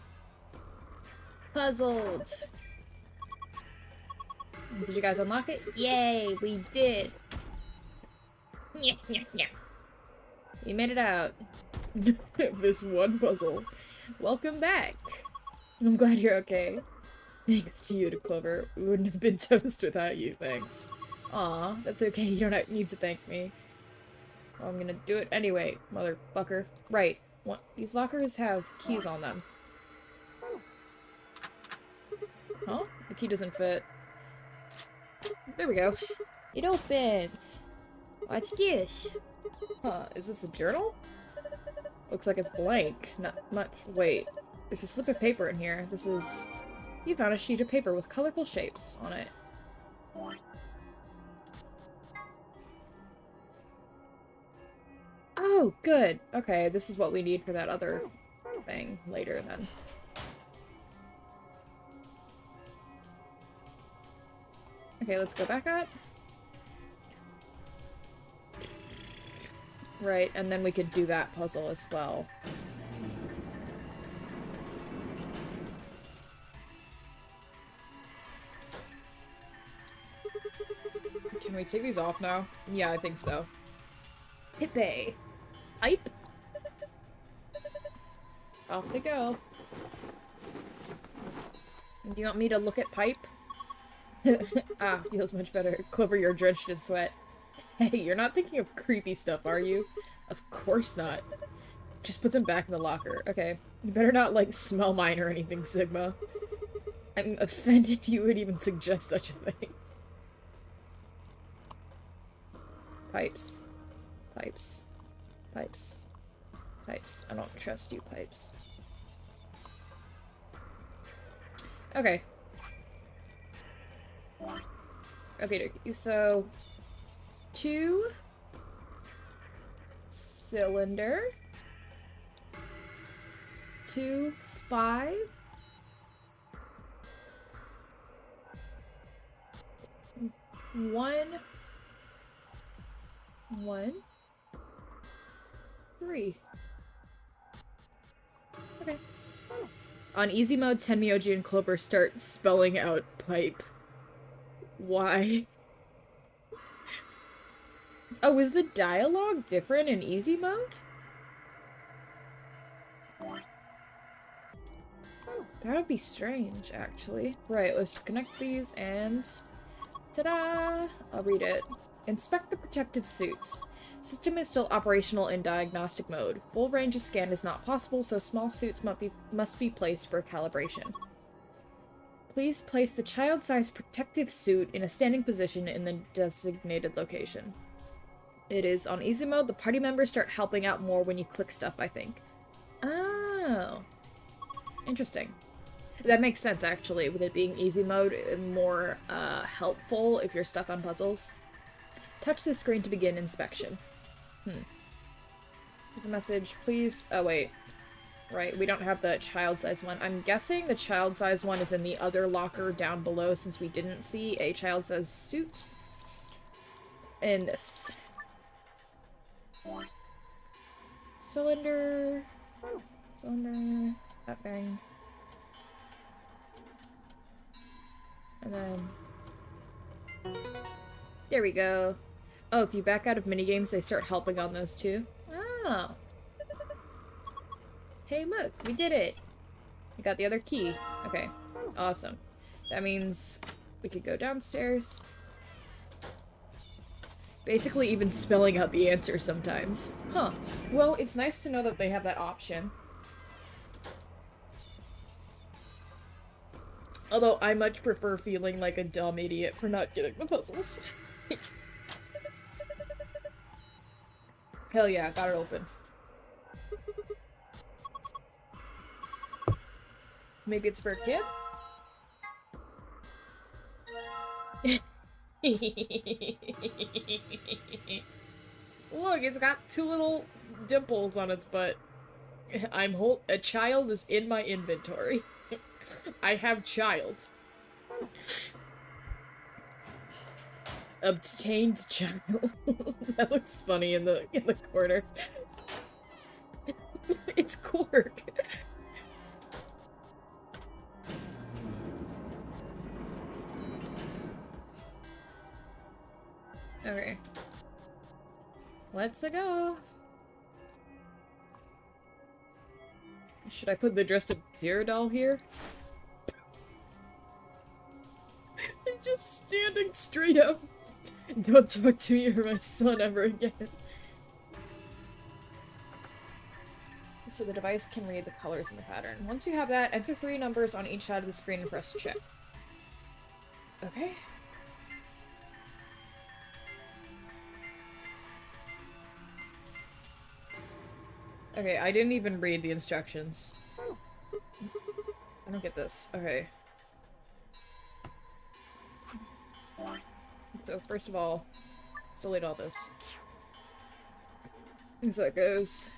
Speaker 1: Puzzled. Did you guys unlock it? Yay, we did. Yeah. You made it out. This one puzzle. Welcome back. I'm glad you're okay. Thanks to you, to Clover. We wouldn't have been toast without you, thanks. Aw, that's okay, you don't need to thank me. Well, I'm gonna do it anyway, motherfucker. Right. What? These lockers have keys on them. Huh? The key doesn't fit. There we go. It opens. What's this? Huh, is this a journal? Looks like it's blank. Not much. Wait. There's a slip of paper in here. This is... You found a sheet of paper with colorful shapes on it. Oh, good. Okay, this is what we need for that other thing later then. Okay, let's go back up. Right, and then we could do that puzzle as well. Can we take these off now? Yeah, I think so. Hippie. Hype. Off they go. Do you want me to look at pipe? Ah, feels much better. Clover, you're drenched in sweat. Hey, you're not thinking of creepy stuff, are you? Of course not. Just put them back in the locker. Okay. You better not, like, smell mine or anything, Sigma. I'm offended you would even suggest such a thing. Pipes. Pipes. Pipes. Pipes. I don't trust you, Pipes. Okay. Okay, so... 2 cylinder, 2 5 1 1 3. Okay. On easy mode, Tenmyoji and Clover start spelling out pipe. Why? Oh, is the dialogue different in easy mode? That would be strange, actually. Right, let's just connect these and... Ta-da! I'll read it. Inspect the protective suits. System is still operational in diagnostic mode. Full range of scan is not possible, so small suits must be placed for calibration. Please place the child-sized protective suit in a standing position in the designated location. It is on easy mode. The party members start helping out more when you click stuff, I think. Oh. Interesting. That makes sense, actually, with it being easy mode, more helpful if you're stuck on puzzles. Touch the screen to begin inspection. There's a message. Please... Oh, wait. Right, we don't have the child-sized one. I'm guessing the child-sized one is in the other locker down below, since we didn't see a child-sized suit in this. Cylinder, that thing, and then there we go. Oh, if you back out of minigames, they start helping on those too. Oh, hey, look, we did it. We got the other key. Okay, awesome. That means we could go downstairs. Basically even spelling out the answer sometimes. Huh. Well, it's nice to know that they have that option. Although I much prefer feeling like a dumb idiot for not getting the puzzles. Hell yeah, got it open. Maybe it's for a kid? Look, it's got 2 little dimples on its butt. A child is in my inventory. I have child. Obtained child. That looks funny in the corner. It's Quark. Okay. Let's go. Should I put the dressed up Zero doll here? It's just standing straight up. Don't talk to me or my son ever again. So the device can read the colors in the pattern. Once you have that, enter 3 numbers on each side of the screen and press check. Okay. Okay, I didn't even read the instructions. I don't get this. Okay. So first of all, let's delete all this. And so it goes.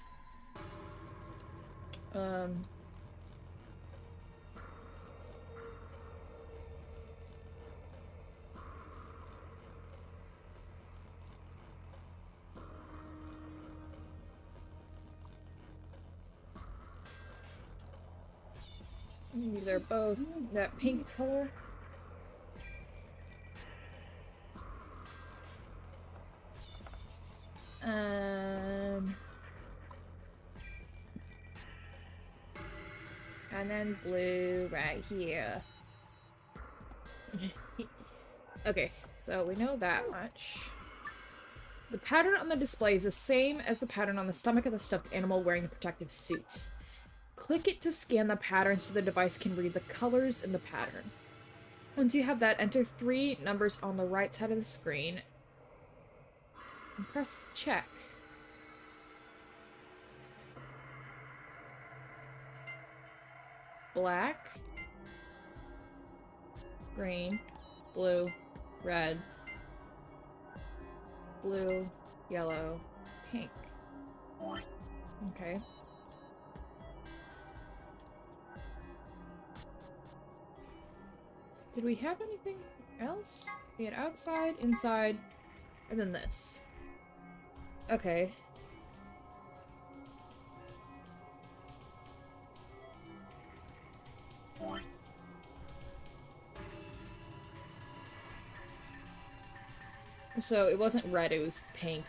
Speaker 1: These are both that pink color. And then blue right here. Okay, so we know that much. The pattern on the display is the same as the pattern on the stomach of the stuffed animal wearing the protective suit. Click it to scan the pattern so the device can read the colors in the pattern. Once you have that, enter 3 numbers on the right side of the screen and press check. Black, green, blue, red, blue, yellow, pink. Okay. Did we have anything else? We had outside, inside, and then this. Okay. So it wasn't red, it was pink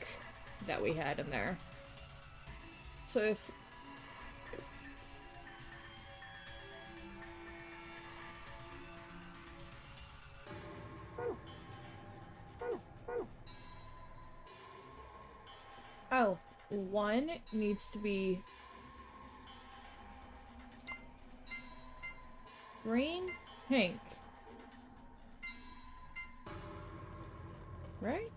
Speaker 1: that we had in there. So if... Oh, 1 needs to be green, pink. Right?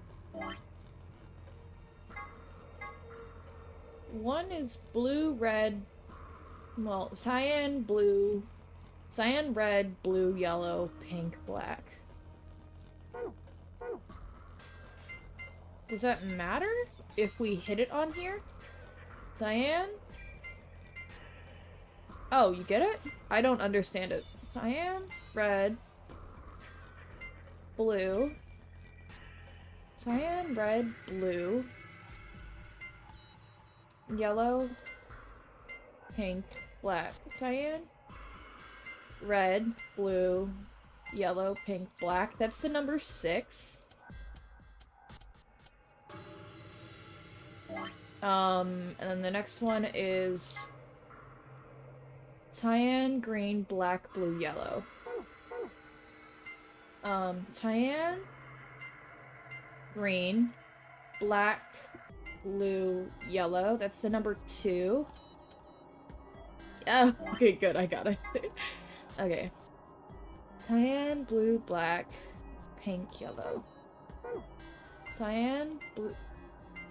Speaker 1: 1 is blue, red, well, cyan, blue, cyan, red, blue, yellow, pink, black. Does that matter if we hit it on here? Cyan? Oh, you get it? I don't understand it. Cyan, red, blue, cyan, red, blue, yellow, pink, black. Cyan, red, blue, yellow, pink, black. That's the number 6. And then the next one is cyan, green, black, blue, yellow. Cyan, green, black, blue, yellow. That's the number 2. Oh, okay, good, I got it. Okay. Cyan, blue, black, pink, yellow. Cyan, blue...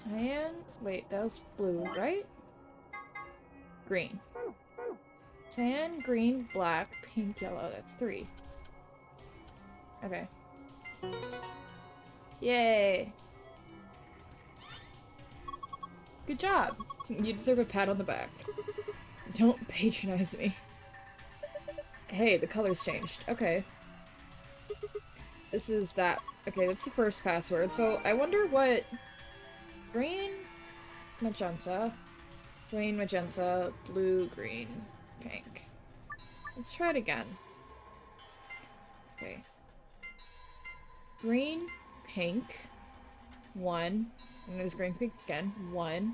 Speaker 1: Cyan? Wait, that was blue, right? Green. Cyan, green, black, pink, yellow. That's 3. Okay. Yay! Good job! You deserve a pat on the back. Don't patronize me. Hey, the color's changed. Okay. This is that. Okay, that's the first password. So, I wonder what... Green, magenta, green, magenta, blue, green, pink. Let's try it again. Okay. Green, pink, 1. And there's green, pink again, 1.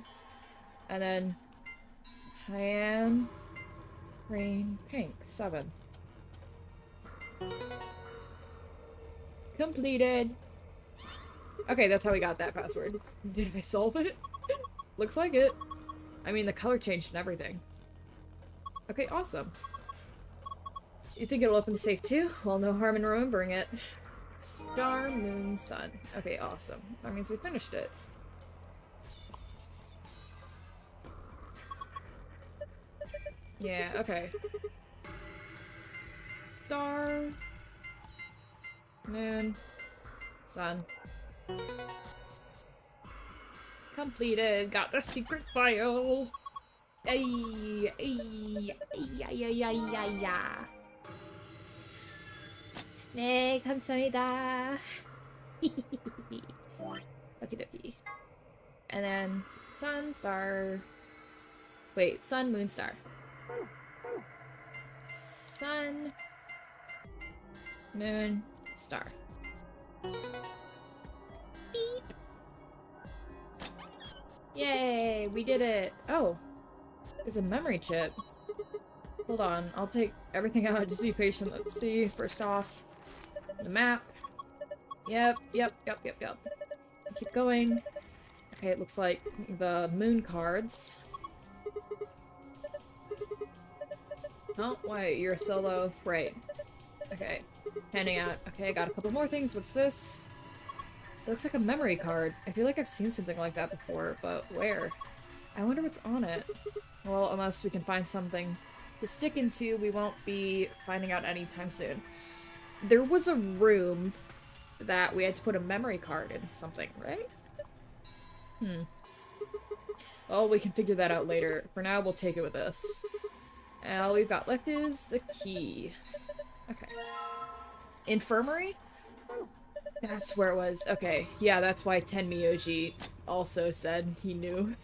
Speaker 1: And then cyan, green, pink, 7. Completed. Okay, that's how we got that password. Did I solve it? Looks like it. I mean, the color changed and everything. Okay, awesome. You think it'll open the safe too? Well, no harm in remembering it. Star, moon, sun. Okay, awesome. That means we finished it. Yeah, okay. Star, moon, sun. Completed. Got the secret file. Ay, ay, ay, ay, ay, ay, ay. 네, 감사합니다. Okie dokie. And then sun, star. Wait, sun, moon, star. Sun, moon, star. Beep. Yay, we did it. Oh, there's a memory chip. Hold on, I'll take everything out. Just be patient. Let's see. First off, the map. Yep. Keep going. Okay, it looks like the moon cards. Oh, wait, you're a solo. Right. Okay. Handing out. Okay, I got a couple more things. What's this? It looks like a memory card. I feel like I've seen something like that before, but where? I wonder what's on it. Well, unless we can find something to stick into, we won't be finding out anytime soon. There was a room that we had to put a memory card in something, right? Well, we can figure that out later. For now, we'll take it with us. And all we've got left is the key. Okay. Infirmary? That's where it was. Okay, yeah, that's why Tenmyoji also said he knew.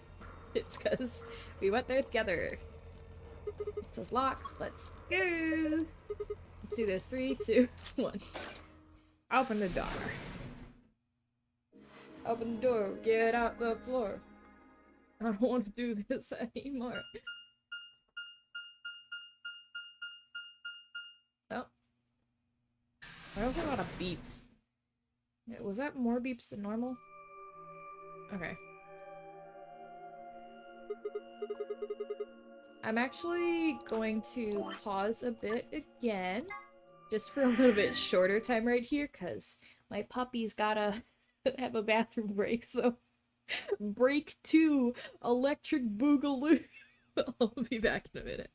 Speaker 1: It's because we went there together. It says lock. Let's go. Let's do this. 3, 2, 1. Open the door. Open the door. Get out the floor. I don't want to do this anymore. Oh. Why was there a lot of beeps? Was that more beeps than normal? Okay. I'm actually going to pause a bit again, just for a little bit shorter time right here, because my puppy's gotta have a bathroom break, so break 2, electric boogaloo. I'll be back in a minute.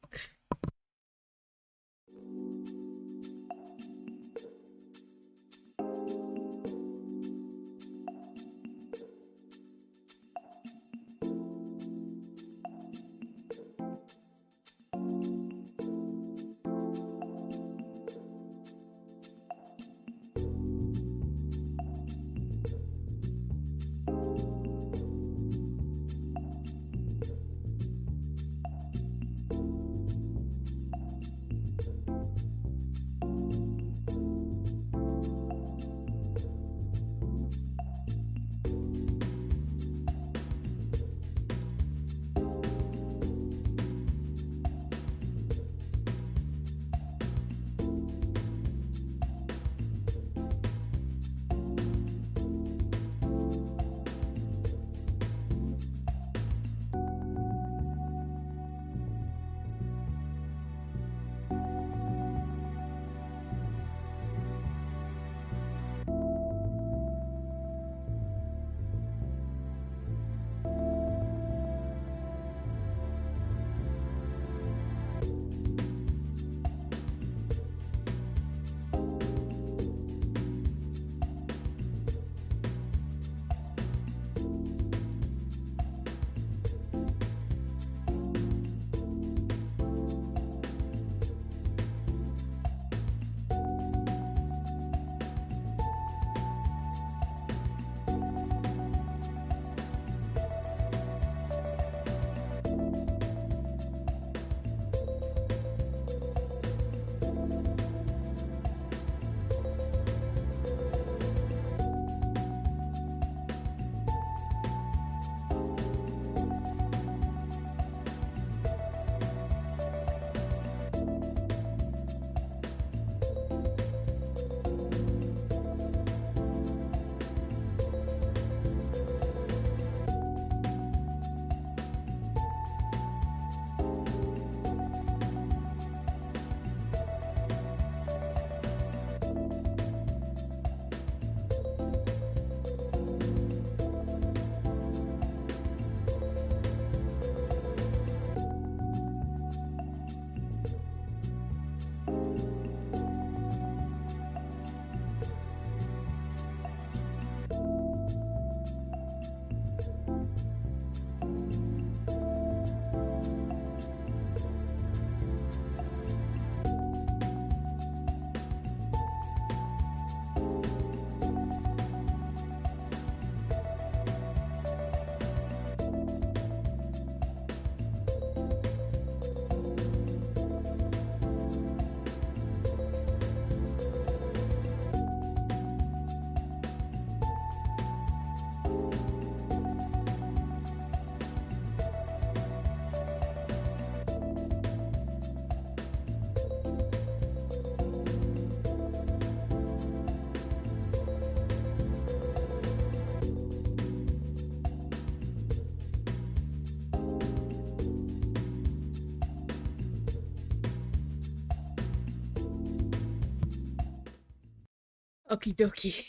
Speaker 1: Okie dokie.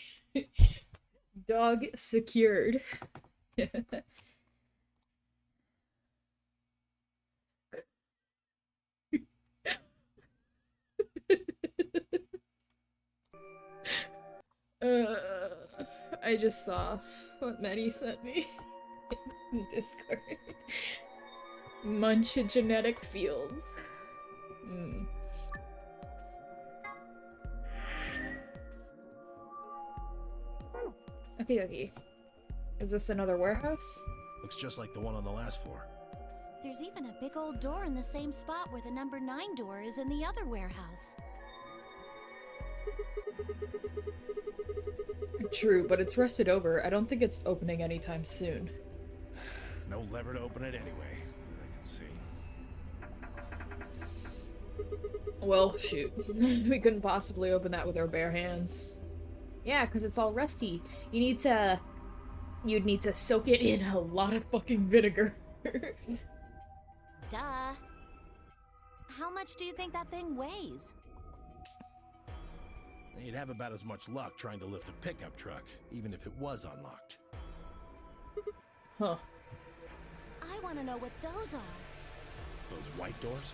Speaker 1: Dog secured. I just saw what Maddie sent me in Discord. Munch genetic fields. Okay, okay. Is this another warehouse?
Speaker 5: Looks just like the one on the last floor.
Speaker 6: There's even a big old door in the same spot where the number 9 door is in the other warehouse.
Speaker 1: True, but it's rusted over. I don't think it's opening anytime soon.
Speaker 5: No lever to open it anyway, that I can see.
Speaker 1: Well, shoot. We couldn't possibly open that with our bare hands. Yeah, because it's all rusty. You'd need to soak it in a lot of fucking vinegar.
Speaker 6: Duh. How much do you think that thing weighs?
Speaker 5: You'd have about as much luck trying to lift a pickup truck, even if it was unlocked.
Speaker 1: Huh.
Speaker 6: I want to know what those are.
Speaker 5: Those white doors?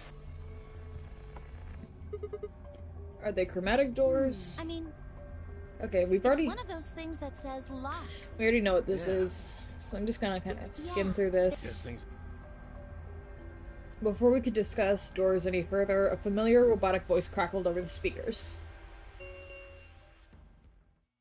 Speaker 1: Are they chromatic doors?
Speaker 6: I mean,
Speaker 1: Okay, we've
Speaker 6: it's
Speaker 1: already...
Speaker 6: one of those things that says lock.
Speaker 1: We already know what this is, so I'm just gonna kind of skim through this. Before we could discuss doors any further, a familiar robotic voice crackled over the speakers.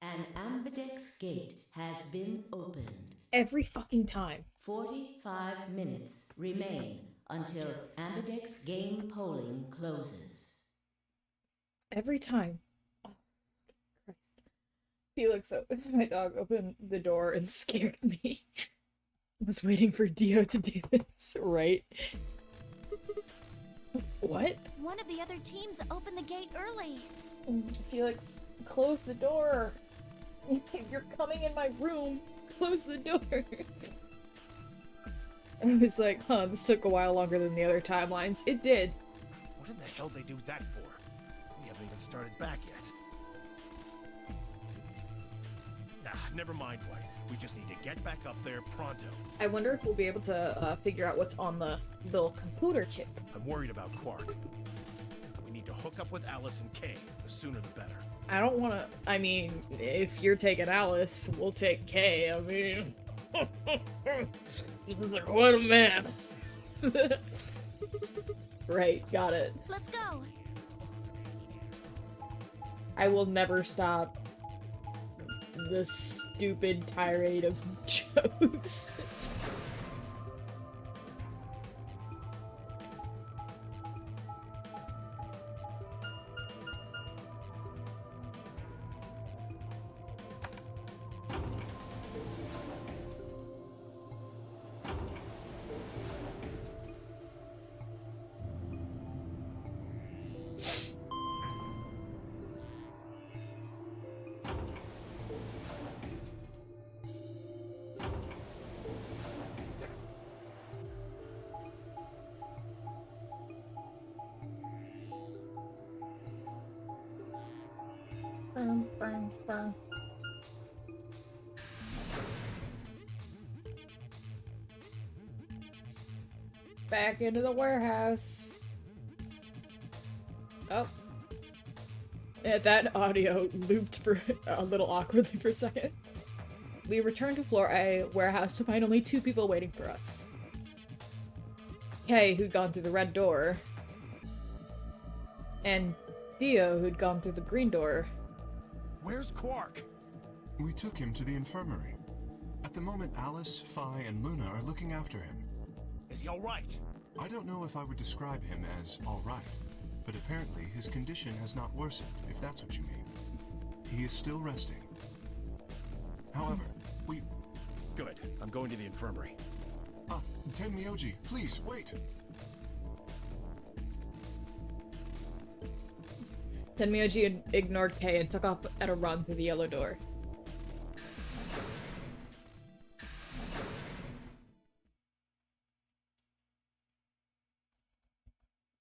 Speaker 11: An ambidex gate has been opened.
Speaker 1: Every fucking time.
Speaker 11: 45 minutes remain until ambidex game polling closes.
Speaker 1: Every time. Oh, Christ. Felix, my dog, opened the door and scared me. I was waiting for Dio to do this, right? What?
Speaker 6: One of the other teams opened the gate early.
Speaker 1: Felix, close the door. You're coming in my room. Close the door. I was like, huh, this took a while longer than the other timelines. It did.
Speaker 5: What in the hell they do that for? We haven't even started back yet. Never mind, White. We just need to get back up there pronto.
Speaker 1: I wonder if we'll be able to figure out what's on the little computer chip.
Speaker 5: I'm worried about Quark. We need to hook up with Alice and Kay. The sooner the better.
Speaker 1: I don't want to... I mean, if you're taking Alice, we'll take Kay. I mean... He's like, what a man. Right, got it.
Speaker 6: Let's go.
Speaker 1: I will never stop the stupid tirade of jokes. Back into the warehouse. Oh. Yeah, that audio looped for a little awkwardly for a second. We returned to floor A warehouse to find only 2 people waiting for us. Kay, who'd gone through the red door, and Dio, who'd gone through the green door.
Speaker 5: Where's Quark?
Speaker 8: We took him to the infirmary. At the moment, Alice, Phi, and Luna are looking after him.
Speaker 5: Is he alright?
Speaker 8: I don't know if I would describe him as alright, but apparently his condition has not worsened, if that's what you mean. He is still resting. However, we...
Speaker 5: Good. I'm going to the infirmary.
Speaker 8: Tenmyoji, please, wait!
Speaker 1: Tenmyoji ignored Kay and took off at a run through the yellow door.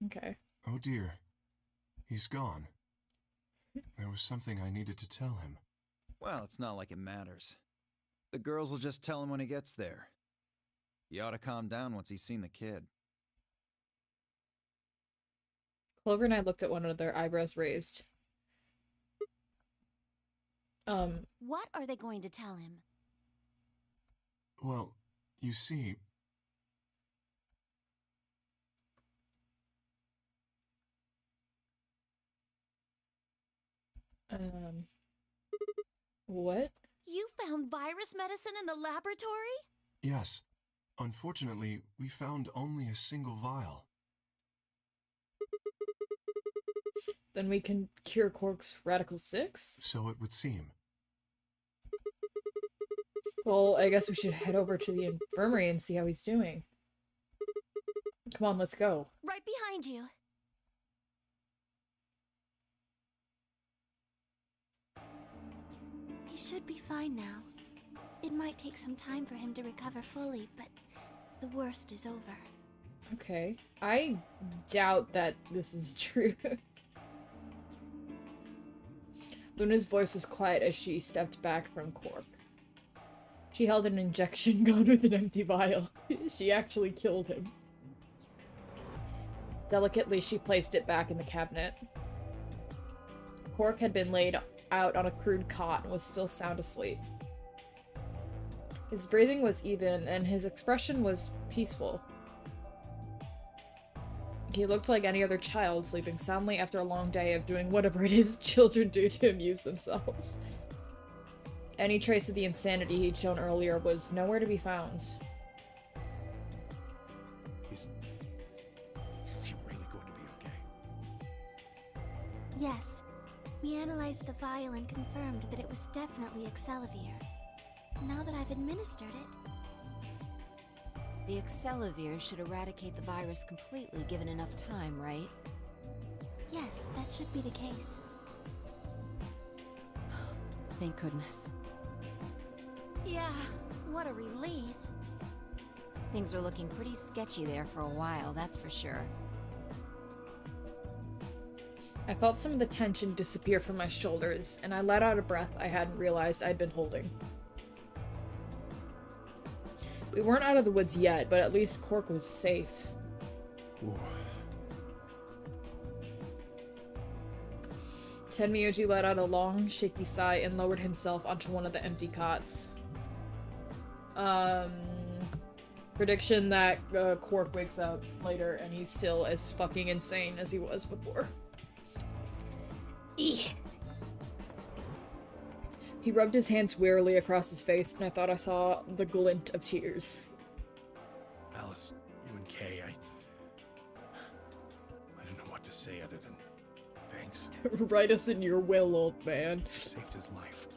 Speaker 1: Okay.
Speaker 8: Oh dear. He's gone. There was something I needed to tell him.
Speaker 7: Well, it's not like it matters. The girls will just tell him when he gets there. He ought to calm down once he's seen the kid.
Speaker 1: Clover and I looked at one another, eyebrows raised.
Speaker 6: What are they going to tell him?
Speaker 8: Well, you see...
Speaker 1: What?
Speaker 6: You found virus medicine in the laboratory?
Speaker 8: Yes. Unfortunately, we found only a single vial.
Speaker 1: Then we can cure Cork's Radical 6?
Speaker 8: So it would seem.
Speaker 1: Well, I guess we should head over to the infirmary and see how he's doing. Come on, let's go.
Speaker 6: Right behind you.
Speaker 2: He should be fine now. It might take some time for him to recover fully, but the worst is over.
Speaker 1: Okay. I doubt that this is true. Luna's voice was quiet as she stepped back from Cork. She held an injection gun with an empty vial. She actually killed him. Delicately, she placed it back in the cabinet. Cork had been laid out on a crude cot and was still sound asleep. His breathing was even, and his expression was peaceful. He looked like any other child, sleeping soundly after a long day of doing whatever it is children do to amuse themselves. Any trace of the insanity he'd shown earlier was nowhere to be found.
Speaker 5: Is he really going to be okay?
Speaker 2: Yes. We analyzed the vial and confirmed that it was definitely Excelavir. Now that I've administered it...
Speaker 10: The Excelavir should eradicate the virus completely given enough time, right?
Speaker 2: Yes, that should be the case.
Speaker 10: Thank goodness.
Speaker 6: Yeah, what a relief.
Speaker 10: Things are looking pretty sketchy there for a while, that's for sure.
Speaker 1: I felt some of the tension disappear from my shoulders, and I let out a breath I hadn't realized I'd been holding. We weren't out of the woods yet, but at least Cork was safe.
Speaker 5: Ooh.
Speaker 1: Tenmyouji let out a long, shaky sigh and lowered himself onto one of the empty cots. Prediction that Cork wakes up later and he's still as fucking insane as he was before. Eeh. He rubbed his hands wearily across his face, and I thought I saw the glint of tears.
Speaker 5: Alice, you and Kay, I don't know what to say other than thanks.
Speaker 1: Write us in your will, old man.
Speaker 5: You saved his life.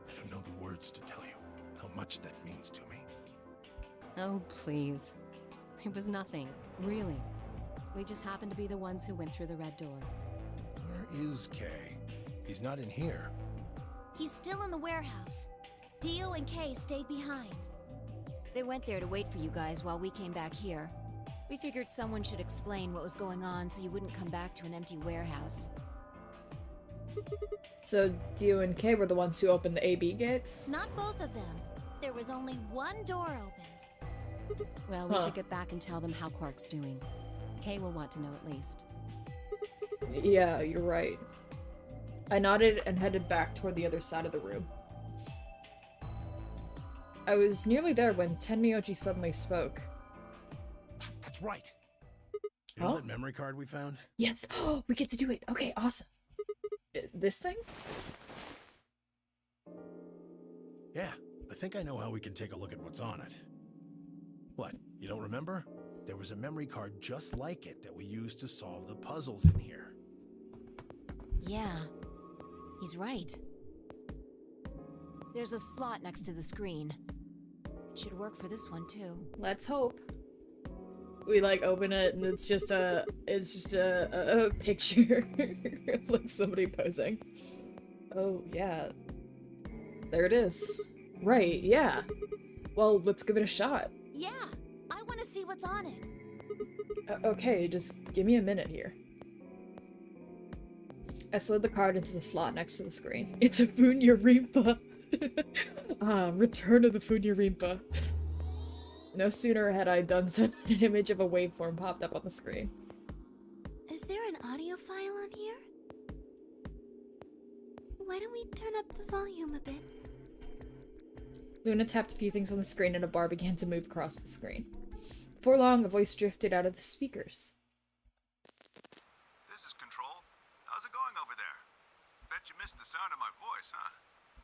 Speaker 5: I don't know the words to tell you how much that means to me.
Speaker 9: Oh, please. It was nothing, really. We just happened to be the ones who went through the red door.
Speaker 5: Where is Kay? He's not in here.
Speaker 6: He's still in the warehouse. Dio and Kay stayed behind.
Speaker 10: They went there to wait for you guys while we came back here. We figured someone should explain what was going on so you wouldn't come back to an empty warehouse.
Speaker 1: So, Dio and Kay were the ones who opened the AB gates?
Speaker 6: Not both of them. There was only one door open.
Speaker 9: Well, we should get back and tell them how Quark's doing. Kay will want to know at least.
Speaker 1: Yeah, you're right. I nodded and headed back toward the other side of the room. I was nearly there when Tenmyouji suddenly spoke.
Speaker 5: That's right. You know that memory card we found?
Speaker 1: Yes! Oh, we get to do it! Okay, awesome. This thing?
Speaker 5: Yeah, I think I know how we can take a look at what's on it. What, you don't remember? There was a memory card just like it that we used to solve the puzzles in here.
Speaker 10: Yeah, he's right. There's a slot next to the screen. It should work for this one too.
Speaker 1: Let's hope. We like open it and it's just a picture of like somebody posing. Oh yeah. There it is. Right, yeah. Well, let's give it a shot.
Speaker 6: Yeah, I want to see what's on it.
Speaker 1: Okay, just give me a minute here. I slid the card into the slot next to the screen. It's a Funyarimpa. Return of the Funyarimpa. No sooner had I done so than an image of a waveform popped up on the screen.
Speaker 2: Is there an audio file on here? Why don't we turn up the volume a bit?
Speaker 1: Luna tapped a few things on the screen and a bar began to move across the screen. Before long, a voice drifted out of the speakers.
Speaker 12: This is Control. How's it going over there? Bet you missed the sound of my voice, huh?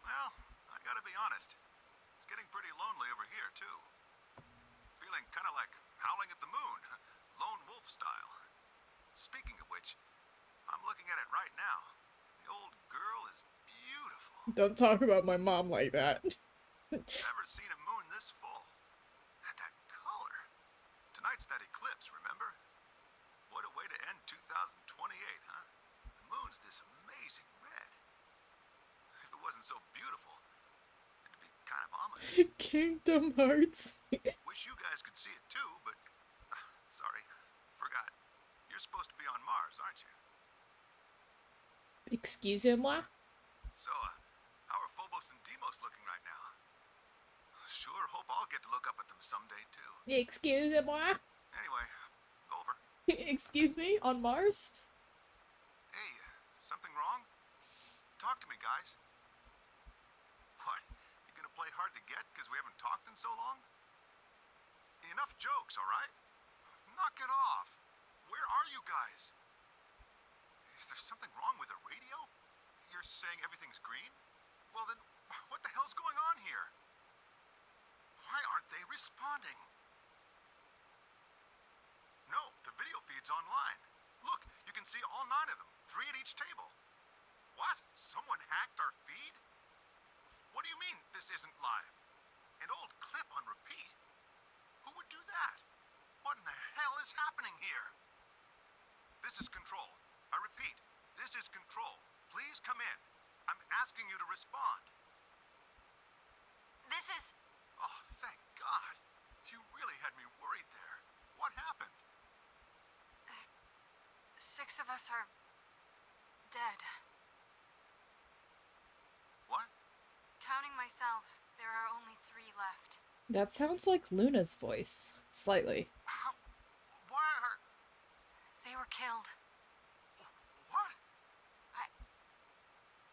Speaker 12: Well, I gotta be honest. It's getting pretty lonely over here, too. Feeling kind of like howling at the moon, lone wolf style. Speaking of which, I'm looking at it right now. The old girl is beautiful.
Speaker 1: Don't talk about my mom like that.
Speaker 12: Never seen a moon this full. And that color. Tonight's that eclipse, remember? What a way to end 2028, huh? The moon's this amazing red. If it wasn't so beautiful, it'd be kind of ominous.
Speaker 1: Kingdom Hearts.
Speaker 12: Wish you guys could see it too, but... sorry, forgot. You're supposed to be on Mars, aren't you?
Speaker 1: Excusez-moi?
Speaker 12: So, how are Phobos and Deimos looking right now? Sure hope I'll get to look up at them someday, too.
Speaker 1: Excusez-moi?
Speaker 12: Anyway, over.
Speaker 1: Excuse me? On Mars?
Speaker 12: Hey, something wrong? Talk to me, guys. What? You gonna play hard to get because we haven't talked in so long? Enough jokes, alright? Knock it off. Where are you guys? Is there something wrong with the radio? You're saying everything's green? Well then, what the hell's going on here? Why aren't they responding? No, the video feed's online. Look, you can see all 9 of them, 3 at each table. What? Someone hacked our feed? What do you mean this isn't live? An old clip on repeat? Who would do that? What in the hell is happening here? This is Control. I repeat, this is Control. Please come in. I'm asking you to respond.
Speaker 2: This is...
Speaker 12: Oh, thank God. You really had me worried there. What happened?
Speaker 2: 6 of us are... dead.
Speaker 12: What?
Speaker 2: Counting myself, there are only 3 left.
Speaker 1: That sounds like Luna's voice. Slightly.
Speaker 12: How? Why are...
Speaker 2: They were killed.
Speaker 12: What?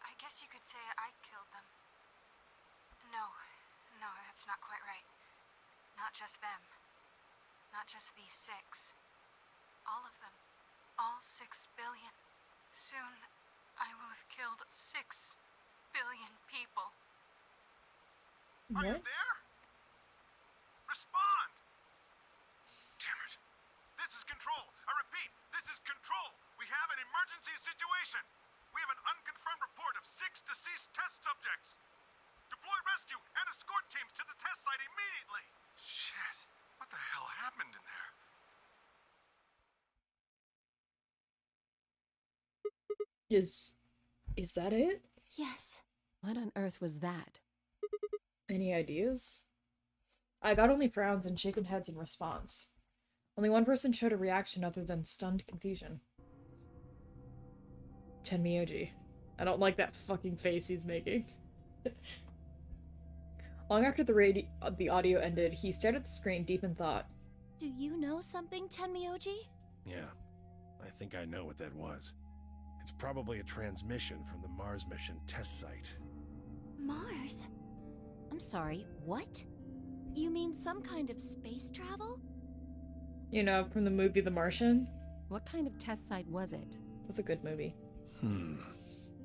Speaker 2: I guess you could say I killed them. No, that's not quite right. Not just them. Not just these 6. All of them. All 6 billion. Soon, I will have killed 6 billion people.
Speaker 12: Are you there? Respond! Damn it. This is Control. I repeat, this is Control. We have an emergency situation. We have an unconfirmed report of 6 deceased test subjects. Deploy rescue and escort teams to the test site immediately. Shit. What the hell happened in there?
Speaker 1: Is that it?
Speaker 2: Yes.
Speaker 9: What on earth was that?
Speaker 1: Any ideas? I got only frowns and shaken heads in response. Only one person showed a reaction other than stunned confusion. Tenmyoji. I don't like that fucking face he's making. Long after the audio ended, he stared at the screen deep in thought.
Speaker 6: Do you know something, Tenmyoji?
Speaker 5: Yeah, I think I know what that was. It's probably a transmission from the Mars mission test site.
Speaker 2: Mars?
Speaker 6: I'm sorry, what? You mean some kind of space travel?
Speaker 1: You know, from the movie The Martian?
Speaker 9: What kind of test site was it?
Speaker 1: That's a good movie.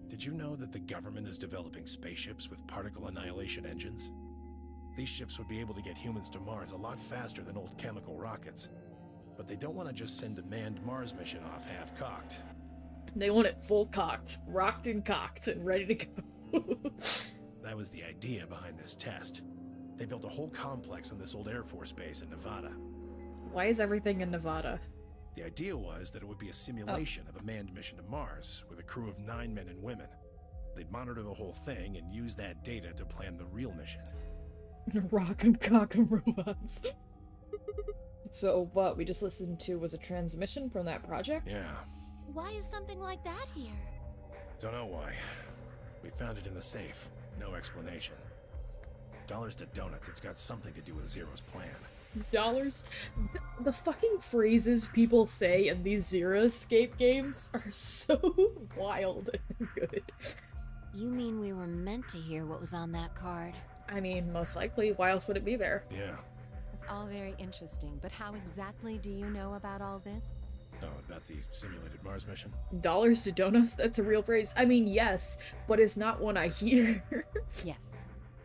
Speaker 5: Did you know that the government is developing spaceships with particle annihilation engines? These ships would be able to get humans to Mars a lot faster than old chemical rockets. But they don't want to just send a manned Mars mission off half-cocked.
Speaker 1: They want it full cocked, rocked and cocked, and ready to go.
Speaker 5: That was the idea behind this test. They built a whole complex on this old Air Force base in Nevada.
Speaker 1: Why is everything in Nevada?
Speaker 5: The idea was that it would be a simulation of a manned mission to Mars with a crew of 9 men and women. They'd monitor the whole thing and use that data to plan the real mission.
Speaker 1: Rock and cock and robots. So what we just listened to was a transmission from that project?
Speaker 5: Yeah.
Speaker 6: Why is something like that here?
Speaker 5: Don't know why. We found it in the safe. No explanation. Dollars to donuts, it's got something to do with Zero's plan.
Speaker 1: Dollars? The fucking phrases people say in these Zero Escape games are so wild and good.
Speaker 10: You mean we were meant to hear what was on that card?
Speaker 1: I mean, most likely. Why else would it be there?
Speaker 5: Yeah.
Speaker 9: It's all very interesting, but how exactly do you know about all this?
Speaker 5: Oh, about the simulated Mars mission?
Speaker 1: Dollars to donuts? That's a real phrase. I mean, yes, but it's not one I hear.
Speaker 9: Yes.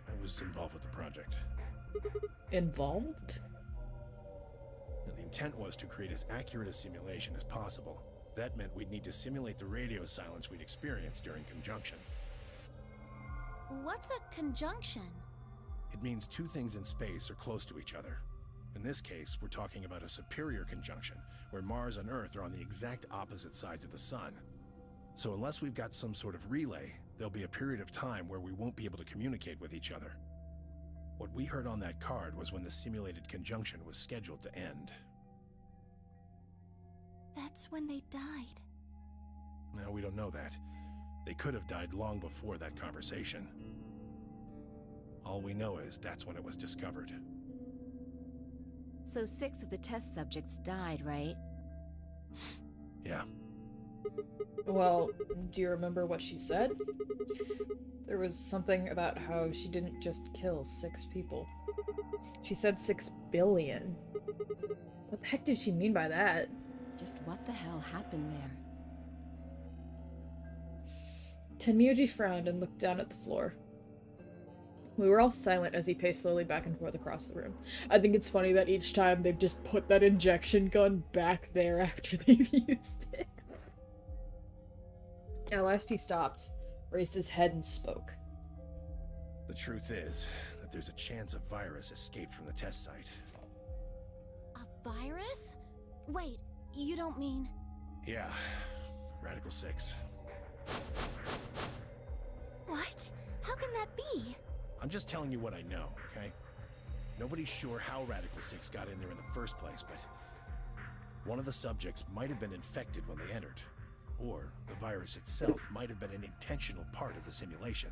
Speaker 5: I was involved with the project.
Speaker 1: Involved?
Speaker 5: And the intent was to create as accurate a simulation as possible. That meant we'd need to simulate the radio silence we'd experienced during conjunction.
Speaker 6: What's a conjunction?
Speaker 5: It means two things in space are close to each other. In this case, we're talking about a superior conjunction, where Mars and Earth are on the exact opposite sides of the Sun. So unless we've got some sort of relay, there'll be a period of time where we won't be able to communicate with each other. What we heard on that card was when the simulated conjunction was scheduled to end.
Speaker 2: That's when they died.
Speaker 5: Now, we don't know that. They could have died long before that conversation. All we know is that's when it was discovered.
Speaker 10: So 6 of the test subjects died, right?
Speaker 5: Yeah.
Speaker 1: Well, do you remember what she said? There was something about how she didn't just kill 6 people. She said 6 billion. What the heck did she mean by that?
Speaker 9: Just what the hell happened there?
Speaker 1: Tenmyuji frowned and looked down at the floor. We were all silent as he paced slowly back and forth across the room. I think it's funny that each time they've just put that injection gun back there after they've used it. At last he stopped, raised his head and spoke.
Speaker 5: The truth is that there's a chance a virus escaped from the test site.
Speaker 6: A virus? Wait, you don't mean...
Speaker 5: Yeah. Radical 6.
Speaker 2: What? How can that be?
Speaker 5: I'm just telling you what I know, okay? Nobody's sure how Radical 6 got in there in the first place, but one of the subjects might have been infected when they entered. Or the virus itself might have been an intentional part of the simulation.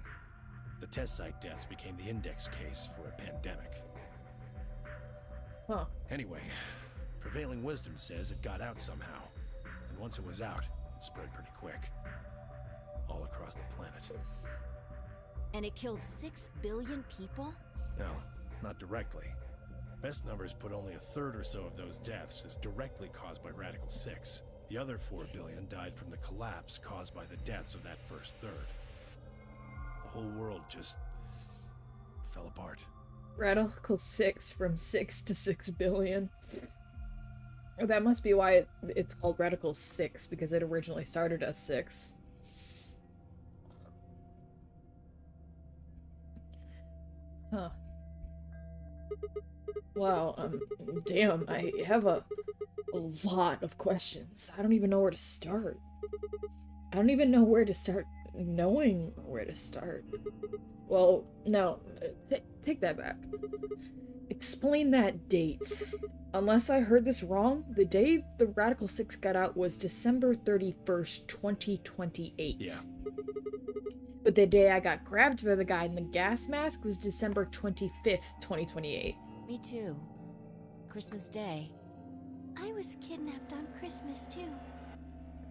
Speaker 5: The test site deaths became the index case for a pandemic.
Speaker 1: Huh.
Speaker 5: Anyway, prevailing wisdom says it got out somehow. And once it was out, it spread pretty quick. All across the planet.
Speaker 10: And it killed 6 billion people?
Speaker 5: No, not directly. Best numbers put only a third or so of those deaths as directly caused by Radical 6. The other 4 billion died from the collapse caused by the deaths of that first third. The whole world just fell apart.
Speaker 1: Radical 6 from 6 to 6 billion. That must be why it's called Radical 6, because it originally started as 6. Huh. Wow, damn, I have a lot of questions. I don't even know where to start. I don't even know where to start knowing where to start. Well, no, take that back. Explain that date. Unless I heard this wrong, the day the Radical 6 got out was December 31st, 2028.
Speaker 5: Yeah.
Speaker 1: But the day I got grabbed by the guy in the gas mask was December 25th, 2028.
Speaker 10: Me too. Christmas Day.
Speaker 2: I was kidnapped on Christmas too.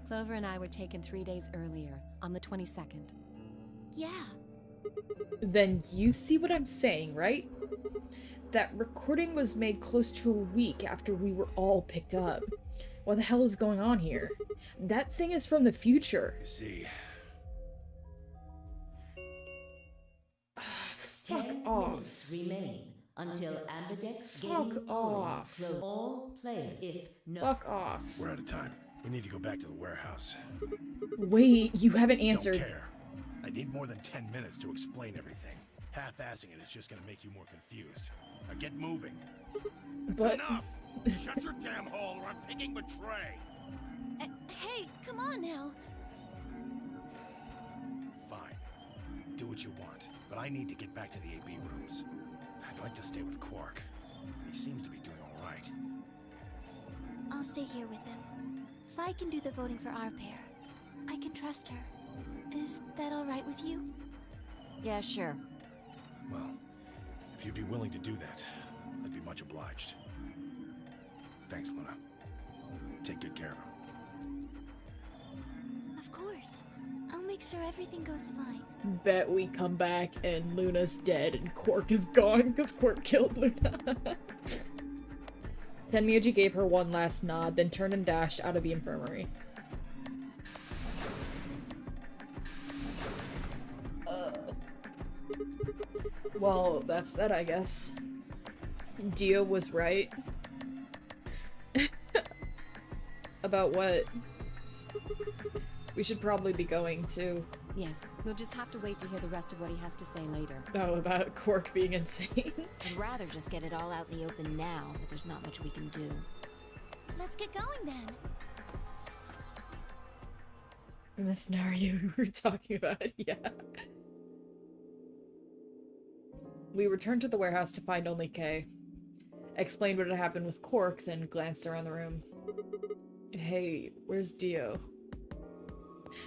Speaker 9: Clover and I were taken 3 days earlier, on the 22nd.
Speaker 6: Yeah.
Speaker 1: Then you see what I'm saying, right? That recording was made close to a week after we were all picked up. What the hell is going on here? That thing is from the future.
Speaker 5: You see,
Speaker 1: Fuck
Speaker 11: 10
Speaker 1: off.
Speaker 11: minutes remain until Ambidex
Speaker 1: Fuck
Speaker 11: game
Speaker 1: off.
Speaker 11: close all players if no.
Speaker 1: Fuck off.
Speaker 5: we're out of time. We need to go back to the warehouse.
Speaker 1: Wait, you haven't answered.
Speaker 5: Don't care. I need more than 10 minutes to explain everything. Half-assing it is just gonna make you more confused. Now get moving. It's
Speaker 1: But
Speaker 5: enough! Shut your damn hole or I'm picking Betray!
Speaker 6: Hey, come on now.
Speaker 5: Fine. Do what you want, but I need to get back to the AB rooms. I'd like to stay with Quark. He seems to be doing all right.
Speaker 2: I'll stay here with him. Fi can do the voting for our pair. I can trust her. Is that alright with you?
Speaker 10: Yeah, sure.
Speaker 5: Well, if you'd be willing to do that, I'd be much obliged. Thanks, Luna. Take good care of him.
Speaker 2: Of course. I'll make sure everything goes fine.
Speaker 1: Bet we come back and Luna's dead and Quark is gone because Quark killed Luna. Tenmyoji gave her one last nod, then turned and dashed out of the infirmary. Well, that's that, I guess. Dio was right. About what? We should probably be going to.
Speaker 9: Yes, we'll just have to wait to hear the rest of what he has to say later.
Speaker 1: Oh, about Quark being insane.
Speaker 10: I'd rather just get it all out in the open now, but there's not much we can do.
Speaker 2: Let's get going then.
Speaker 1: In the scenario we were talking about, yeah. We returned to the warehouse to find only Kay. Explained what had happened with Quark, then glanced around the room. Hey, where's Dio?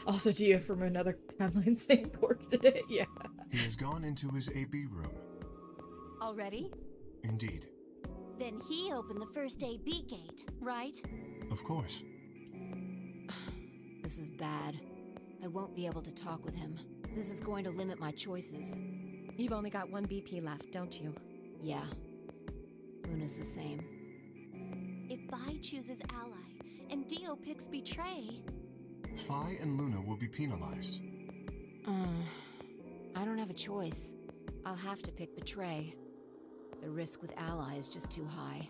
Speaker 1: Also Dio from another timeline saying Quark did it, yeah.
Speaker 8: He has gone into his AB room.
Speaker 6: Already?
Speaker 8: Indeed.
Speaker 6: Then he opened the first AB gate, right?
Speaker 8: Of course.
Speaker 10: This is bad. I won't be able to talk with him. This is going to limit my choices.
Speaker 9: You've only got one BP left, don't you?
Speaker 10: Yeah. Luna's the same.
Speaker 6: If Vi chooses Ally and Dio picks Betray...
Speaker 8: Phi and Luna will be penalized.
Speaker 10: I don't have a choice. I'll have to pick Betray. The risk with Ally is just too high.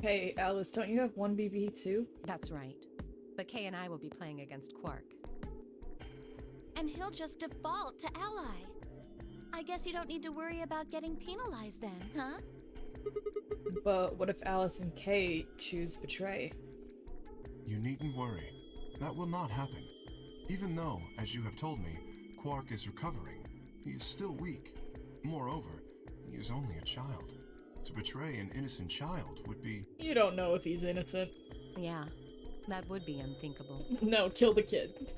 Speaker 1: Hey, Alice, don't you have one BB too?
Speaker 9: That's right. But Kay and I will be playing against Quark.
Speaker 6: And he'll just default to Ally. I guess you don't need to worry about getting penalized then, huh?
Speaker 1: But what if Alice and Kay choose Betray?
Speaker 8: You needn't worry. That will not happen. Even though, as you have told me, Quark is recovering, he is still weak. Moreover, he is only a child. To betray an innocent child would be...
Speaker 1: You don't know if he's innocent.
Speaker 9: Yeah, that would be unthinkable.
Speaker 1: No, kill the kid.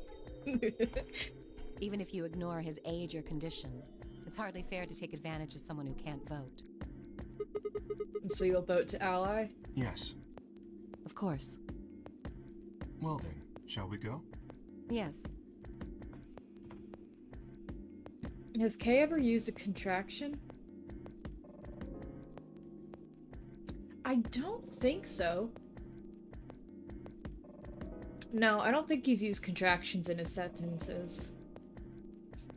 Speaker 9: Even if you ignore his age or condition, it's hardly fair to take advantage of someone who can't vote.
Speaker 1: So you'll vote to Ally?
Speaker 8: Yes.
Speaker 9: Of course.
Speaker 8: Well then, shall we go?
Speaker 9: Yes.
Speaker 1: Has Kay ever used a contraction? I don't think so. No, I don't think he's used contractions in his sentences.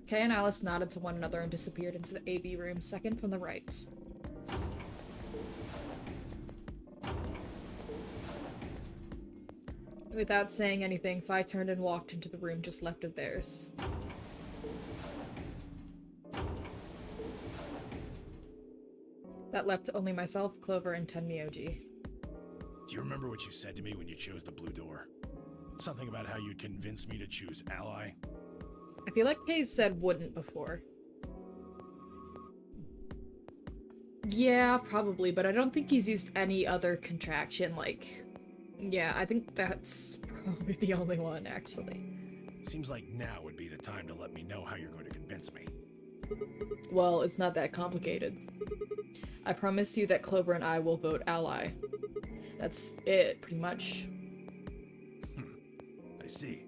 Speaker 1: Kay and Alice nodded to one another and disappeared into the AB room, second from the right. Without saying anything, Phi turned and walked into the room just left of theirs. That left only myself, Clover, and Tenmyoji.
Speaker 5: Do you remember what you said to me when you chose the blue door? Something about how you'd convince me to choose Ally?
Speaker 1: I feel like Kay said wouldn't before. Yeah, probably, but I don't think he's used any other contraction, like... Yeah, I think that's probably the only one, actually.
Speaker 5: Seems like now would be the time to let me know how you're going to convince me.
Speaker 1: Well, it's not that complicated. I promise you that Clover and I will vote Ally. That's it, pretty much.
Speaker 5: I see.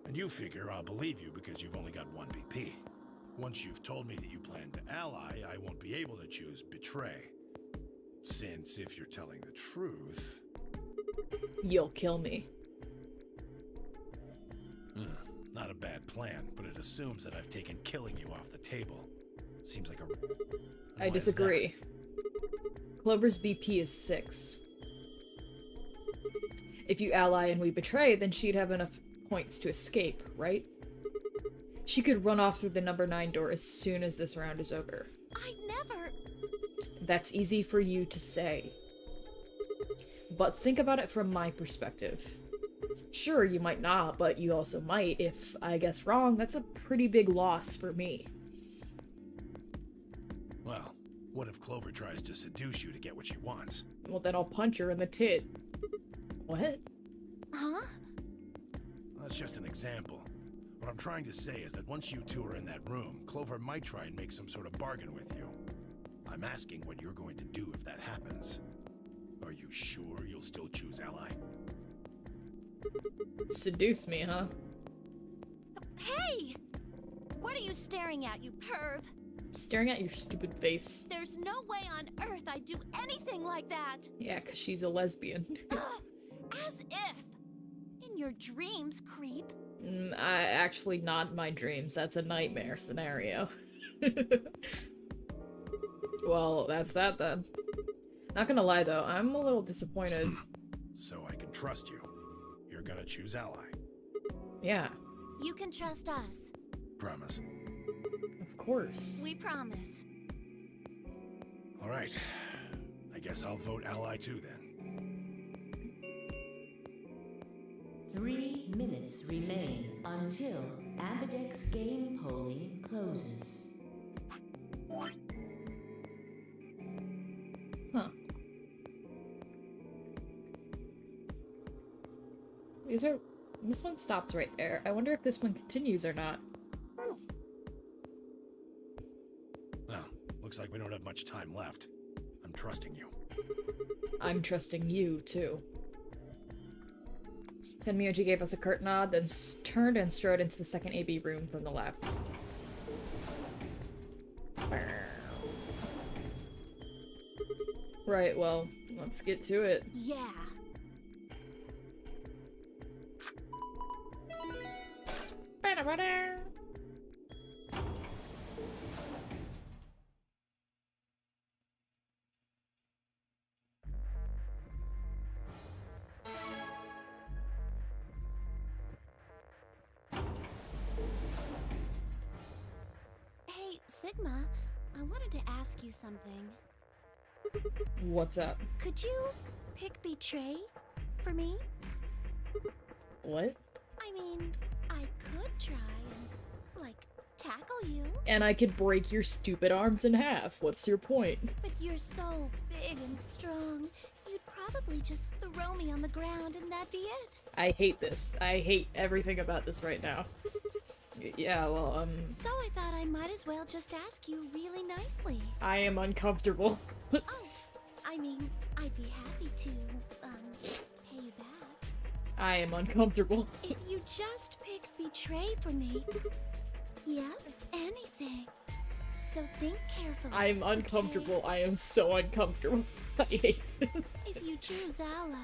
Speaker 5: And you figure I'll believe you because you've only got one BP. Once you've told me that you plan to ally, I won't be able to choose Betray. Since, if you're telling the truth...
Speaker 1: You'll kill me.
Speaker 5: Not a bad plan, but it assumes that I've taken killing you off the table. Seems like a...
Speaker 1: I disagree. Clover's BP is 6. If you ally and we betray, then she'd have enough points to escape, right? She could run off through the number 9 door as soon as this round is over.
Speaker 6: I'd never...
Speaker 1: That's easy for you to say. But think about it from my perspective. Sure, you might not, but you also might. If I guess wrong, that's a pretty big loss for me.
Speaker 5: Well, what if Clover tries to seduce you to get what she wants?
Speaker 1: Well, then I'll punch her in the tit. What?
Speaker 6: Huh?
Speaker 5: That's just an example. What I'm trying to say is that once you two are in that room, Clover might try and make some sort of bargain with you. I'm asking what you're going to do if that happens. Are you sure you'll still choose Ally?
Speaker 1: Seduce me, huh?
Speaker 6: Hey! What are you staring at, you perv?
Speaker 1: Staring at your stupid face.
Speaker 6: There's no way on earth I'd do anything like that!
Speaker 1: Yeah, 'cause she's a lesbian.
Speaker 6: Ugh, as if! In your dreams, creep.
Speaker 1: Actually not my dreams. That's a nightmare scenario. Well, that's that then. Not gonna lie though, I'm a little disappointed.
Speaker 5: So I can trust you. You're gonna choose Ally.
Speaker 1: Yeah,
Speaker 6: You can trust us.
Speaker 5: Promise.
Speaker 1: of course.
Speaker 6: We promise.
Speaker 5: Alright. I guess I'll vote Ally too then.
Speaker 11: 3 minutes remain until Ambidex game polling closes.
Speaker 1: Huh. This one stops right there. I wonder if this one continues or not.
Speaker 5: Well, looks like we don't have much time left. I'm trusting you.
Speaker 1: I'm trusting you, too. Tenmyoji gave us a curt nod, then turned and strode into the second AB room from the left. Right, well, let's get to it.
Speaker 6: Yeah. Hey, Sigma, I wanted to ask you something.
Speaker 1: What's up?
Speaker 6: Could you pick Betray for me?
Speaker 1: What?
Speaker 6: I mean, I could try and, like, tackle you.
Speaker 1: And I could break your stupid arms in half. What's your point?
Speaker 6: But you're so big and strong, you'd probably just throw me on the ground and that'd be it.
Speaker 1: I hate this. I hate everything about this right now. Yeah, well,
Speaker 6: So I thought I might as well just ask you really nicely.
Speaker 1: I am uncomfortable.
Speaker 6: Oh, I mean, I'd be happy to, pay you back.
Speaker 1: I am uncomfortable.
Speaker 6: If you just pick Betray for me. Yeah, anything. So think carefully.
Speaker 1: I'm uncomfortable.
Speaker 6: Okay?
Speaker 1: I am so uncomfortable. I hate this.
Speaker 6: If you choose Ally.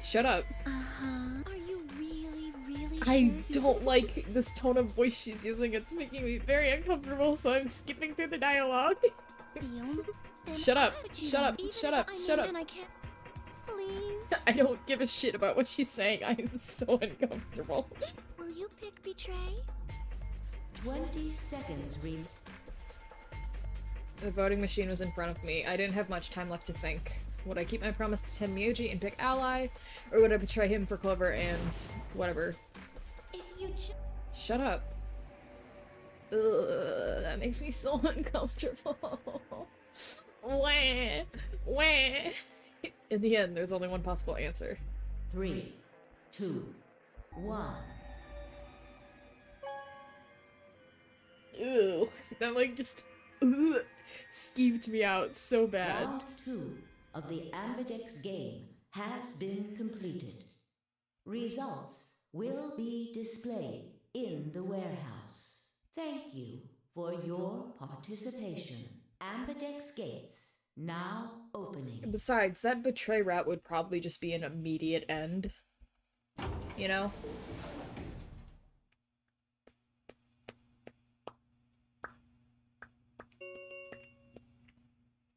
Speaker 1: Shut up.
Speaker 6: Uh-huh. Are you really, really
Speaker 1: I
Speaker 6: sure?
Speaker 1: don't like this tone of voice she's using. It's making me very uncomfortable, so I'm skipping through the dialogue. Shut up. Shut up. Shut up. Shut up.
Speaker 6: I can't. Please.
Speaker 1: I don't give a shit about what she's saying. I am so uncomfortable.
Speaker 6: Will you pick Betray?
Speaker 11: 20 seconds
Speaker 1: The voting machine was in front of me. I didn't have much time left to think. Would I keep my promise to Tenmyoji and pick Ally? Or would I betray him for Clover and whatever?
Speaker 6: If you
Speaker 1: Shut up. Ugh, that makes me so uncomfortable. Wah, wah. In the end, there's only one possible answer.
Speaker 11: 3, 2, 1.
Speaker 1: Ew, that like just skeeved me out so bad.
Speaker 11: Round 2 of the Ambidex game has been completed. Results will be displayed in the warehouse. Thank you for your participation. Ambidex gates now opening.
Speaker 1: Besides, that betray route would probably just be an immediate end. You know?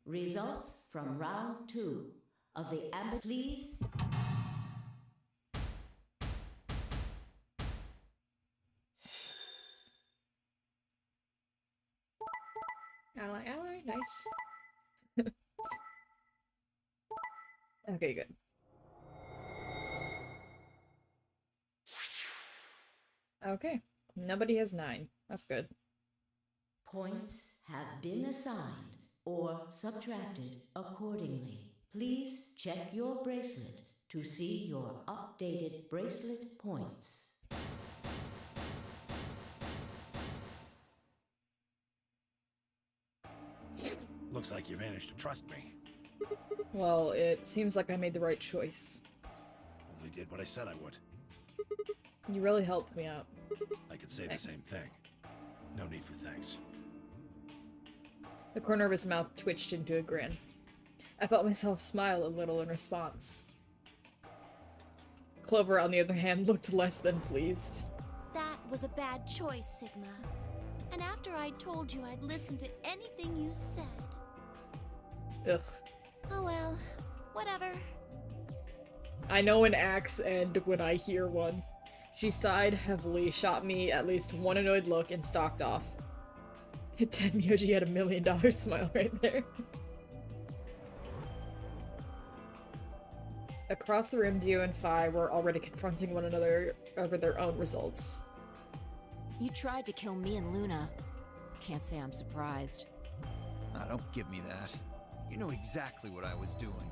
Speaker 11: Results from round 2 of the Ambidex. Please.
Speaker 1: Ally, nice. Okay, good. Okay, nobody has 9. That's good.
Speaker 11: Points have been assigned or subtracted accordingly. Please check your bracelet to see your updated bracelet points.
Speaker 5: Looks like you managed to trust me.
Speaker 1: Well, it seems like I made the right choice.
Speaker 5: Only did what I said I would.
Speaker 1: You really helped me out.
Speaker 5: I could say the same thing. No need for thanks.
Speaker 1: The corner of his mouth twitched into a grin. I felt myself smile a little in response. Clover, on the other hand, looked less than pleased.
Speaker 6: That was a bad choice, Sigma. And after I'd told you I'd listen to anything you said.
Speaker 1: Ugh.
Speaker 6: Oh well, whatever.
Speaker 1: I know an axe end when I hear one. She sighed heavily, shot me at least one annoyed look, and stalked off. 10 Myoji had $1 million smile right there. Across the room, Dio and Phi were already confronting one another over their own results.
Speaker 10: You tried to kill me and Luna. Can't say I'm surprised.
Speaker 7: Ah, don't give me that. You know exactly what I was doing.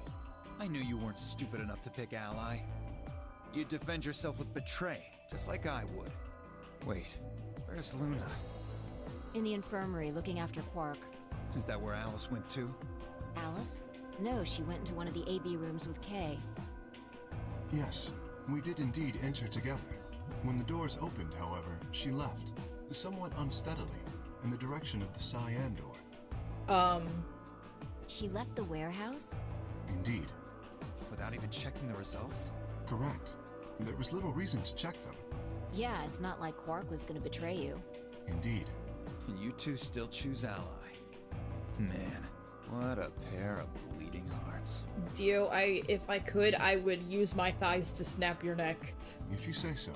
Speaker 7: I knew you weren't stupid enough to pick Ally. You'd defend yourself with Betray, just like I would. Wait, where's Luna?
Speaker 10: In the infirmary, looking after Quark.
Speaker 7: Is that where Alice went too?
Speaker 10: Alice? No, she went into one of the AB rooms with Kay.
Speaker 8: Yes, we did indeed enter together. When the doors opened, however, she left, somewhat unsteadily, in the direction of the cyan door.
Speaker 10: She left the warehouse?
Speaker 8: Indeed.
Speaker 7: Without even checking the results?
Speaker 8: Correct. There was little reason to check them.
Speaker 10: Yeah, it's not like Quark was gonna betray you.
Speaker 8: Indeed.
Speaker 7: And you two still choose Ally. Man, what a pair of bleeding hearts.
Speaker 1: Dio, if I could, I would use my thighs to snap your neck.
Speaker 8: If you say so.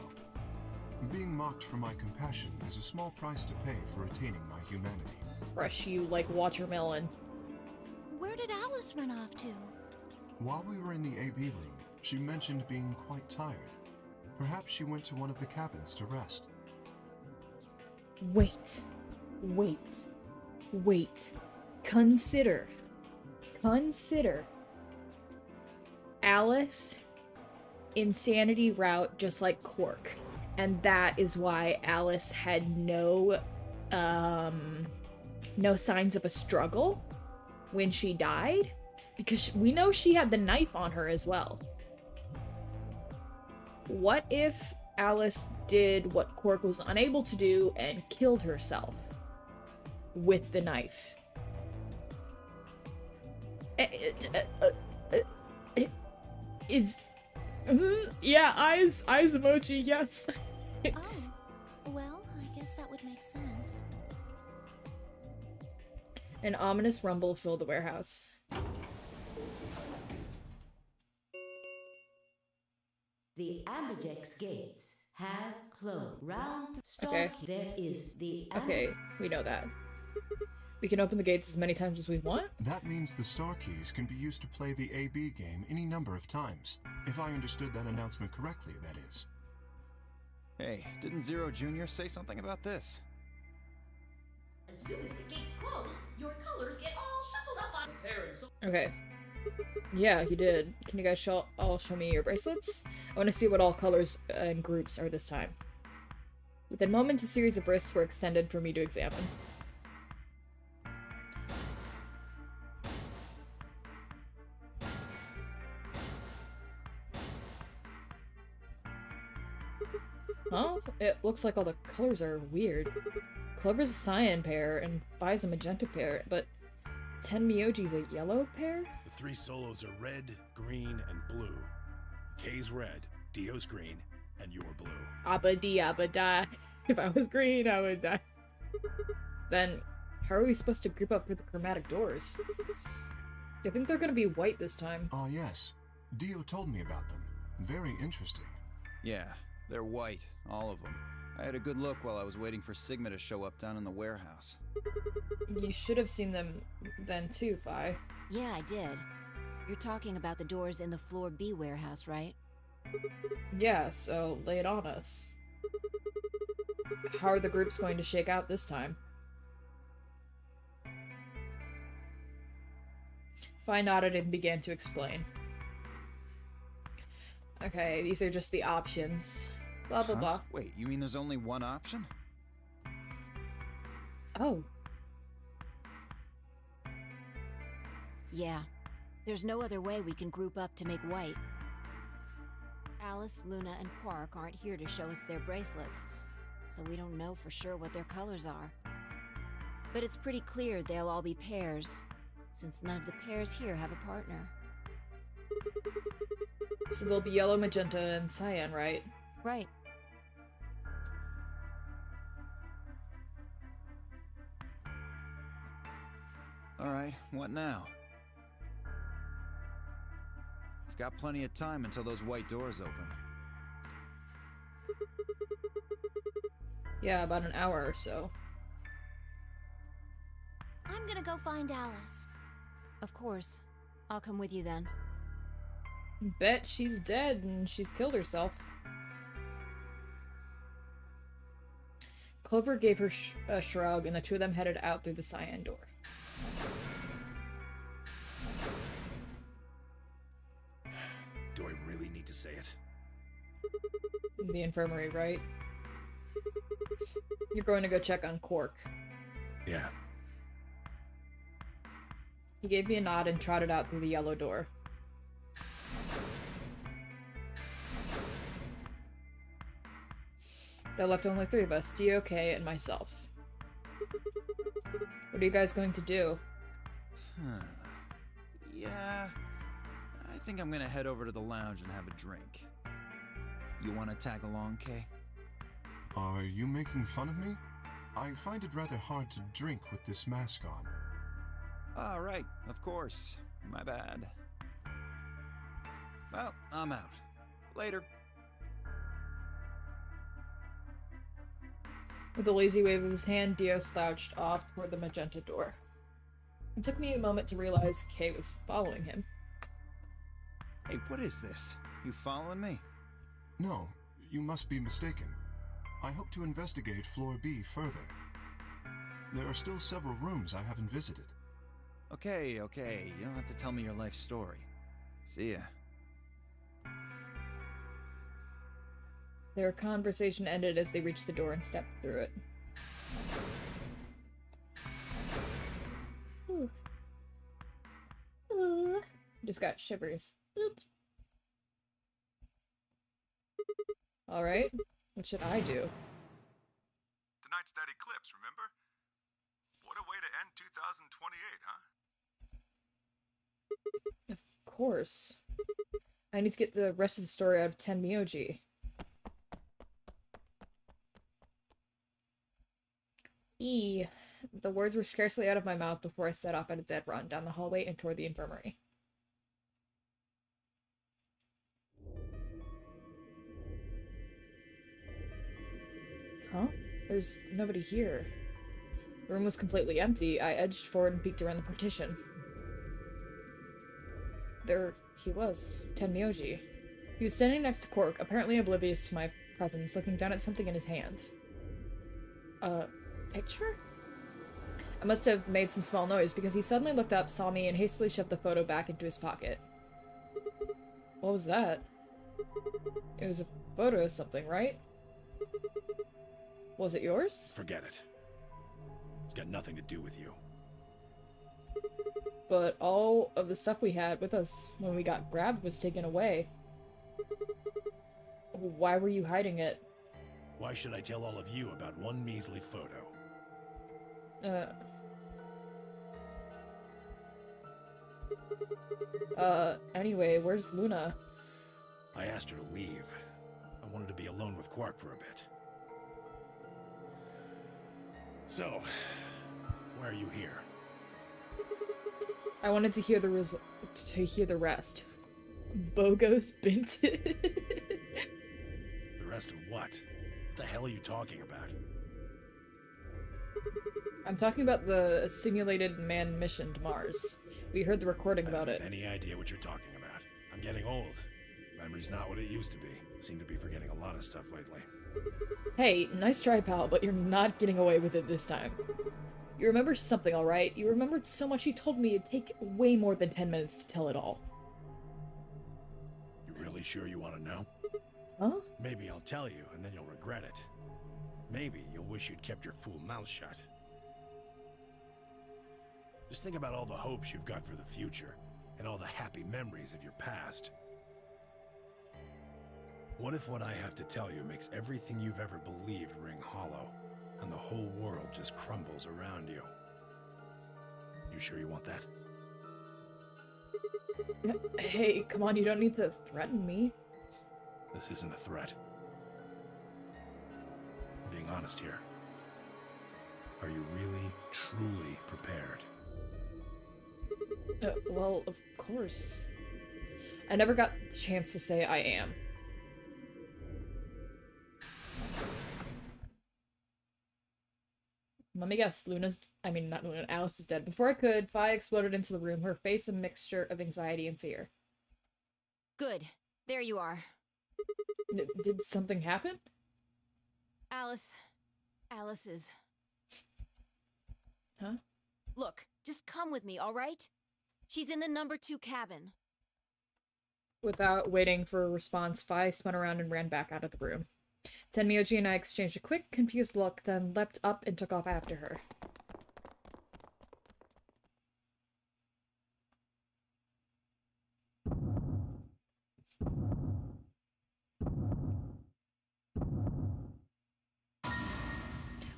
Speaker 8: Being mocked for my compassion is a small price to pay for retaining my humanity.
Speaker 1: Crush you like watermelon.
Speaker 6: Where did Alice run off to?
Speaker 8: While we were in the AB room, she mentioned being quite tired. Perhaps she went to one of the cabins to rest.
Speaker 1: Wait. Consider. Alice, insanity route just like Quark. And that is why Alice had no signs of a struggle when she died. Because we know she had the knife on her as well. What if Alice did what Quark was unable to do and killed herself with the knife? Yeah, eyes emoji, yes.
Speaker 6: Oh, well, I guess that would make sense.
Speaker 1: An ominous rumble filled the warehouse.
Speaker 11: The Ambidex gates have closed. Round
Speaker 1: Okay.
Speaker 11: There is the
Speaker 1: Okay, we know that. We can open the gates as many times as we want?
Speaker 8: That means the star keys can be used to play the AB game any number of times. If I understood that announcement correctly, that is.
Speaker 7: Hey, didn't Zero Jr. say something about this?
Speaker 4: As soon as the gates close, your colors get all shuffled up on preparing so.
Speaker 1: Okay. Yeah, he did. Can you guys all show me your bracelets? I want to see what all colors and groups are this time. Within moments, a series of wrists were extended for me to examine. Huh? It looks like all the colors are weird. Clover's a cyan pair, and Phi's a magenta pair, but 10 Myoji's a yellow pair?
Speaker 5: The three solos are red, green, and blue. Kay's red, Dio's green, and you're blue.
Speaker 1: Abba dee abba die. If I was green, I would die. Then, how are we supposed to group up for the chromatic doors? I think they're gonna be white this time.
Speaker 8: Ah, yes. Dio told me about them. Very interesting.
Speaker 7: Yeah, they're white, all of them. I had a good look while I was waiting for Sigma to show up down in the warehouse.
Speaker 1: You should have seen them then too, Phi.
Speaker 10: Yeah, I did. You're talking about the doors in the Floor B warehouse, right?
Speaker 1: Yeah, so lay it on us. How are the groups going to shake out this time? Phi nodded and began to explain. Okay, these are just the options. Blah, blah, blah.
Speaker 7: Wait, you mean there's only one option?
Speaker 1: Oh.
Speaker 10: Yeah. There's no other way we can group up to make white. Alice, Luna, and Quark aren't here to show us their bracelets, so we don't know for sure what their colors are. But it's pretty clear they'll all be pairs, since none of the pairs here have a partner.
Speaker 1: So they'll be yellow, magenta, and cyan, right?
Speaker 10: Right.
Speaker 7: Alright, what now? We've got plenty of time until those white doors open.
Speaker 1: Yeah, about an hour or so.
Speaker 6: I'm gonna go find Alice.
Speaker 10: Of course. I'll come with you then.
Speaker 1: Bet she's dead and she's killed herself. Clover gave her a shrug, and the two of them headed out through the cyan door.
Speaker 5: Do I really need to say it?
Speaker 1: The infirmary, right? You're going to go check on Quark.
Speaker 5: Yeah.
Speaker 1: He gave me a nod and trotted out through the yellow door. There left only three of us, DOK and myself. What are you guys going to do?
Speaker 7: Yeah, I think I'm gonna head over to the lounge and have a drink. You wanna tag along, Kay?
Speaker 8: Are you making fun of me? I find it rather hard to drink with this mask on.
Speaker 7: All right, of course. My bad. Well, I'm out. Later.
Speaker 1: With a lazy wave of his hand, Dio slouched off toward the magenta door. It took me a moment to realize Kay was following him.
Speaker 7: Hey, what is this? You following me?
Speaker 8: No, you must be mistaken. I hope to investigate Floor B further. There are still several rooms I haven't visited.
Speaker 7: Okay, okay. You don't have to tell me your life story. See ya.
Speaker 1: Their conversation ended as they reached the door and stepped through it. Ooh. Ooh. Just got shivers. Oops. Alright, what should I do?
Speaker 12: Tonight's that eclipse, remember? What a way to end 2028, huh?
Speaker 1: Of course. I need to get the rest of the story out of Tenmyoji. The words were scarcely out of my mouth before I set off at a dead run down the hallway and toward the infirmary. Huh? There's nobody here. The room was completely empty. I edged forward and peeked around the partition. There he was, Tenmyoji. He was standing next to Quark, apparently oblivious to my presence, looking down at something in his hand. Picture? I must have made some small noise because he suddenly looked up, saw me, and hastily shoved the photo back into his pocket. What was that? It was a photo of something, right? Was it yours?
Speaker 5: Forget it. It's got nothing to do with you.
Speaker 1: But all of the stuff we had with us when we got grabbed was taken away. Why were you hiding it?
Speaker 5: Why should I tell all of you about one measly photo?
Speaker 1: Anyway, where's Luna?
Speaker 5: I asked her to leave. I wanted to be alone with Quark for a bit. So, why are you here?
Speaker 1: I wanted to hear the rest. Bogos Binted.
Speaker 5: The rest of what? What the hell are you talking about?
Speaker 1: I'm talking about the simulated manned mission to Mars. We heard the recording about it.
Speaker 5: I don't have any idea what you're talking about. I'm getting old. Memory's not what it used to be. Seem to be forgetting a lot of stuff lately.
Speaker 1: Hey, nice try, pal, but you're not getting away with it this time. You remember something, alright? You remembered so much you told me it'd take way more than 10 minutes to tell it all.
Speaker 5: You really sure you want to know?
Speaker 1: Huh?
Speaker 5: Maybe I'll tell you, and then you'll regret it. Maybe you'll wish you'd kept your fool mouth shut. Just think about all the hopes you've got for the future, and all the happy memories of your past. What if what I have to tell you makes everything you've ever believed ring hollow, and the whole world just crumbles around you? You sure you want that?
Speaker 1: Hey, come on, you don't need to threaten me.
Speaker 5: This isn't a threat. I'm being honest here. Are you really, truly prepared?
Speaker 1: Well, of course. I never got the chance to say I am. Let me guess, not Luna, Alice is dead. Before I could, Fi exploded into the room, her face a mixture of anxiety and fear.
Speaker 10: Good. There you are.
Speaker 1: Did something happen?
Speaker 10: Alice is...
Speaker 1: Huh?
Speaker 10: Look, just come with me, all right? She's in the number 2 cabin.
Speaker 1: Without waiting for a response, Fi spun around and ran back out of the room. Tenmyoji and I exchanged a quick, confused look, then leapt up and took off after her.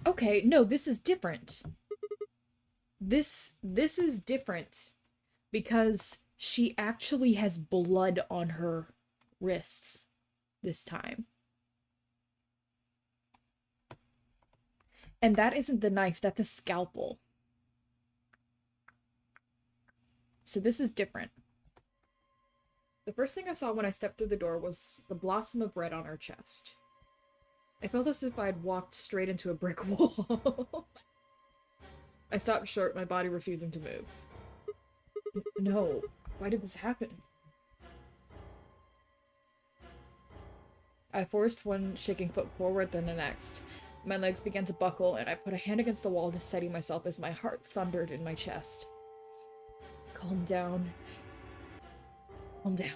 Speaker 1: Okay, no, this is different. This is different because she actually has blood on her wrists this time. And that isn't the knife, that's a scalpel. So this is different. The first thing I saw when I stepped through the door was the blossom of red on her chest. I felt as if I'd walked straight into a brick wall. I stopped short, my body refusing to move. No, why did this happen? I forced one shaking foot forward, then the next. My legs began to buckle, and I put a hand against the wall to steady myself as my heart thundered in my chest. Calm down. Calm down.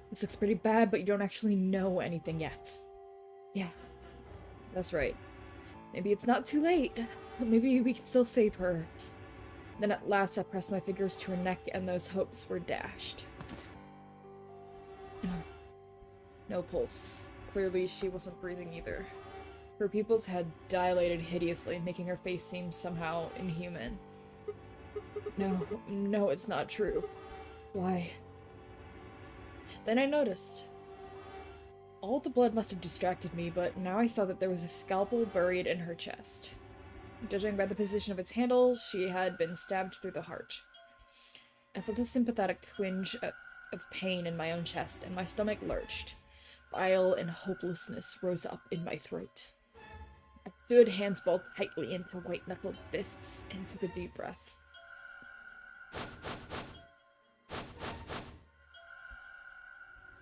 Speaker 1: This looks pretty bad, but you don't actually know anything yet. Yeah, that's right. Maybe it's not too late. Maybe we can still save her. Then at last I pressed my fingers to her neck and those hopes were dashed. No pulse. Clearly she wasn't breathing either. Her pupils had dilated hideously, making her face seem somehow inhuman. No, it's not true. Why? Then I noticed. All the blood must have distracted me, but now I saw that there was a scalpel buried in her chest. Judging by the position of its handle, she had been stabbed through the heart. I felt a sympathetic twinge of pain in my own chest, and my stomach lurched. Bile and hopelessness rose up in my throat. I stood, hands balled tightly into white-knuckled fists, and took a deep breath.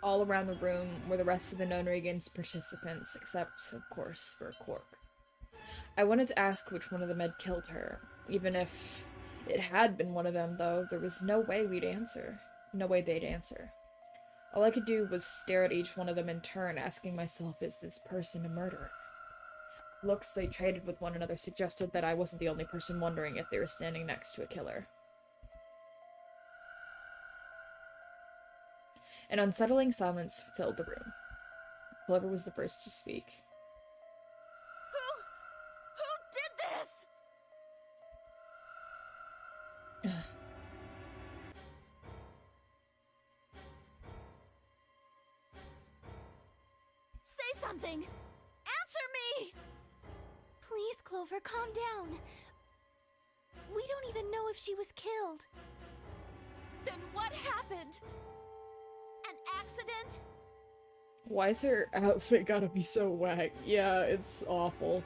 Speaker 1: All around the room were the rest of the Nonary Games participants, except, of course, for Quark. I wanted to ask which one of them had killed her. Even if it had been one of them, though, there was no way we'd answer. No way they'd answer. All I could do was stare at each one of them in turn, asking myself, is this person a murderer? Looks they traded with one another suggested that I wasn't the only person wondering if they were standing next to a killer. An unsettling silence filled the room. Clover was the first to speak.
Speaker 10: Who did this? Say something! Answer me!
Speaker 2: Please, Clover, calm down. We don't even know if she was killed.
Speaker 10: Then what happened? An accident?
Speaker 1: Why's her outfit gotta be so whack? Yeah, it's awful.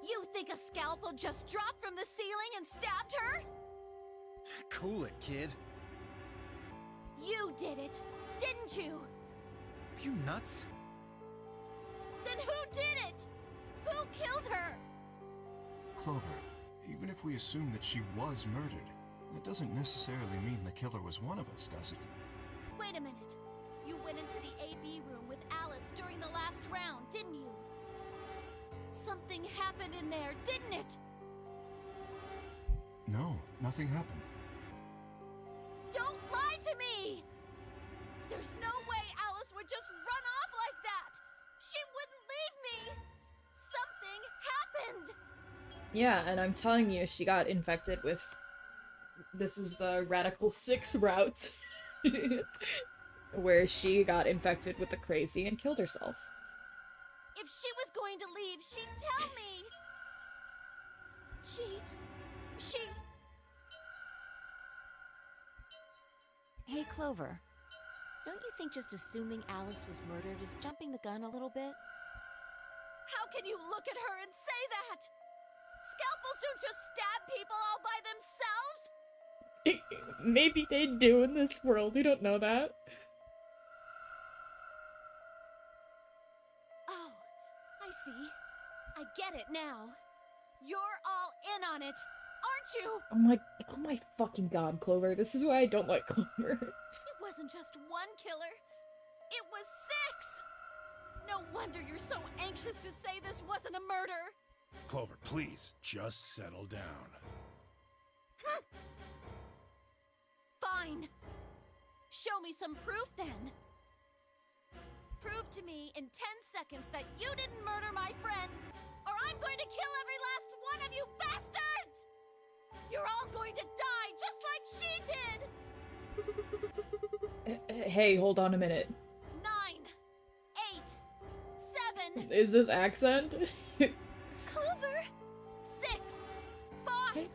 Speaker 10: You think a scalpel just dropped from the ceiling and stabbed her?
Speaker 7: Cool it, kid.
Speaker 10: You did it, didn't you?
Speaker 7: Are you nuts?
Speaker 10: Then who did it? Who killed her?
Speaker 8: Clover, even if we assume that she was murdered, that doesn't necessarily mean the killer was one of us, does it?
Speaker 10: Wait a minute.
Speaker 6: You went into the AB room with Alice during the last round, didn't you? Something happened in there, didn't it?
Speaker 8: No, nothing happened.
Speaker 6: Don't lie to me! There's no way Alice would just run off like that! She wouldn't leave me! Something happened!
Speaker 1: Yeah, and I'm telling you, she got infected with... This is the Radical 6 route. Where she got infected with the crazy and killed herself.
Speaker 6: If she was going to leave, she'd tell me! She...
Speaker 10: Hey, Clover. Don't you think just assuming Alice was murdered is jumping the gun a little bit?
Speaker 6: How can you look at her and say that? Scalpels don't just stab people all by themselves!
Speaker 1: Maybe they do in this world, we don't know that.
Speaker 6: Oh, I see. I get it now. You're all in on it, aren't you?
Speaker 1: Oh my fucking god, Clover. This is why I don't like Clover.
Speaker 6: It wasn't just one killer. It was 6! No wonder you're so anxious to say this wasn't a murder.
Speaker 5: Clover, please, just settle down.
Speaker 6: Fine. Show me some proof then. Prove to me in 10 seconds that you didn't murder my friend, or I'm going to kill every last one of you bastards! You're all going to die just like she did!
Speaker 1: Hey, hold on a minute.
Speaker 6: 9, 8, 7...
Speaker 1: Is this accent?
Speaker 6: Clover! 6, 5,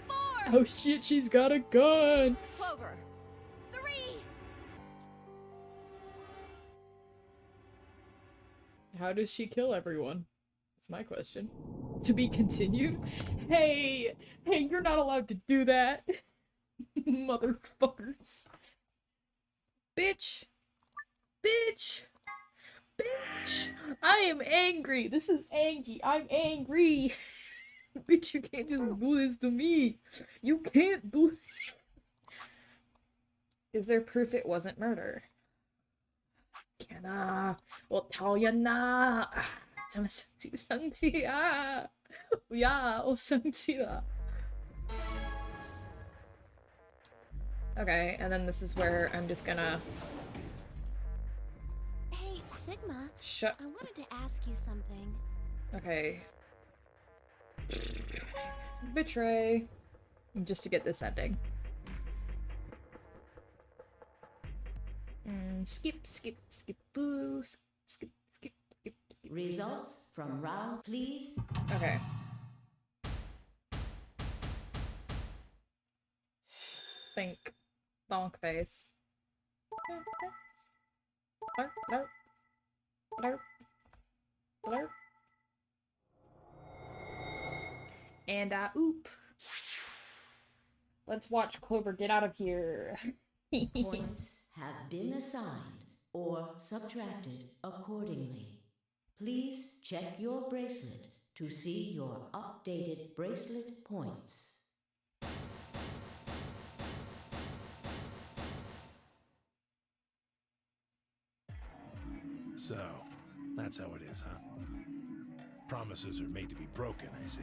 Speaker 6: 4...
Speaker 1: Oh shit, she's got a gun!
Speaker 6: Clover! 3...
Speaker 1: How does she kill everyone? That's my question. To be continued? Hey! Hey, you're not allowed to do that! Motherfuckers. Bitch! Bitch! Bitch! I am angry! This is angry! I'm angry! Bitch, you can't just do this to me! You can't do this! Is there proof it wasn't murder? 天哪，我讨厌呐！怎么生气啊？不要，我生气了。Okay, and then this is where I'm just gonna...
Speaker 6: Hey, Sigma.
Speaker 1: Shut...
Speaker 6: I wanted to ask you something.
Speaker 1: Okay. Betray. Just to get this ending. Skip, skip, skip, boo, skip, skip, skip, skip.
Speaker 11: Results from round, please.
Speaker 1: Okay. Think. Donk face. Blurp, blurp. Blurp. Blurp. And, oop. Let's watch Clover get out of here.
Speaker 11: Points have been assigned or subtracted accordingly. Please check your bracelet to see your updated bracelet points.
Speaker 5: So, that's how it is, huh? Promises are made to be broken, I see.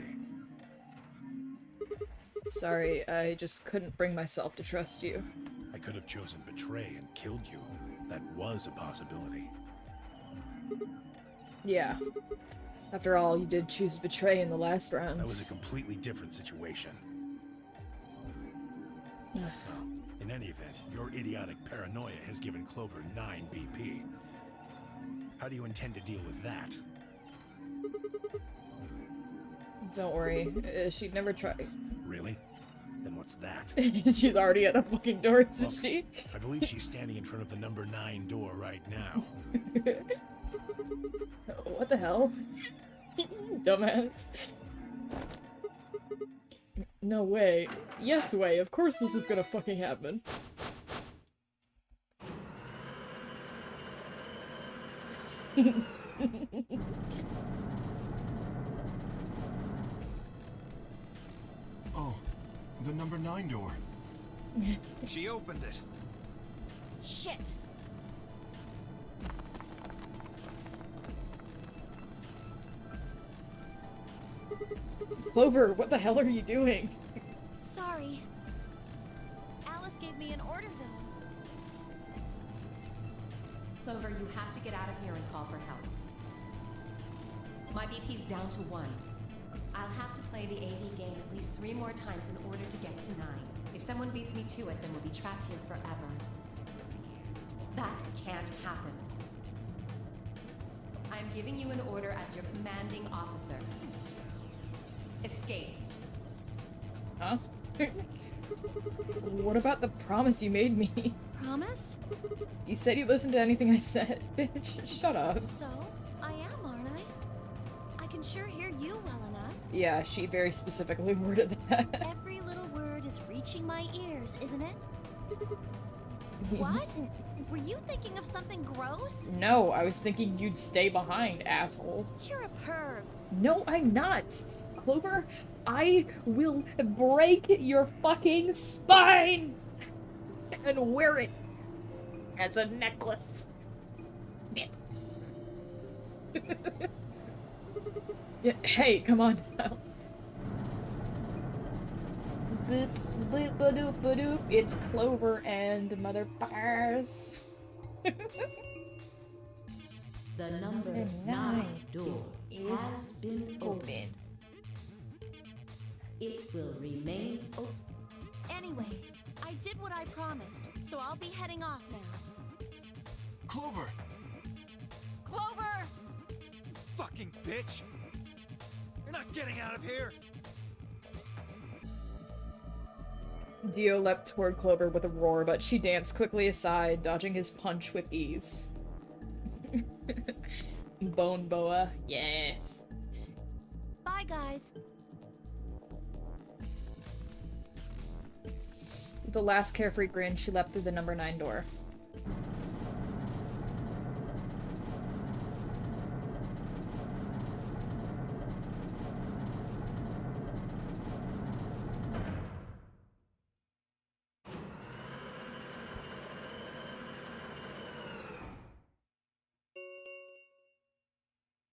Speaker 1: Sorry, I just couldn't bring myself to trust you.
Speaker 5: I could have chosen betray and killed you. That was a possibility.
Speaker 1: Yeah. After all, you did choose betray in the last round.
Speaker 5: That was a completely different situation. Well, in any event, your idiotic paranoia has given Clover 9 BP. How do you intend to deal with that?
Speaker 1: Don't worry, she'd never try.
Speaker 5: Really? Then what's that?
Speaker 1: She's already at the fucking door, isn't
Speaker 5: Look,
Speaker 1: she?
Speaker 5: I believe she's standing in front of the number 9 door right now.
Speaker 1: What the hell? Dumbass. No way. Yes way, of course this is gonna fucking happen.
Speaker 8: Oh, the number 9 door.
Speaker 7: She opened it.
Speaker 6: Shit!
Speaker 1: Clover, what the hell are you doing?
Speaker 6: Sorry. Alice gave me an order, though.
Speaker 9: Clover, you have to get out of here and call for help. My BP's down to 1. I'll have to play the AV game at least 3 more times in order to get to 9. If someone beats me to it, then we'll be trapped here forever. That can't happen. I'm giving you an order as your commanding officer. Escape.
Speaker 1: Huh? What about the promise you made me?
Speaker 6: Promise?
Speaker 1: You said you listened to anything I said. Bitch, shut up.
Speaker 6: So, I am, aren't I? I can sure hear you well enough.
Speaker 1: Yeah, she very specifically worded that.
Speaker 6: Every little word is reaching my ears, isn't it? What? Were you thinking of something gross?
Speaker 1: No, I was thinking you'd stay behind, asshole.
Speaker 6: You're a perv.
Speaker 1: No, I'm not. Clover, I will break your fucking spine and wear it as a necklace. Yeah, hey, come on now. Boop, boop, ba-doop, ba-doop. It's Clover and motherfuckers.
Speaker 11: The number 9 door has been opened. It will remain open.
Speaker 6: Anyway, I did what I promised, so I'll be heading off now.
Speaker 8: Clover!
Speaker 6: Clover!
Speaker 7: Fucking bitch! You're not getting out of here!
Speaker 1: Dio leapt toward Clover with a roar, but she danced quickly aside, dodging his punch with ease. Bone boa, yes.
Speaker 6: Bye, guys.
Speaker 1: With the last carefree grin, she leapt through the number 9 door.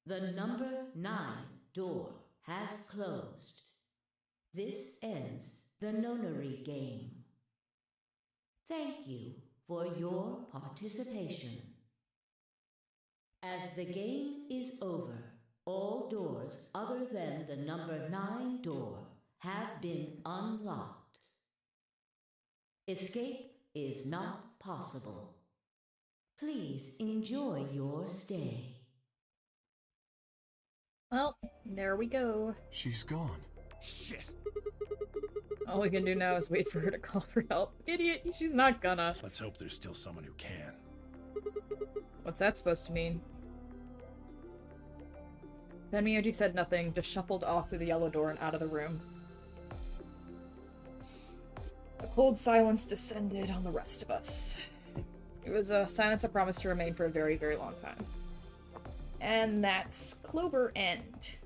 Speaker 11: The number 9 door has closed. This ends the nonary game. Thank you for your participation. As the game is over, all doors other than the number 9 door have been unlocked. Escape is not possible. Please enjoy your stay.
Speaker 1: Well, there we go.
Speaker 8: She's gone.
Speaker 5: Shit.
Speaker 1: All we can do now is wait for her to call for help. Idiot, she's not gonna.
Speaker 5: Let's hope there's still someone who can.
Speaker 1: What's that supposed to mean? Then Miyoji said nothing, just shuffled off through the yellow door and out of the room. A cold silence descended on the rest of us. It was a silence that promised to remain for a very, very long time. And that's Clover End.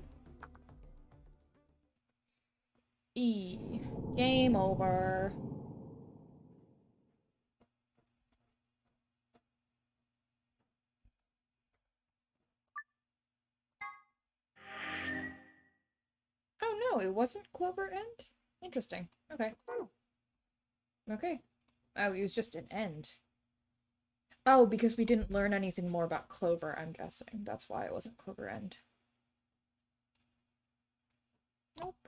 Speaker 1: Game over. Oh no, it wasn't Clover End? Interesting. Okay. Okay. Oh, it was just an end. Oh, because we didn't learn anything more about Clover, I'm guessing. That's why it wasn't Clover End. Nope.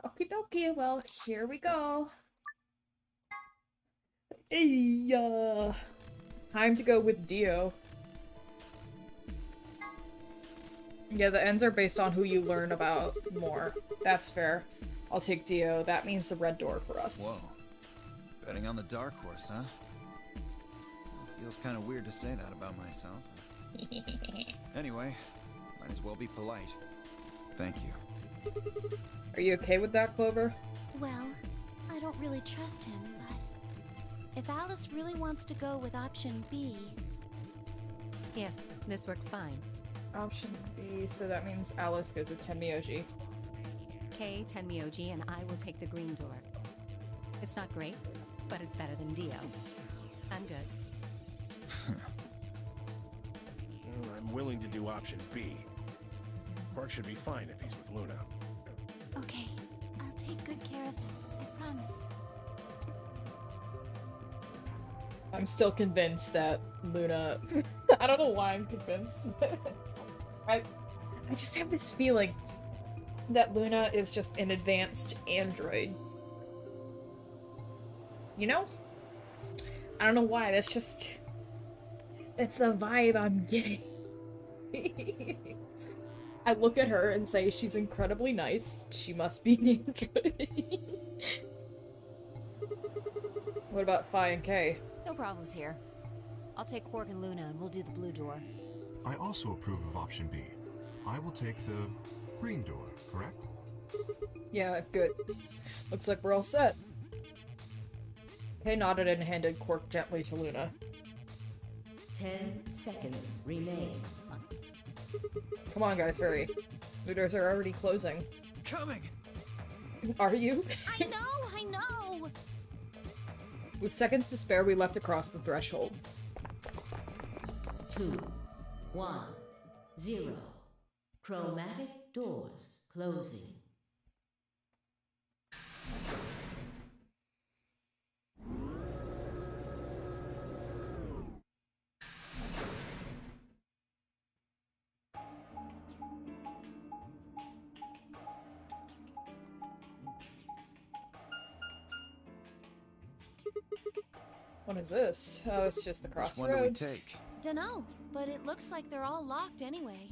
Speaker 1: Okie dokie, well, here we go. Hey, time to go with Dio. Yeah, the ends are based on who you learn about more. That's fair. I'll take Dio. That means the red door for us.
Speaker 7: Whoa. Betting on the dark horse, huh? Feels kind of weird to say that about myself. Anyway, might as well be polite. Thank you.
Speaker 1: Are you okay with that, Clover?
Speaker 6: Well, I don't really trust him, but if Alice really wants to go with option B...
Speaker 9: Yes, this works fine.
Speaker 1: Option B, so that means Alice goes with Tenmyoji.
Speaker 9: Kei, Tenmyoji, and I will take the green door. It's not great, but it's better than Dio. I'm good.
Speaker 5: I'm willing to do option B. Quark should be fine if he's with Luna.
Speaker 2: Okay, I'll take good care of him. I promise.
Speaker 1: I'm still convinced that Luna... I don't know why I'm convinced, but I just have this feeling that Luna is just an advanced android. You know? I don't know why, that's the vibe I'm getting. I look at her and say she's incredibly nice. She must be an android. What about Phi and K?
Speaker 10: No problems here. I'll take Quark and Luna and we'll do the blue door.
Speaker 8: I also approve of option B. I will take the green door, correct?
Speaker 1: Yeah, good. Looks like we're all set. Kay nodded and handed Quark gently to Luna.
Speaker 11: 10 seconds remain.
Speaker 1: Come on, guys, hurry. Looters are already closing.
Speaker 7: Coming!
Speaker 1: Are you?
Speaker 6: I know!
Speaker 1: With seconds to spare, we left across the threshold.
Speaker 11: 2, 1, 0. Chromatic doors closing.
Speaker 1: What is this? Oh, it's just the
Speaker 7: Which one do we
Speaker 1: crossroads.
Speaker 7: take?
Speaker 6: Dunno, but it looks like they're all locked anyway.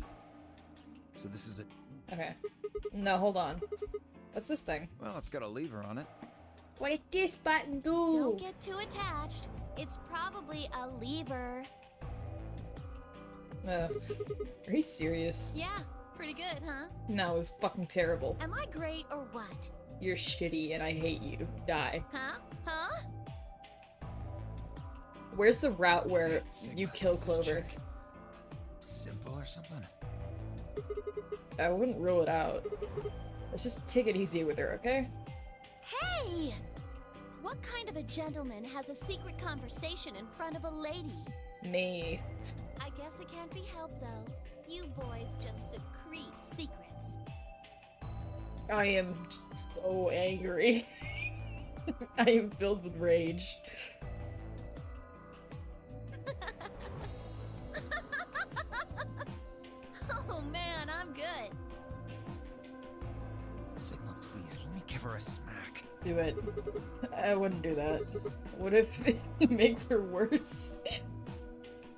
Speaker 7: So this is it.
Speaker 1: Okay. No, hold on. What's this thing?
Speaker 7: Well, it's got a lever on it.
Speaker 1: What does this button do?
Speaker 6: Don't get too attached. It's probably a lever.
Speaker 1: Ugh. Are you serious?
Speaker 6: Yeah, pretty good, huh?
Speaker 1: No, it was fucking terrible.
Speaker 6: Am I great or what?
Speaker 1: You're shitty and I hate you. Die.
Speaker 6: Huh? Huh?
Speaker 1: Where's the route where
Speaker 7: Sigma,
Speaker 1: you kill
Speaker 7: does this
Speaker 1: Clover?
Speaker 7: check? Simple or something?
Speaker 1: I wouldn't rule it out. Let's just take it easy with her, okay?
Speaker 6: Hey! What kind of a gentleman has a secret conversation in front of a lady?
Speaker 1: Me.
Speaker 6: I guess it can't be helped, though. You boys just secrete secrets.
Speaker 1: I am so angry. I am filled with rage.
Speaker 6: Oh man, I'm good.
Speaker 7: Sigma, please, let me give her a smack.
Speaker 1: Do it. I wouldn't do that. What if it makes her worse?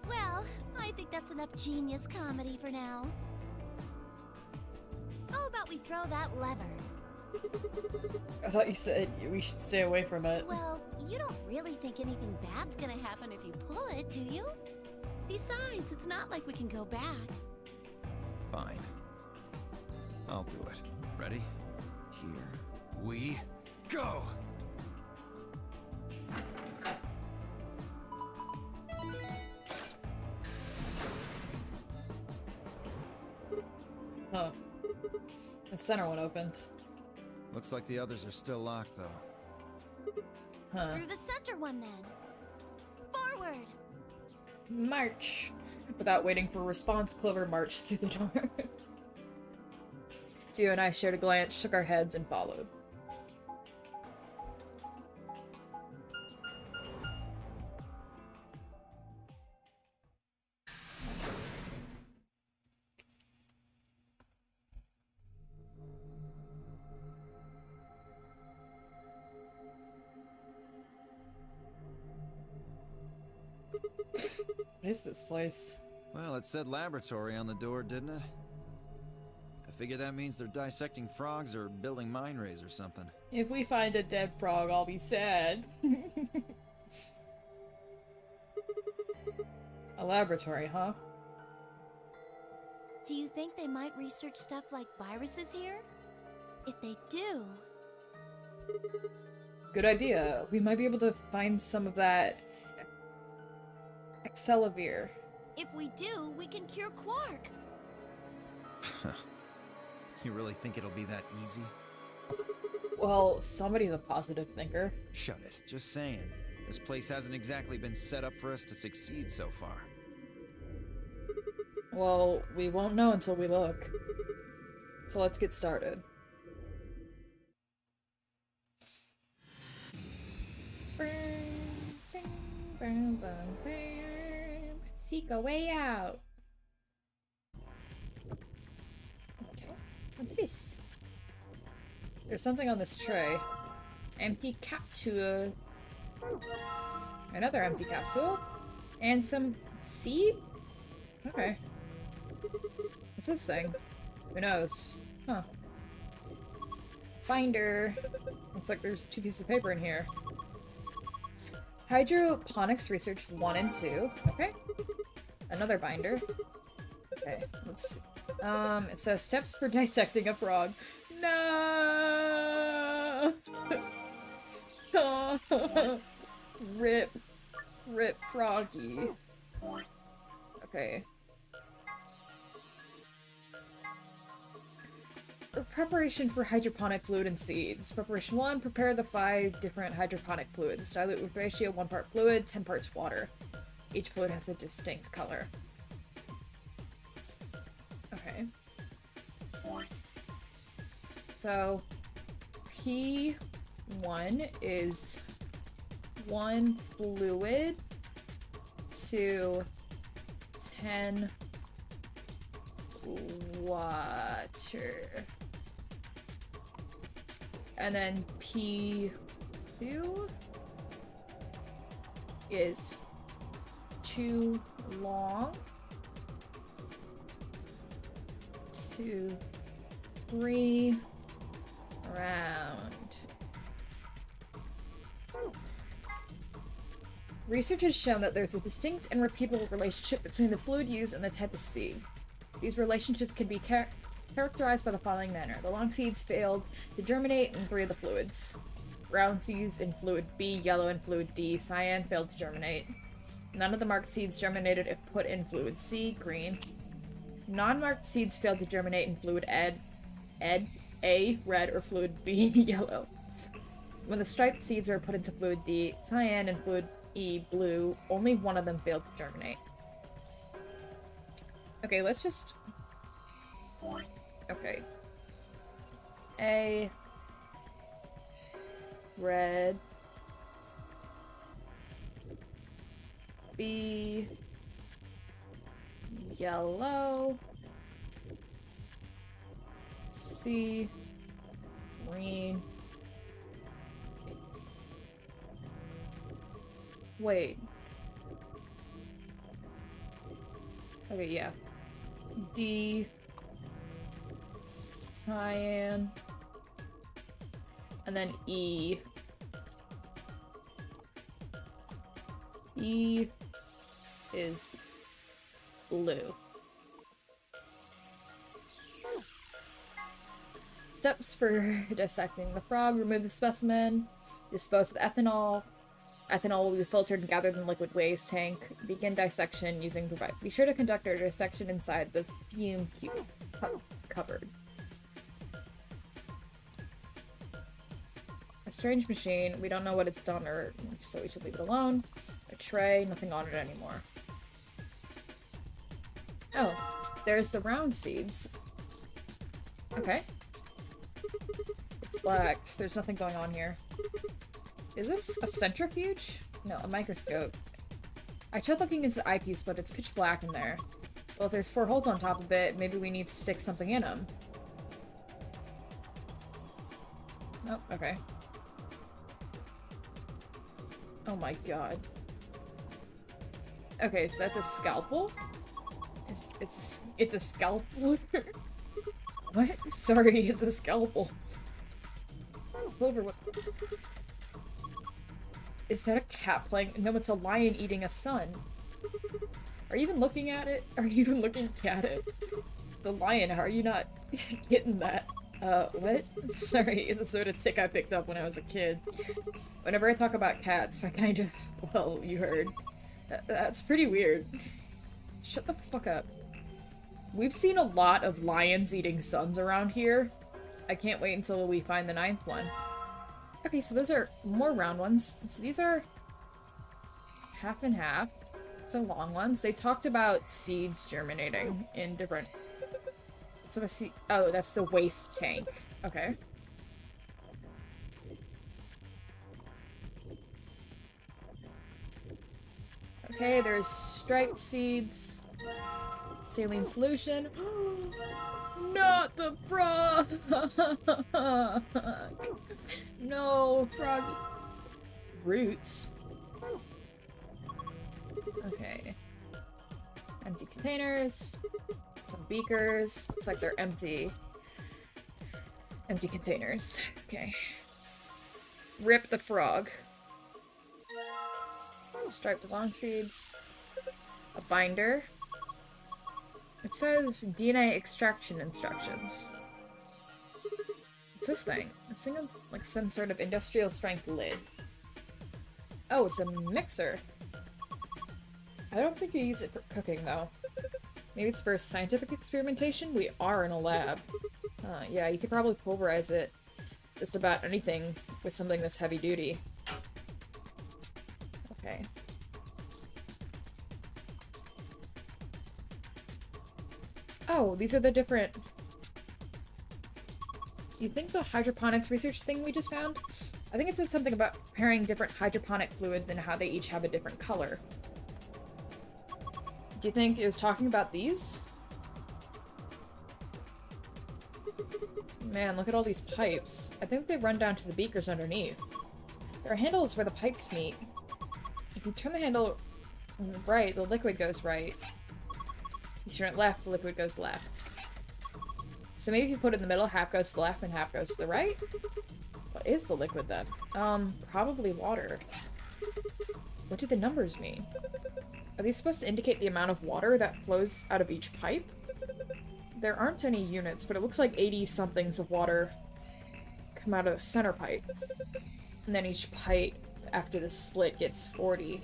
Speaker 6: Well, I think that's enough genius comedy for now. How about we throw that lever?
Speaker 1: I thought you said we should stay away from it.
Speaker 6: Well, you don't really think anything bad's gonna happen if you pull it, do you? Besides, it's not like we can go back.
Speaker 7: Fine. I'll do it. Ready? Here we go!
Speaker 1: Huh. The center one opened.
Speaker 7: Looks like the others are still locked, though.
Speaker 1: Huh.
Speaker 6: Through the center one, then. Forward!
Speaker 1: March! Without waiting for a response, Clover marched through the door. Dio and I shared a glance, shook our heads, and followed. What is this place?
Speaker 7: Well, it said laboratory on the door, didn't it? I figure that means they're dissecting frogs or building mine rays or something.
Speaker 1: If we find a dead frog, I'll be sad. A laboratory, huh?
Speaker 6: Do you think they might research stuff like viruses here? If they do...
Speaker 1: Good idea. We might be able to find some of that... Excelavir.
Speaker 6: If we do, we can cure Quark!
Speaker 7: You really think it'll be that easy?
Speaker 1: Well, somebody's a positive thinker.
Speaker 7: Shut it. Just saying. This place hasn't exactly been set up for us to succeed so far.
Speaker 1: Well, we won't know until we look. So let's get started. Bam, bam, bam. Seek a way out. Okay. What's this? There's something on this tray. Empty capsule. Another empty capsule. And some seed? Okay. What's this thing? Who knows? Huh. Binder. Looks like there's 2 pieces of paper in here. Hydroponics Research 1 and 2. Okay. Another binder. Okay, let's see. It says steps for dissecting a frog. No! Rip. Rip Froggy. Okay. Preparation for hydroponic fluid and seeds. Preparation 1, prepare the 5 different hydroponic fluids. Dilute with ratio 1 part fluid, 10 parts water. Each fluid has a distinct color. Okay. So, P1 is 1 fluid to 10 water. And then P2 is 2 long to 3 round. Research has shown that there's a distinct and repeatable relationship between the fluid used and the type of seed. These relationships can be characterized by the following manner. The long seeds failed to germinate in 3 of the fluids. Round seeds in fluid B, yellow in fluid D, cyan failed to germinate. None of the marked seeds germinated if put in fluid C, green. Non-marked seeds failed to germinate in fluid A, red, or fluid B, yellow. When the striped seeds were put into fluid D, cyan, and fluid E, blue, only one of them failed to germinate. Okay, let's just... Okay. A... red... B... yellow... C... green... Wait. Okay, yeah. D... cyan... and then E. E is blue. Steps for dissecting the frog. Remove the specimen. Dispose of the ethanol. Ethanol will be filtered and gathered in liquid waste tank. Begin dissection using provide. Be sure to conduct our dissection inside the fume cupboard. A strange machine. We don't know what it's done, or so we should leave it alone. A tray. Nothing on it anymore. Oh, there's the round seeds. Okay. It's black. There's nothing going on here. Is this a centrifuge? No, a microscope. I tried looking into the eyepiece, but it's pitch black in there. Well, if there's 4 holes on top of it, maybe we need to stick something in them. Oh, okay. Oh my god. Okay, so that's a scalpel? It's a scalpel? What? Sorry, it's a scalpel. Clover, what? Is that a cat playing? No, it's a lion eating a sun. Are you even looking at it? Are you even looking at it? The lion, how are you not getting that? What? Sorry, it's a sort of tick I picked up when I was a kid. Whenever I talk about cats, I kind of... Well, you heard. That's pretty weird. Shut the fuck up. We've seen a lot of lions eating suns around here. I can't wait until we find the 9th one. Okay, so those are more round ones. So these are half and half. So long ones. They talked about seeds germinating in different... So I see... Oh, that's the waste tank. Okay. Okay, there's striped seeds. Saline solution. Not the frog! No, frog roots. Okay. Empty containers. Some beakers. Looks like they're empty. Empty containers. Okay. Rip the frog. Striped long seeds. A binder. It says DNA extraction instructions. What's this thing? This thing of like some sort of industrial strength lid. Oh, it's a mixer. I don't think you use it for cooking though. Maybe it's for scientific experimentation? We are in a lab. Yeah, you could probably pulverize it. Just about anything with something this heavy duty. Okay. Oh, these are the different... You think the hydroponics research thing we just found? I think it said something about preparing different hydroponic fluids and how they each have a different color. Do you think it was talking about these? Man, look at all these pipes. I think they run down to the beakers underneath. There are handles where the pipes meet. If you turn the handle right, the liquid goes right. If you turn it left, the liquid goes left. So maybe if you put it in the middle, half goes to the left and half goes to the right? What is the liquid then? Probably water. What do the numbers mean? Are these supposed to indicate the amount of water that flows out of each pipe? There aren't any units, but it looks like 80-somethings of water come out of the center pipe. And then each pipe, after the split, gets 40.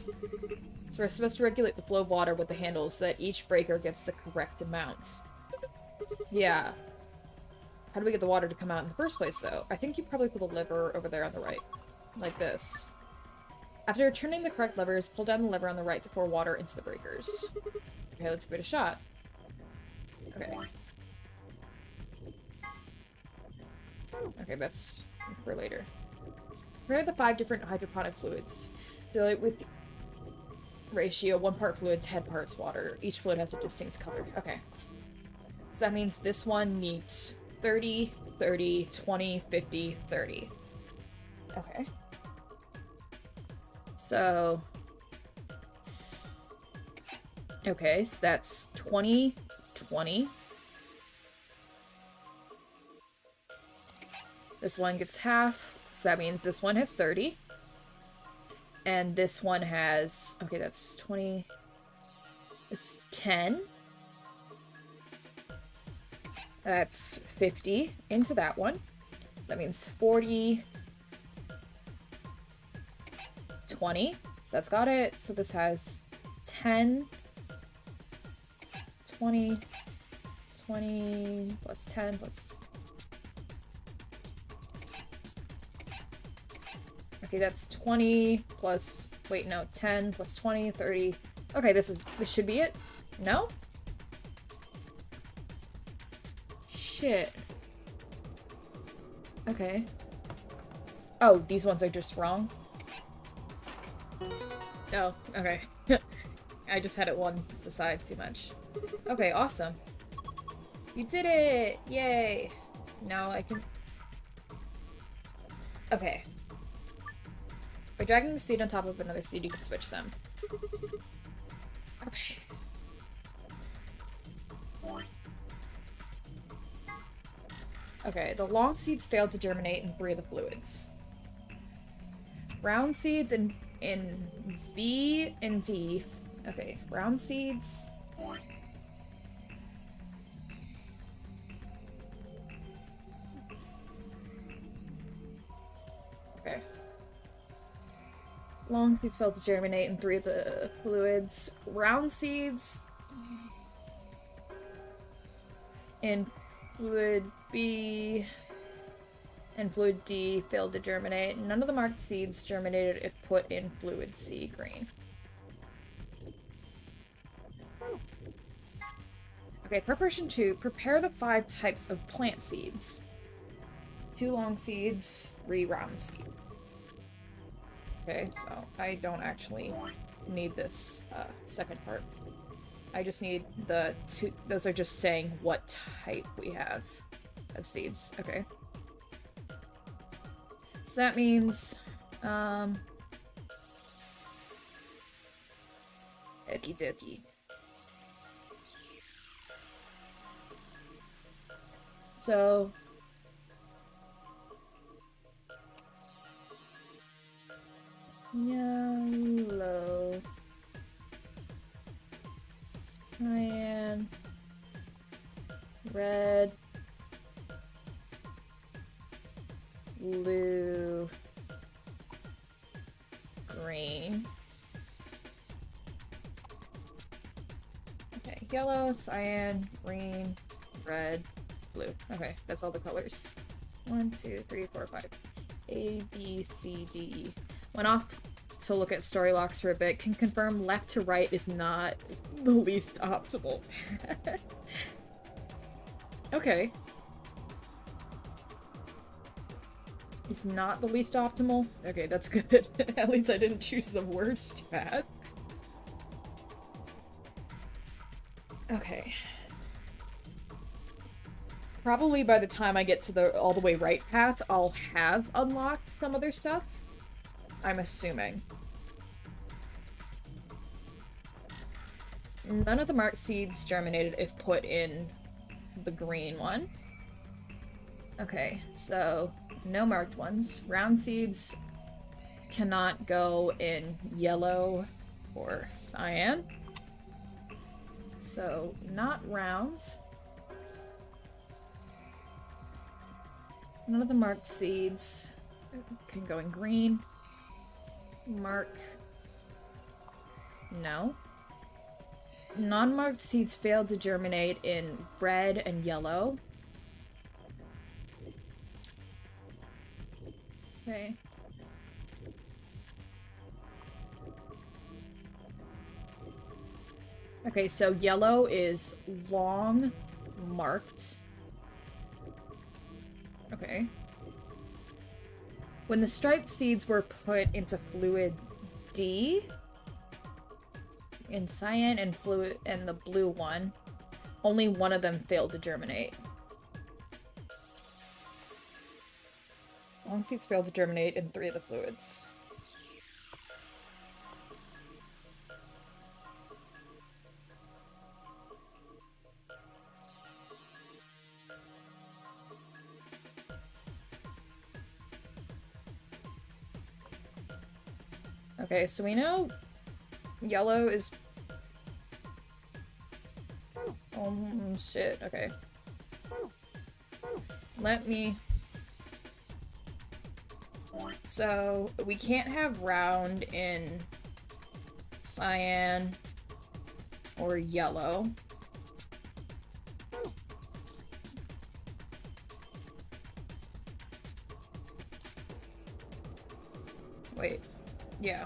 Speaker 1: So we're supposed to regulate the flow of water with the handles so that each breaker gets the correct amount. Yeah. How do we get the water to come out in the first place, though? I think you probably put the lever over there on the right. Like this. After turning the correct levers, pull down the lever on the right to pour water into the breakers. Okay, let's give it a shot. Okay. Okay, that's for later. Prepare the 5 different hydroponic fluids. Dilute with ratio 1 part fluid, 10 parts water. Each fluid has a distinct color. Okay. So that means this one needs 30, 30, 20, 50, 30. Okay. So... Okay, so that's 20, 20. This one gets half, so that means this one has 30. And this one has... Okay, that's 20... This is 10. That's 50 into that one. So that means 40... 20. So that's got it. So this has 10... 20... 20... plus 10 plus... Okay, that's 20 plus... Wait, no, 10 plus 20, 30... Okay, this should be it? No? Shit. Okay. Oh, these ones are just wrong? Oh, okay. I just had it one to the side too much. Okay, awesome. You did it! Yay! Now I can... Okay. By dragging the seed on top of another seed, you can switch them. Okay. Okay, the long seeds failed to germinate in 3 of the fluids. Round seeds in V and D. Okay, round seeds. Okay. Long seeds failed to germinate in 3 of the fluids. Round seeds in fluid B and fluid D failed to germinate. None of the marked seeds germinated if put in fluid C, green. Okay, preparation 2. Prepare the 5 types of plant seeds. 2 long seeds, 3 round seeds. Okay, so I don't actually need this second part. I just need the two. Those are just saying what type we have of seeds. Okay. So that means, okie dokie. So, yellow, cyan, red, blue, green. Okay, yellow, cyan, green, red, blue. Okay, that's all the colors. 1, 2, 3, 4, 5. A, B, C, D, E. Went off to look at story locks for a bit. Can confirm left to right is not the least optimal path. Okay. It's not the least optimal? Okay, that's good. At least I didn't choose the worst path. Okay. Probably by the time I get to the all the way right path, I'll have unlocked some other stuff. I'm assuming. None of the marked seeds germinated if put in the green one. Okay, so no marked ones. Round seeds cannot go in yellow or cyan. So not rounds. None of the marked seeds can go in green. Mark. No. Non-marked seeds failed to germinate in red and yellow. Okay. Okay, so yellow is long marked. Okay. When the striped seeds were put into fluid D, in cyan and fluid and the blue one, only one of them failed to germinate. Long seeds failed to germinate in 3 of the fluids. Okay, so we know yellow is... Oh, shit, okay. Let me... So, we can't have round in cyan or yellow. Wait, yeah.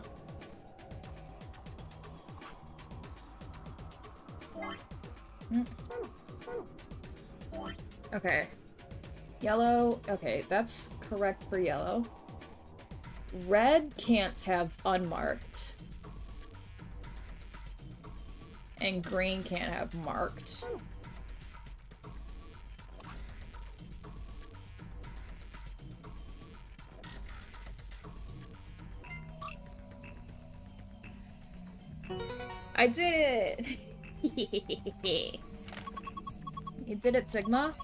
Speaker 1: Okay. Yellow, okay, that's correct for yellow. Red can't have unmarked. And green can't have marked. I did it! You did it, Sigma.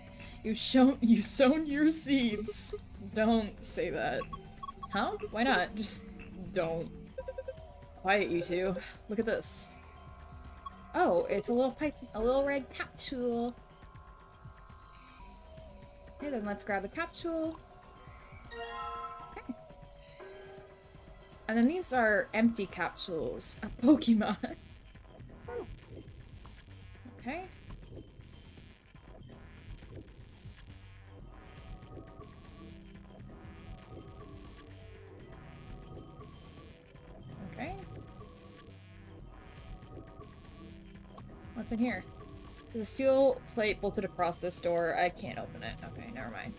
Speaker 1: You've sown your seeds. Don't say that. Huh? Why not? Just don't. Quiet, you two. Look at this. Oh, it's a little red capsule. Okay, then let's grab the capsule. Okay. And then these are empty capsules of Pokemon. Okay. Okay. What's in here? There's a steel plate bolted across this door. I can't open it. Okay, never mind.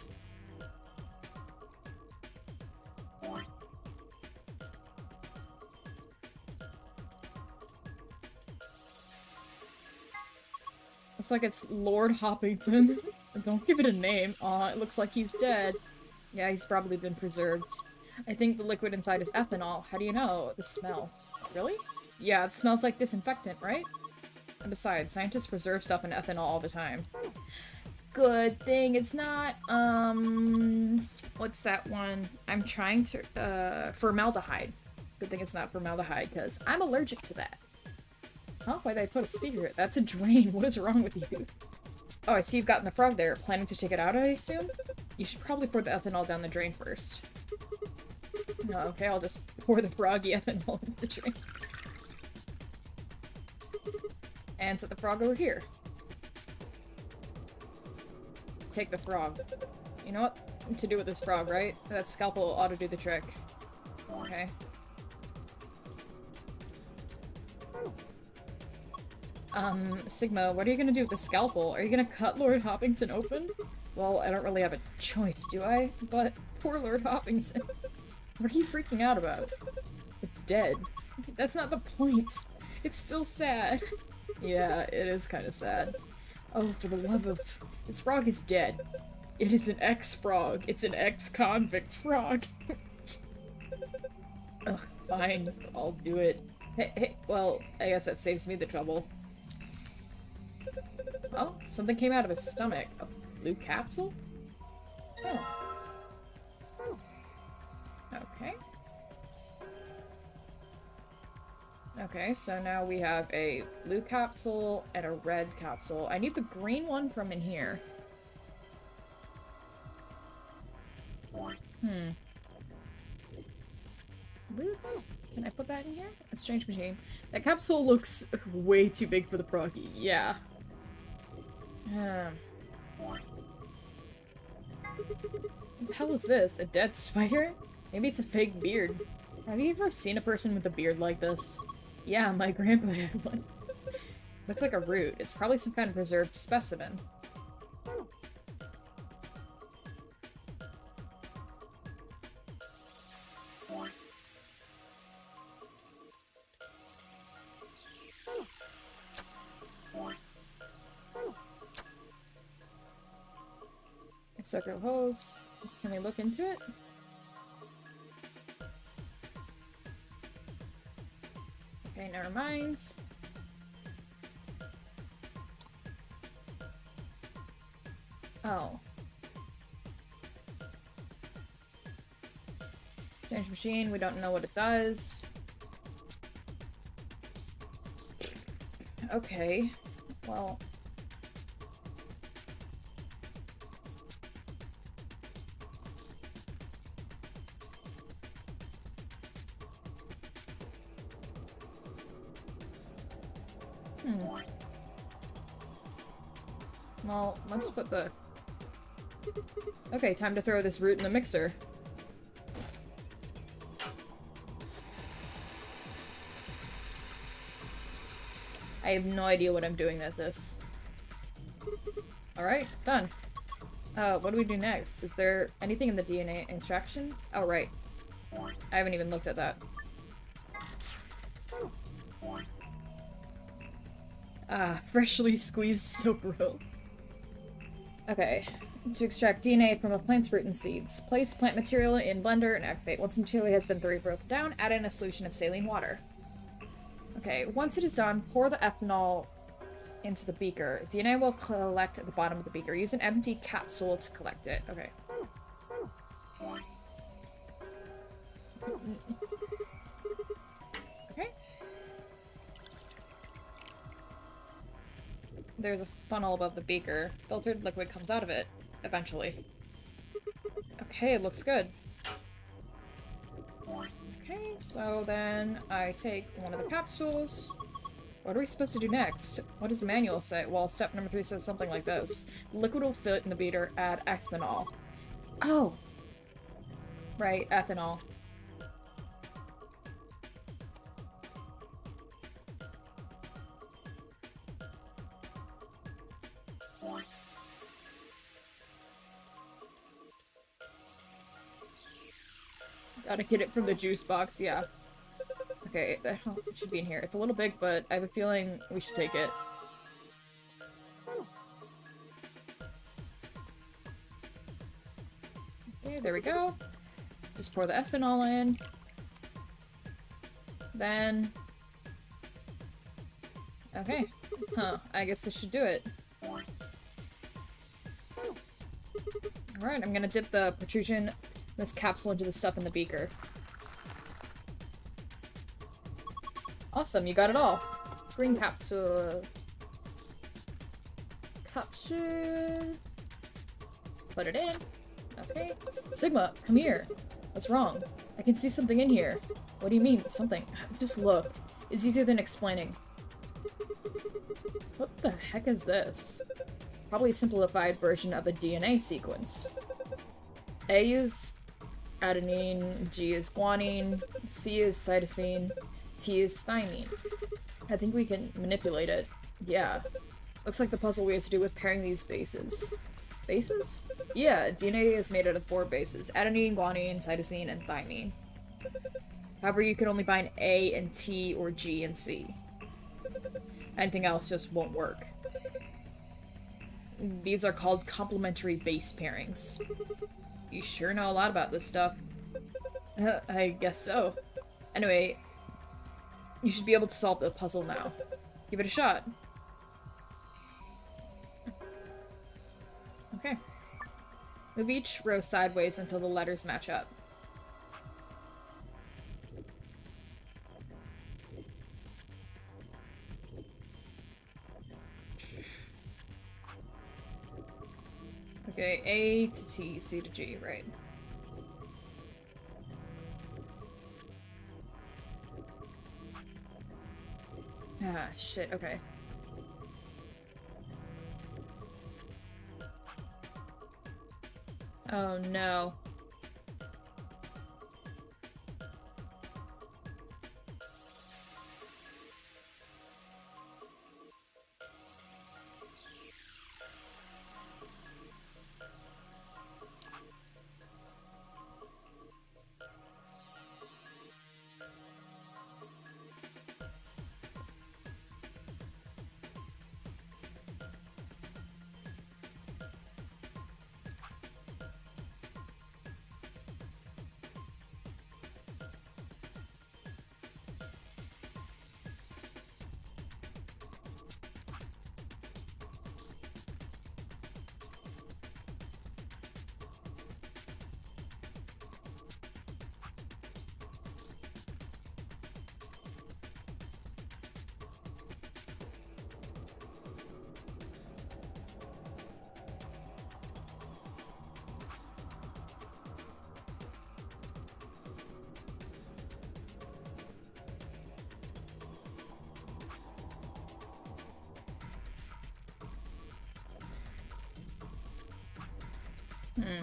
Speaker 1: Looks like it's Lord Hoppington. Don't give it a name. Aw, it looks like he's dead. Yeah, he's probably been preserved. I think the liquid inside is ethanol. How do you know? The smell. Really? Yeah, it smells like disinfectant, right? And besides, scientists preserve stuff in ethanol all the time. Good thing it's not, what's that one? I'm trying to, formaldehyde. Good thing it's not formaldehyde, because I'm allergic to that. Huh? Why'd I put a speaker here? That's a drain. What is wrong with you? Oh, I see you've gotten the frog there. Planning to take it out, I assume? You should probably pour the ethanol down the drain first. No, okay, I'll just pour the froggy ethanol into the drain. And set the frog over here. Take the frog. You know what to do with this frog, right? That scalpel ought to do the trick. Okay. Sigma, what are you gonna do with the scalpel? Are you gonna cut Lord Hoppington open? Well, I don't really have a choice, do I? But poor Lord Hoppington. What are you freaking out about? It's dead. That's not the point. It's still sad. Yeah, it is kind of sad. Oh, for the love of... This frog is dead. It is an ex-frog. It's an ex-convict frog. Ugh, fine. I'll do it. Hey, well, I guess that saves me the trouble. Oh, something came out of his stomach. A blue capsule? Oh. Okay. Okay, so now we have a blue capsule and a red capsule. I need the green one from in here. Loot? Can I put that in here? A strange machine. That capsule looks way too big for the proggy. Yeah. What the hell is this? A dead spider? Maybe it's a fake beard. Have you ever seen a person with a beard like this? Yeah, my grandpa had one. Looks like a root. It's probably some kind of preserved specimen. Circuit holes. Can we look into it? Okay, never mind. Oh. Change machine, we don't know what it does. Okay. Well... Well, let's put the... Okay, time to throw this root in the mixer. I have no idea what I'm doing at this. Alright, done. What do we do next? Is there anything in the DNA extraction? Oh, right. I haven't even looked at that. Ah, freshly squeezed Sopril. Okay. To extract DNA from a plant's root and seeds. Place plant material in blender and activate. Once the material has been thoroughly broken down, add in a solution of saline water. Okay, once it is done, pour the ethanol into the beaker. DNA will collect at the bottom of the beaker. Use an empty capsule to collect it. Okay. Okay. There's a funnel above the beaker. Filtered liquid comes out of it, eventually. Okay, it looks good. Okay, so then I take one of the capsules. What are we supposed to do next? What does the manual say? Well, step number 3 says something like this. Liquid will fit in the beater, add ethanol. Oh! Right, ethanol. Gotta get it from the juice box, yeah. Okay, that should be in here. It's a little big, but I have a feeling we should take it. Okay, there we go. Just pour the ethanol in. Then... Okay. Huh, I guess this should do it. Alright, I'm gonna dip the protrusion, this capsule, into the stuff in the beaker. Awesome, you got it all. Green capsule. Capsule. Put it in. Okay. Sigma, come here. What's wrong? I can see something in here. What do you mean, something? Just look. It's easier than explaining. What the heck is this? Probably a simplified version of a DNA sequence. A is adenine, G is guanine, C is cytosine, T is thymine. I think we can manipulate it. Yeah. Looks like the puzzle we have to do with pairing these bases. Bases? Yeah, DNA is made out of 4 bases. Adenine, guanine, cytosine, and thymine. However, you can only bind A and T or G and C. Anything else just won't work. These are called complementary base pairings. You sure know a lot about this stuff. I guess so. Anyway, you should be able to solve the puzzle now. Give it a shot. Okay. Move each row sideways until the letters match up. Okay, A to T, C to G, right. Ah, shit, okay. Oh no. Hmm.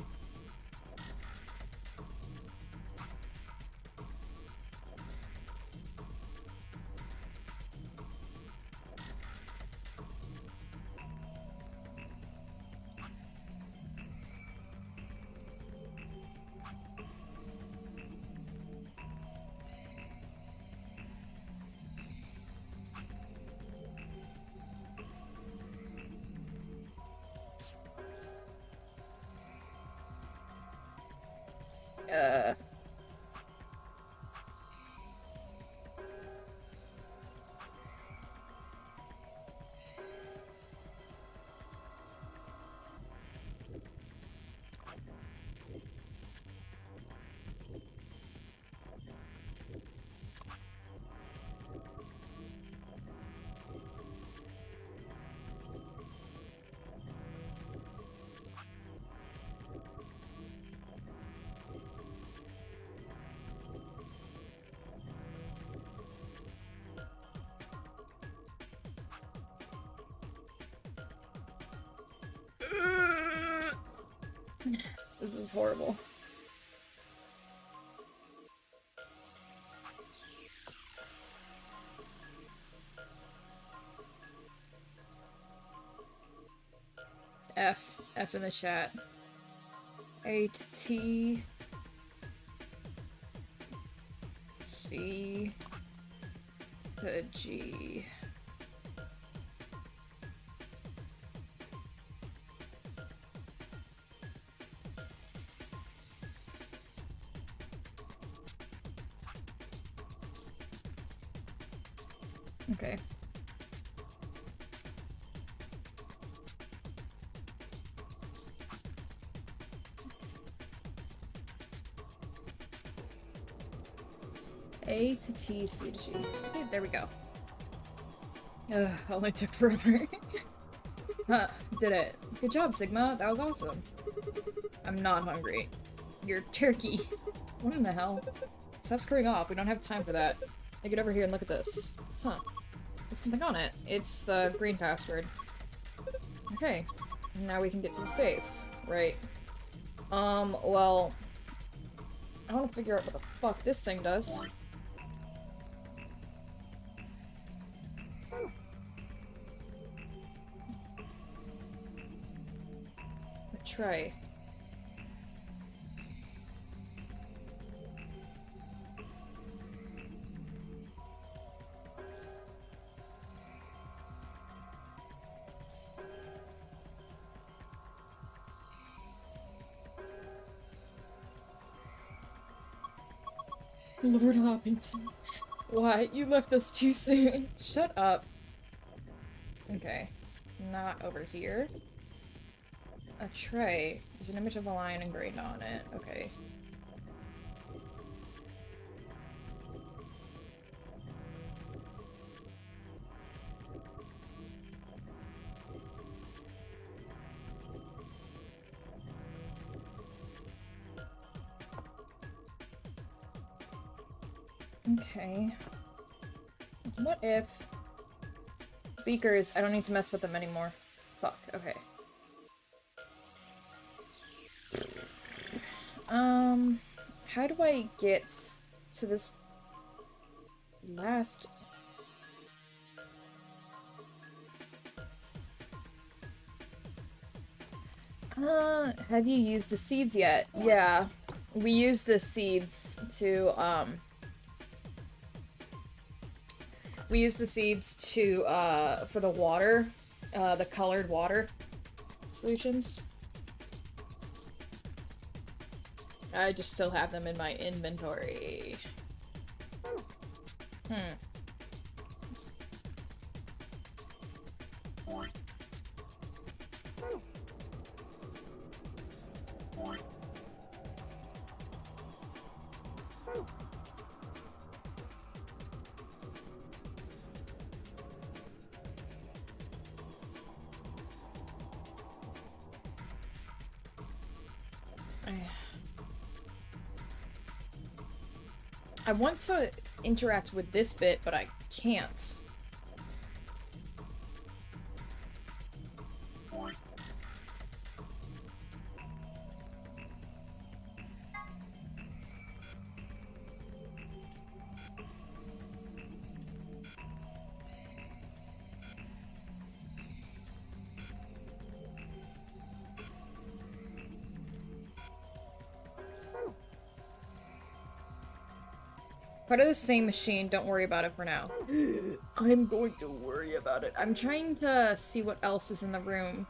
Speaker 1: This is horrible. F in the chat. A to T. C to G. Okay. A to T, C to G. Okay, there we go. Ugh, only took forever. Huh, did it. Good job, Sigma. That was awesome. I'm not hungry. You're turkey. What in the hell? Stop screwing off. We don't have time for that. Now get over here and look at this. Huh. There's something on it. It's the green password. Okay. Now we can get to the safe. Right. Well... I want to figure out what the fuck this thing does. A tray. Lord Hoppington. Why? You left us too soon. Shut up. Okay. Not over here. A tray. There's an image of a lion engraved on it. Okay. Okay. What if... Beakers, I don't need to mess with them anymore. Fuck, okay. How do I get to this last... have you used the seeds yet? Yeah. We used the seeds to, we use the seeds to, for the water, the colored water solutions. I just still have them in my inventory. I want to interact with this bit, but I can't. Part of the same machine, don't worry about it for now. I'm going to worry about it. I'm trying to see what else is in the room.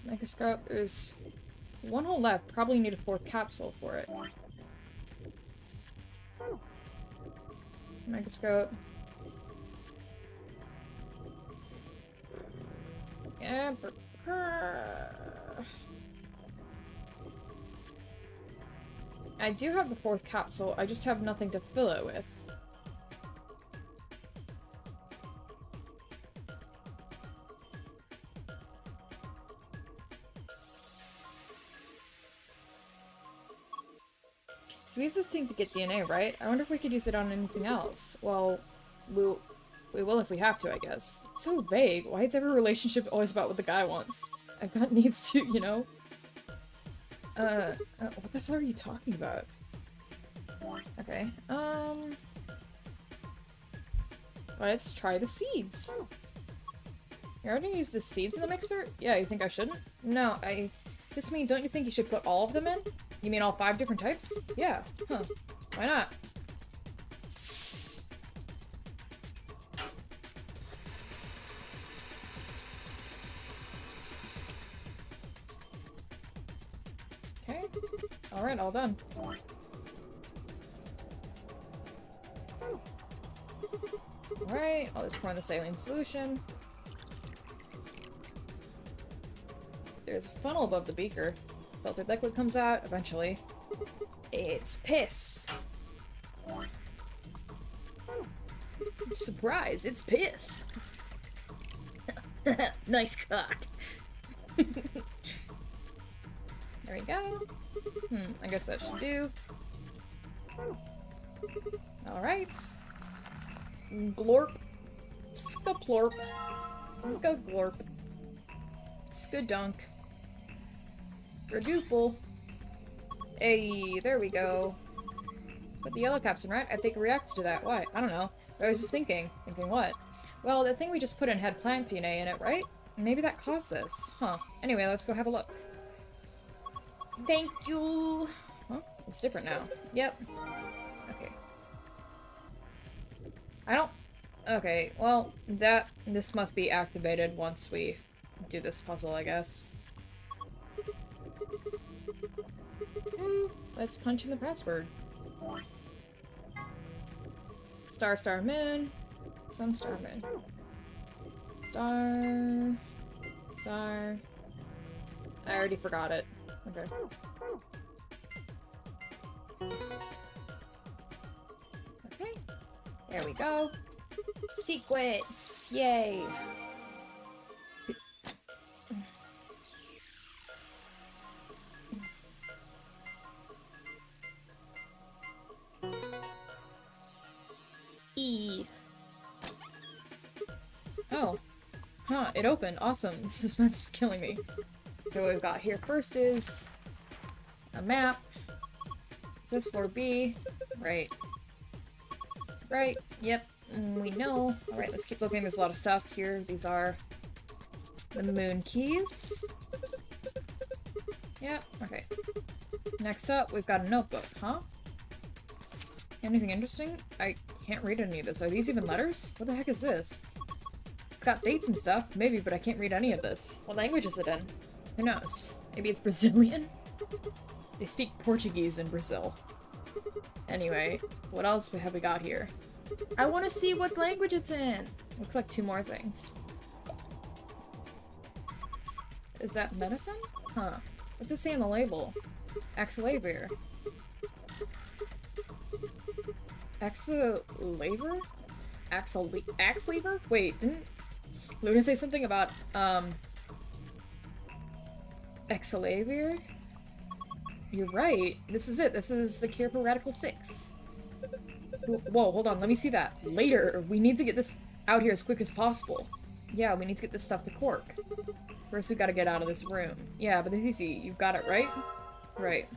Speaker 1: Microscope, there's one hole left. Probably need a fourth capsule for it. Microscope. Yeah, I do have the fourth capsule, I just have nothing to fill it with. So we use this thing to get DNA, right? I wonder if we could use it on anything else. Well, we will if we have to, I guess. It's so vague. Why is every relationship always about what the guy wants? I've got needs to, you know? What the hell are you talking about? Okay, let's try the seeds. You already used the seeds in the mixer? Yeah, you think I shouldn't? No, just mean, don't you think you should put all of them in? You mean all 5 different types? Yeah, huh. Why not? Okay. Alright, all done. Alright, I'll just pour in the saline solution. There's a funnel above the beaker. Filtered liquid comes out eventually. It's piss. Surprise, it's piss. Nice cock. There we go. I guess that should do. Alright. Glorp. Skaplorp. Go glorp. Skadunk. Redouple. Hey, there we go. Put the yellow capsule, right? I think it reacts to that. Why? I don't know. I was just thinking. Thinking what? Well, the thing we just put in had plant DNA in it, right? Maybe that caused this. Huh. Anyway, let's go have a look. Thank you! Huh? It's different now. Yep. Okay. I don't... Okay, well, this must be activated once we do this puzzle, I guess. Let's punch in the password. Star, star, moon. Sun, star, moon. Star... Star... I already forgot it. Okay. Okay. There we go. Sequence! Yay! E. Oh. Huh, it opened. Awesome. The suspense is killing me. Okay, what we've got here first is a map. It says floor B. Right. Right. Yep. We know. Alright, let's keep looking. There's a lot of stuff here. These are the moon keys. Yep. Okay. Next up, we've got a notebook. Huh? Anything interesting? I can't read any of this. Are these even letters? What the heck is this? It's got dates and stuff. Maybe, but I can't read any of this. What language is it in? Who knows? Maybe it's Brazilian? They speak Portuguese in Brazil. Anyway, what else have we got here? I want to see what language it's in! Looks like 2 more things. Is that medicine? Huh. What's it say on the label? Axelavir. Axelavir? Axelavir? Wait, didn't Luna say something about, Axelavir? You're right. This is it. This is the cure for Radical 6. Whoa, hold on. Let me see that. Later. We need to get this out here as quick as possible. Yeah, we need to get this stuff to Cork. First, we gotta get out of this room. Yeah, but it's easy. You've got it, right? Right.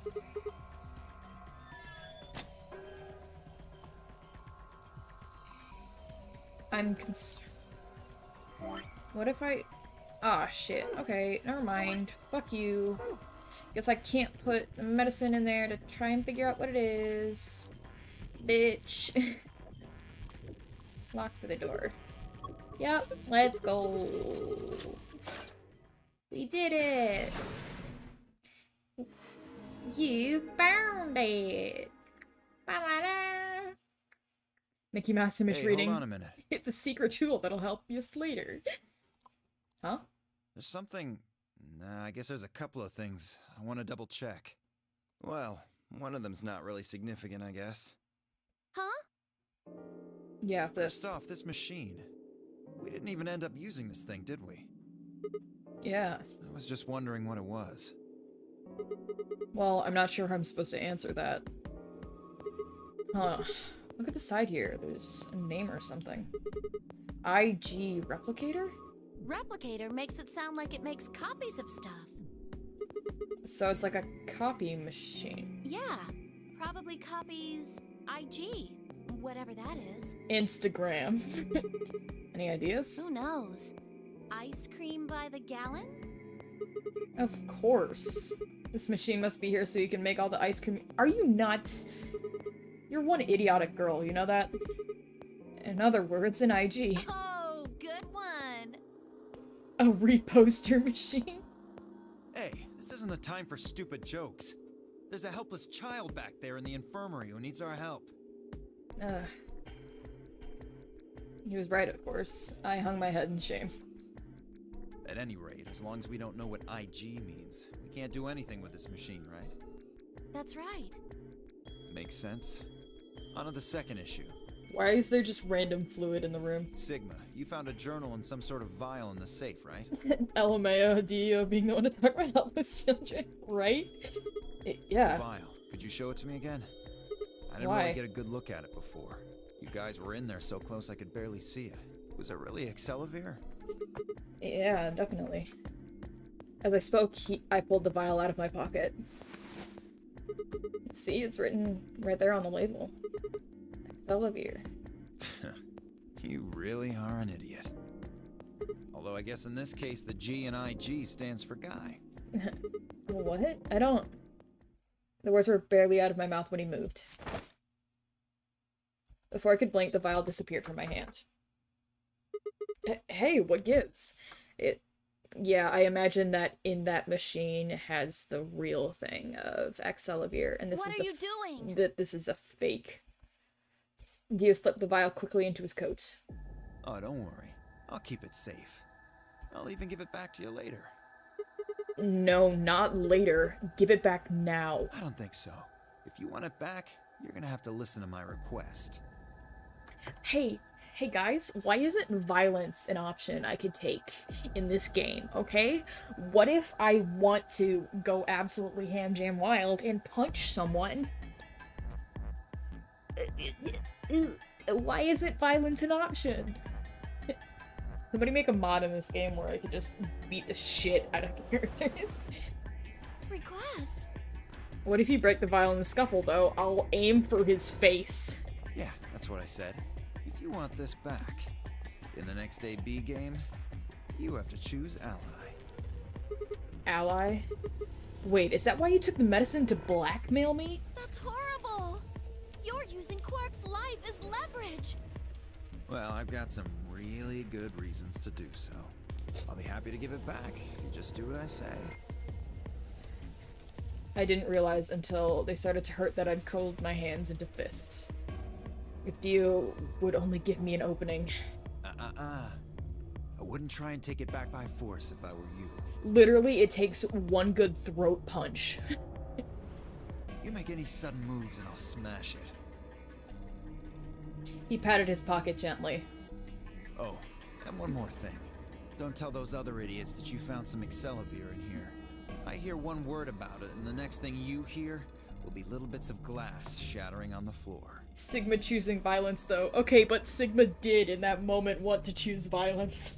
Speaker 1: I'm concerned. What if I... Aw, shit. Okay, never mind. Fuck you. Guess I can't put the medicine in there to try and figure out what it is. Bitch. Lock for the door. Yep, let's go. We did it! You found it! Ba-da-da. Mickey Mouse image reading.
Speaker 7: Hold on a minute.
Speaker 1: It's a secret tool that'll help us later. Huh?
Speaker 7: There's something... Nah, I guess there's a couple of things I want to double check. Well, one of them's not really significant, I guess.
Speaker 6: Huh?
Speaker 1: Yeah, this.
Speaker 7: First off, this machine. We didn't even end up using this thing, did we?
Speaker 1: Yeah.
Speaker 7: I was just wondering what it was.
Speaker 1: Well, I'm not sure how I'm supposed to answer that. Huh. Look at the side here. There's a name or something. IG Replicator?
Speaker 6: Replicator makes it sound like it makes copies of stuff.
Speaker 1: So it's like a copy machine.
Speaker 6: Yeah, probably copies IG, whatever that is.
Speaker 1: Instagram. Any ideas?
Speaker 6: Who knows? Ice cream by the gallon?
Speaker 1: Of course. This machine must be here so you can make all the ice cream. Are you nuts? You're one idiotic girl, you know that? In other words, an IG.
Speaker 6: Oh, good one.
Speaker 1: A reposter machine?
Speaker 7: Hey, this isn't the time for stupid jokes. There's a helpless child back there in the infirmary who needs our help.
Speaker 1: He was right, of course. I hung my head in shame.
Speaker 7: At any rate, as long as we don't know what IG means, we can't do anything with this machine, right?
Speaker 6: That's right.
Speaker 7: Makes sense. On to the second issue.
Speaker 1: Why is there just random fluid in the room?
Speaker 7: Sigma, you found a journal and some sort of vial in the safe, right?
Speaker 1: LMAO, Dio being the one to talk about helpless children, right? Yeah.
Speaker 7: The vial. Could you show it to me again? I didn't
Speaker 1: Why?
Speaker 7: really get a good look at it before. You guys were in there so close I could barely see it. Was it really Excelavir?
Speaker 1: Yeah, definitely. As I spoke, I pulled the vial out of my pocket. See, it's written right there on the label. Excelavir.
Speaker 7: You really are an idiot. Although I guess in this case the G in IG stands for guy.
Speaker 1: What? I don't... The words were barely out of my mouth when he moved. Before I could blink, the vial disappeared from my hand. Hey, what gives? Yeah, I imagine that in that machine has the real thing of Excelavir, and this
Speaker 6: What
Speaker 1: is
Speaker 6: are you doing?
Speaker 1: This is a fake. Dio slipped the vial quickly into his coat.
Speaker 7: Oh, don't worry. I'll keep it safe. I'll even give it back to you later.
Speaker 1: No, not later. Give it back now.
Speaker 7: I don't think so. If you want it back, you're gonna have to listen to my request.
Speaker 1: Hey guys, why isn't violence an option I could take in this game, okay? What if I want to go absolutely ham jam wild and punch someone? Why isn't violence an option? Somebody make a mod in this game where I could just beat the shit out of characters.
Speaker 6: Request?
Speaker 1: What if you break the vial in the scuffle, though? I'll aim for his face.
Speaker 7: Yeah, that's what I said. If you want this back, in the next AB game, you have to choose ally.
Speaker 1: Ally? Wait, is that why you took the medicine to blackmail me?
Speaker 6: That's horrible! You're using Quark's life as leverage!
Speaker 7: Well, I've got some really good reasons to do so. I'll be happy to give it back if you just do what I say.
Speaker 1: I didn't realize until they started to hurt that I'd curled my hands into fists. If Dio would only give me an opening.
Speaker 7: I wouldn't try and take it back by force if I were you.
Speaker 1: Literally, it takes one good throat punch.
Speaker 7: You make any sudden moves and I'll smash it.
Speaker 1: He patted his pocket gently.
Speaker 7: Oh, and one more thing. Don't tell those other idiots that you found some Excelavir in here. I hear one word about it, and the next thing you hear will be little bits of glass shattering on the floor.
Speaker 1: Sigma choosing violence, though. Okay, but Sigma did, in that moment, want to choose violence.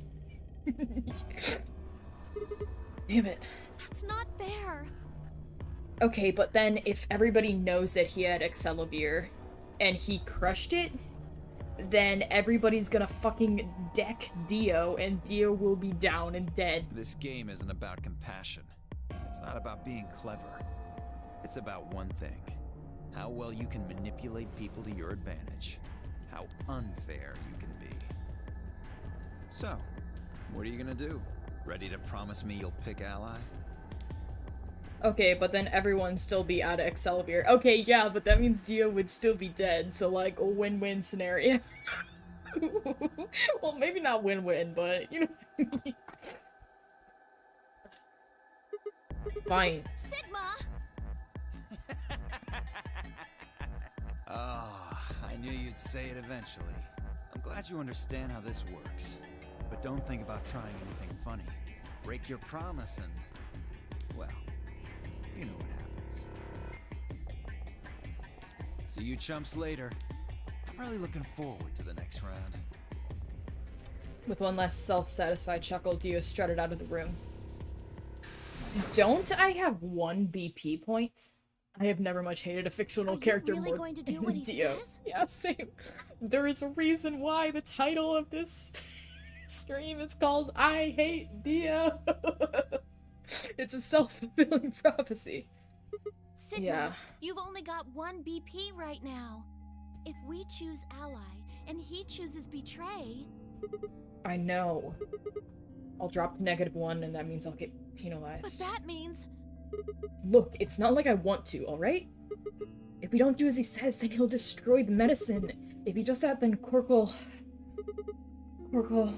Speaker 1: Damn it.
Speaker 6: That's not fair.
Speaker 1: Okay, but then if everybody knows that he had Excelavir, and he crushed it, then everybody's gonna fucking deck Dio, and Dio will be down and dead.
Speaker 7: This game isn't about compassion. It's not about being clever. It's about one thing. How well you can manipulate people to your advantage. How unfair you can be. So, what are you gonna do? Ready to promise me you'll pick ally?
Speaker 1: Okay, but then everyone still be out of Excelavir. Okay, yeah, but that means Dio would still be dead, so like a win-win scenario. Well, maybe not win-win, but you know. Fine.
Speaker 6: Sigma!
Speaker 7: I knew you'd say it eventually. I'm glad you understand how this works. But don't think about trying anything funny. Break your promise and, well, you know what happens. See you chumps later. I'm really looking forward to the next round.
Speaker 1: With one less self-satisfied chuckle, Dio strutted out of the room. Don't I have 1 BP point? I have never much hated a fictional character
Speaker 6: really
Speaker 1: more
Speaker 6: going to do
Speaker 1: than
Speaker 6: what he
Speaker 1: Dio.
Speaker 6: says?
Speaker 1: Yeah, same. There is a reason why the title of this stream is called I Hate Dio. It's a self-fulfilling prophecy.
Speaker 6: Sigma,
Speaker 1: Yeah.
Speaker 6: you've only got 1 BP right now. If we choose ally, and he chooses betray...
Speaker 1: I know. I'll drop to -1 and that means I'll get penalized.
Speaker 6: But that means...
Speaker 1: Look, it's not like I want to, alright? If we don't do as he says, then he'll destroy the medicine. If he does that, then Quark will... Poor Cole.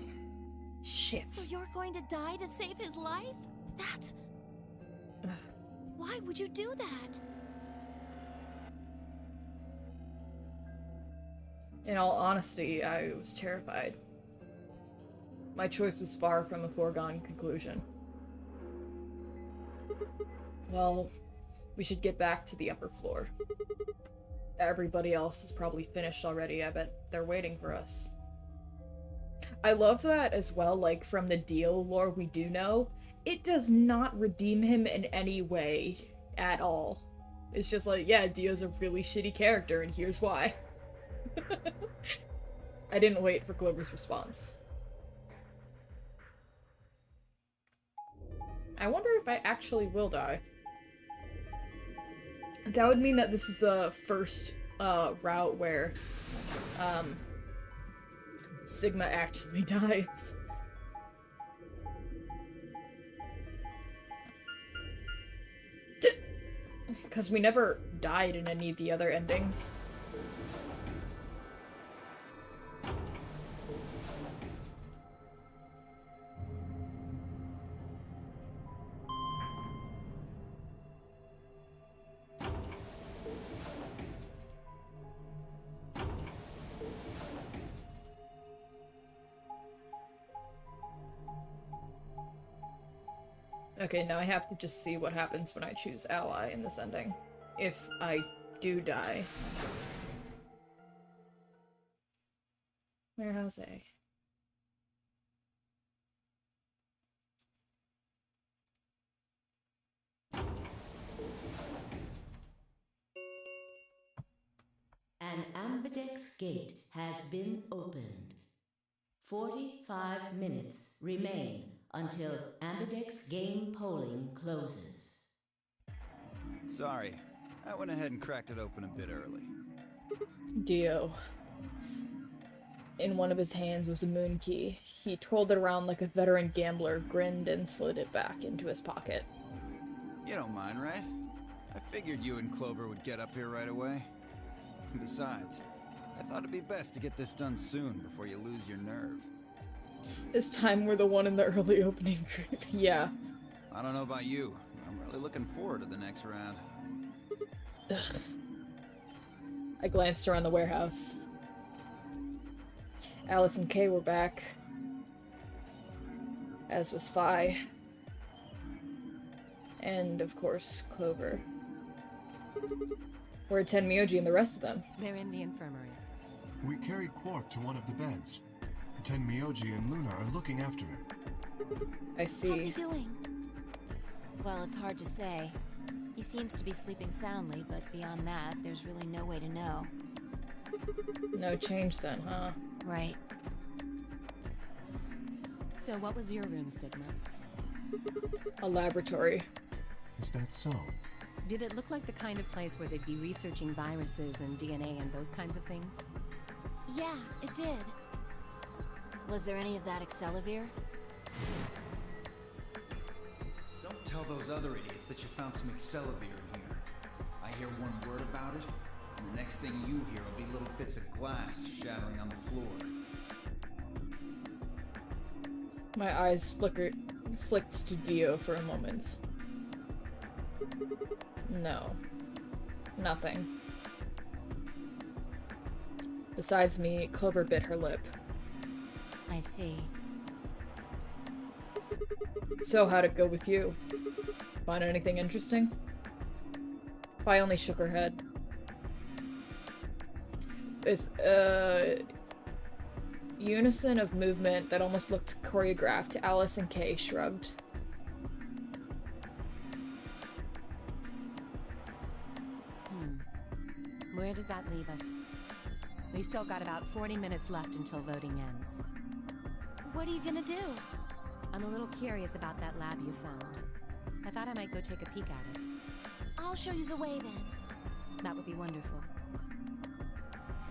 Speaker 1: Shit.
Speaker 6: So you're going to die to save his life? That's... Why would you do that?
Speaker 1: In all honesty, I was terrified. My choice was far from a foregone conclusion. Well, we should get back to the upper floor. Everybody else is probably finished already. I bet they're waiting for us. I love that as well, like, from the Dio lore we do know, it does not redeem him in any way at all. It's just like, yeah, Dio's a really shitty character, and here's why. I didn't wait for Clover's response. I wonder if I actually will die. That would mean that this is the first route where Sigma actually dies. Because we never died in any of the other endings. Okay, now I have to just see what happens when I choose ally in this ending. If I do die. Warehouse A.
Speaker 11: An Ambidex gate has been opened. 45 minutes remain until Ambidex game polling closes.
Speaker 7: Sorry, I went ahead and cracked it open a bit early.
Speaker 1: Dio. In one of his hands was a moon key. He twirled it around like a veteran gambler, grinned, and slid it back into his pocket.
Speaker 7: You don't mind, right? I figured you and Clover would get up here right away. Besides, I thought it'd be best to get this done soon before you lose your nerve.
Speaker 1: This time we're the one in the early opening group. Yeah.
Speaker 7: I don't know about you, but I'm really looking forward to the next round.
Speaker 1: Ugh. I glanced around the warehouse. Alice and Kay were back. As was Phi. And, of course, Clover. Where are Tenmyoji and the rest of them?
Speaker 9: They're in the infirmary.
Speaker 8: We carried Quark to one of the beds. Tenmyoji and Luna are looking after him.
Speaker 1: I see.
Speaker 6: How's he doing?
Speaker 10: Well, it's hard to say. He seems to be sleeping soundly, but beyond that, there's really no way to know.
Speaker 1: No change then, huh?
Speaker 10: Right.
Speaker 9: So what was your room, Sigma?
Speaker 1: A laboratory.
Speaker 8: Is that so?
Speaker 9: Did it look like the kind of place where they'd be researching viruses and DNA and those kinds of things?
Speaker 6: Yeah, it did.
Speaker 10: Was there any of that Excelivir?
Speaker 7: Don't tell those other idiots that you found some Excelivir in here. I hear one word about it, and the next thing you hear will be little bits of glass shattering on the floor.
Speaker 1: My eyes flicked to Dio for a moment. No. Nothing. Besides me, Clover bit her lip.
Speaker 10: I see.
Speaker 1: So how'd it go with you? Find anything interesting? Phi only shook her head. With, unison of movement that almost looked choreographed, Alice and Kay shrugged.
Speaker 9: Where does that leave us? We've still got about 40 minutes left until voting ends.
Speaker 6: What are you gonna do?
Speaker 9: I'm a little curious about that lab you found. I thought I might go take a peek at it.
Speaker 6: I'll show you the way then.
Speaker 9: That would be wonderful.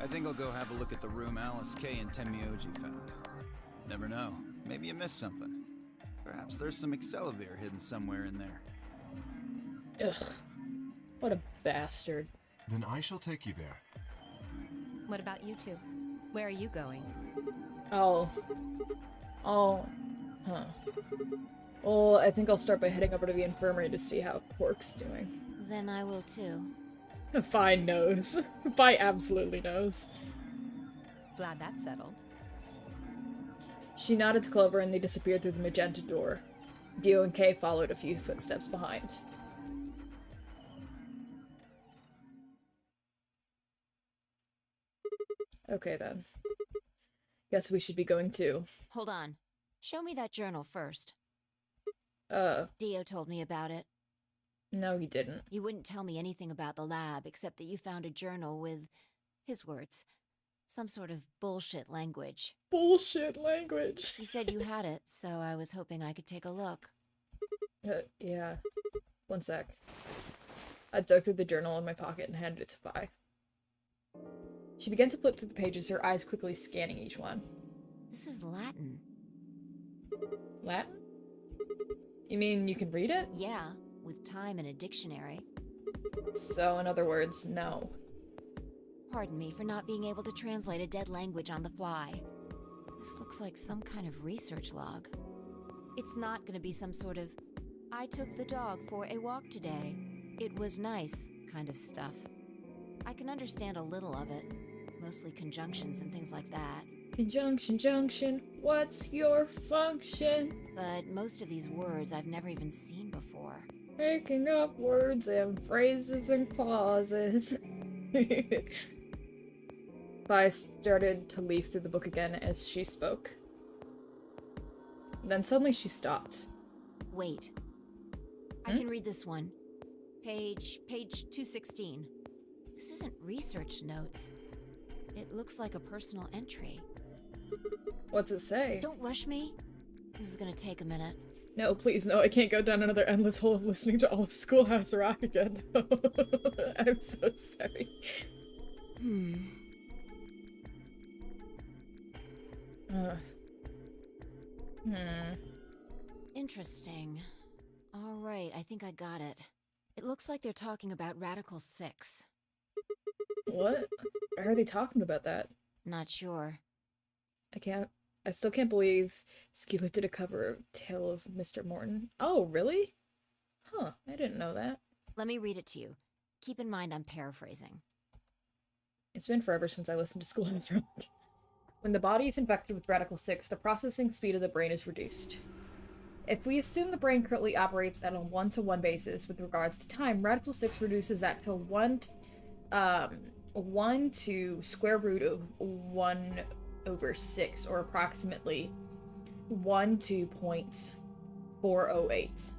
Speaker 7: I think I'll go have a look at the room Alice, Kay, and Tenmyoji found. Never know. Maybe you missed something. Perhaps there's some Excelivir hidden somewhere in there.
Speaker 1: Ugh. What a bastard.
Speaker 8: Then I shall take you there.
Speaker 9: What about you two? Where are you going?
Speaker 1: Oh. Oh. Huh. Well, I think I'll start by heading over to the infirmary to see how Quark's doing.
Speaker 10: Then I will too.
Speaker 1: Fine knows. Fi absolutely knows.
Speaker 9: Glad that's settled.
Speaker 1: She nodded to Clover and they disappeared through the magenta door. Dio and Kay followed a few footsteps behind. Okay then. Guess we should be going too.
Speaker 10: Hold on. Show me that journal first.
Speaker 1: Dio
Speaker 10: told me about it.
Speaker 1: No, he didn't.
Speaker 10: You wouldn't tell me anything about the lab except that you found a journal with, his words, some sort of bullshit language.
Speaker 1: Bullshit language.
Speaker 10: He said you had it, so I was hoping I could take a look.
Speaker 1: Yeah. One sec. I dug through the journal in my pocket and handed it to Fi. She began to flip through the pages, her eyes quickly scanning each one.
Speaker 10: This is Latin.
Speaker 1: Latin? You mean you can read it?
Speaker 10: Yeah, with time and a dictionary.
Speaker 1: So, in other words, no.
Speaker 10: Pardon me for not being able to translate a dead language on the fly. This looks like some kind of research log. It's not gonna be some sort of, I took the dog for a walk today. It was nice kind of stuff. I can understand a little of it, mostly conjunctions and things like that.
Speaker 1: Conjunction, junction, what's your function?
Speaker 10: But most of these words I've never even seen before.
Speaker 1: Making up words and phrases and clauses. Fi started to leaf through the book again as she spoke. Then suddenly she stopped.
Speaker 10: Wait. I can read this one. Page 216. This isn't research notes. It looks like a personal entry.
Speaker 1: What's it say?
Speaker 10: Don't rush me. This is gonna take a minute.
Speaker 1: No, please, no, I can't go down another endless hole of listening to all of Schoolhouse Rock again. I'm so sorry.
Speaker 10: Interesting. Alright, I think I got it. It looks like they're talking about Radical 6.
Speaker 1: What? Why are they talking about that?
Speaker 10: Not sure.
Speaker 1: I still can't believe Skeeler did a cover of Tale of Mr. Morton. Oh, really? Huh, I didn't know that.
Speaker 10: Let me read it to you. Keep in mind I'm paraphrasing.
Speaker 1: It's been forever since I listened to Schoolhouse Rock. When the body is infected with Radical 6, the processing speed of the brain is reduced. If we assume the brain currently operates at a 1-to-1 basis with regards to time, Radical 6 reduces that to 1 to square root of 1/6, or approximately 1 to 0.408.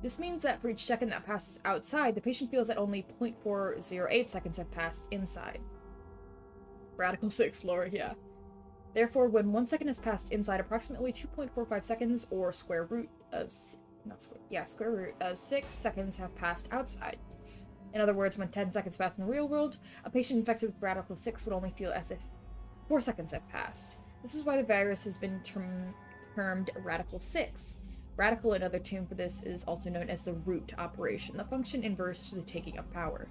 Speaker 1: This means that for each second that passes outside, the patient feels that only 0.408 seconds have passed inside. Radical 6 lore, yeah. Therefore, when 1 second has passed inside, approximately 2.45 seconds, or square root of 6 seconds have passed outside. In other words, when 10 seconds pass in the real world, a patient infected with Radical 6 would only feel as if 4 seconds have passed. This is why the virus has been termed Radical 6. Radical, another term for this, is also known as the root operation, the function inverse to the taking of power.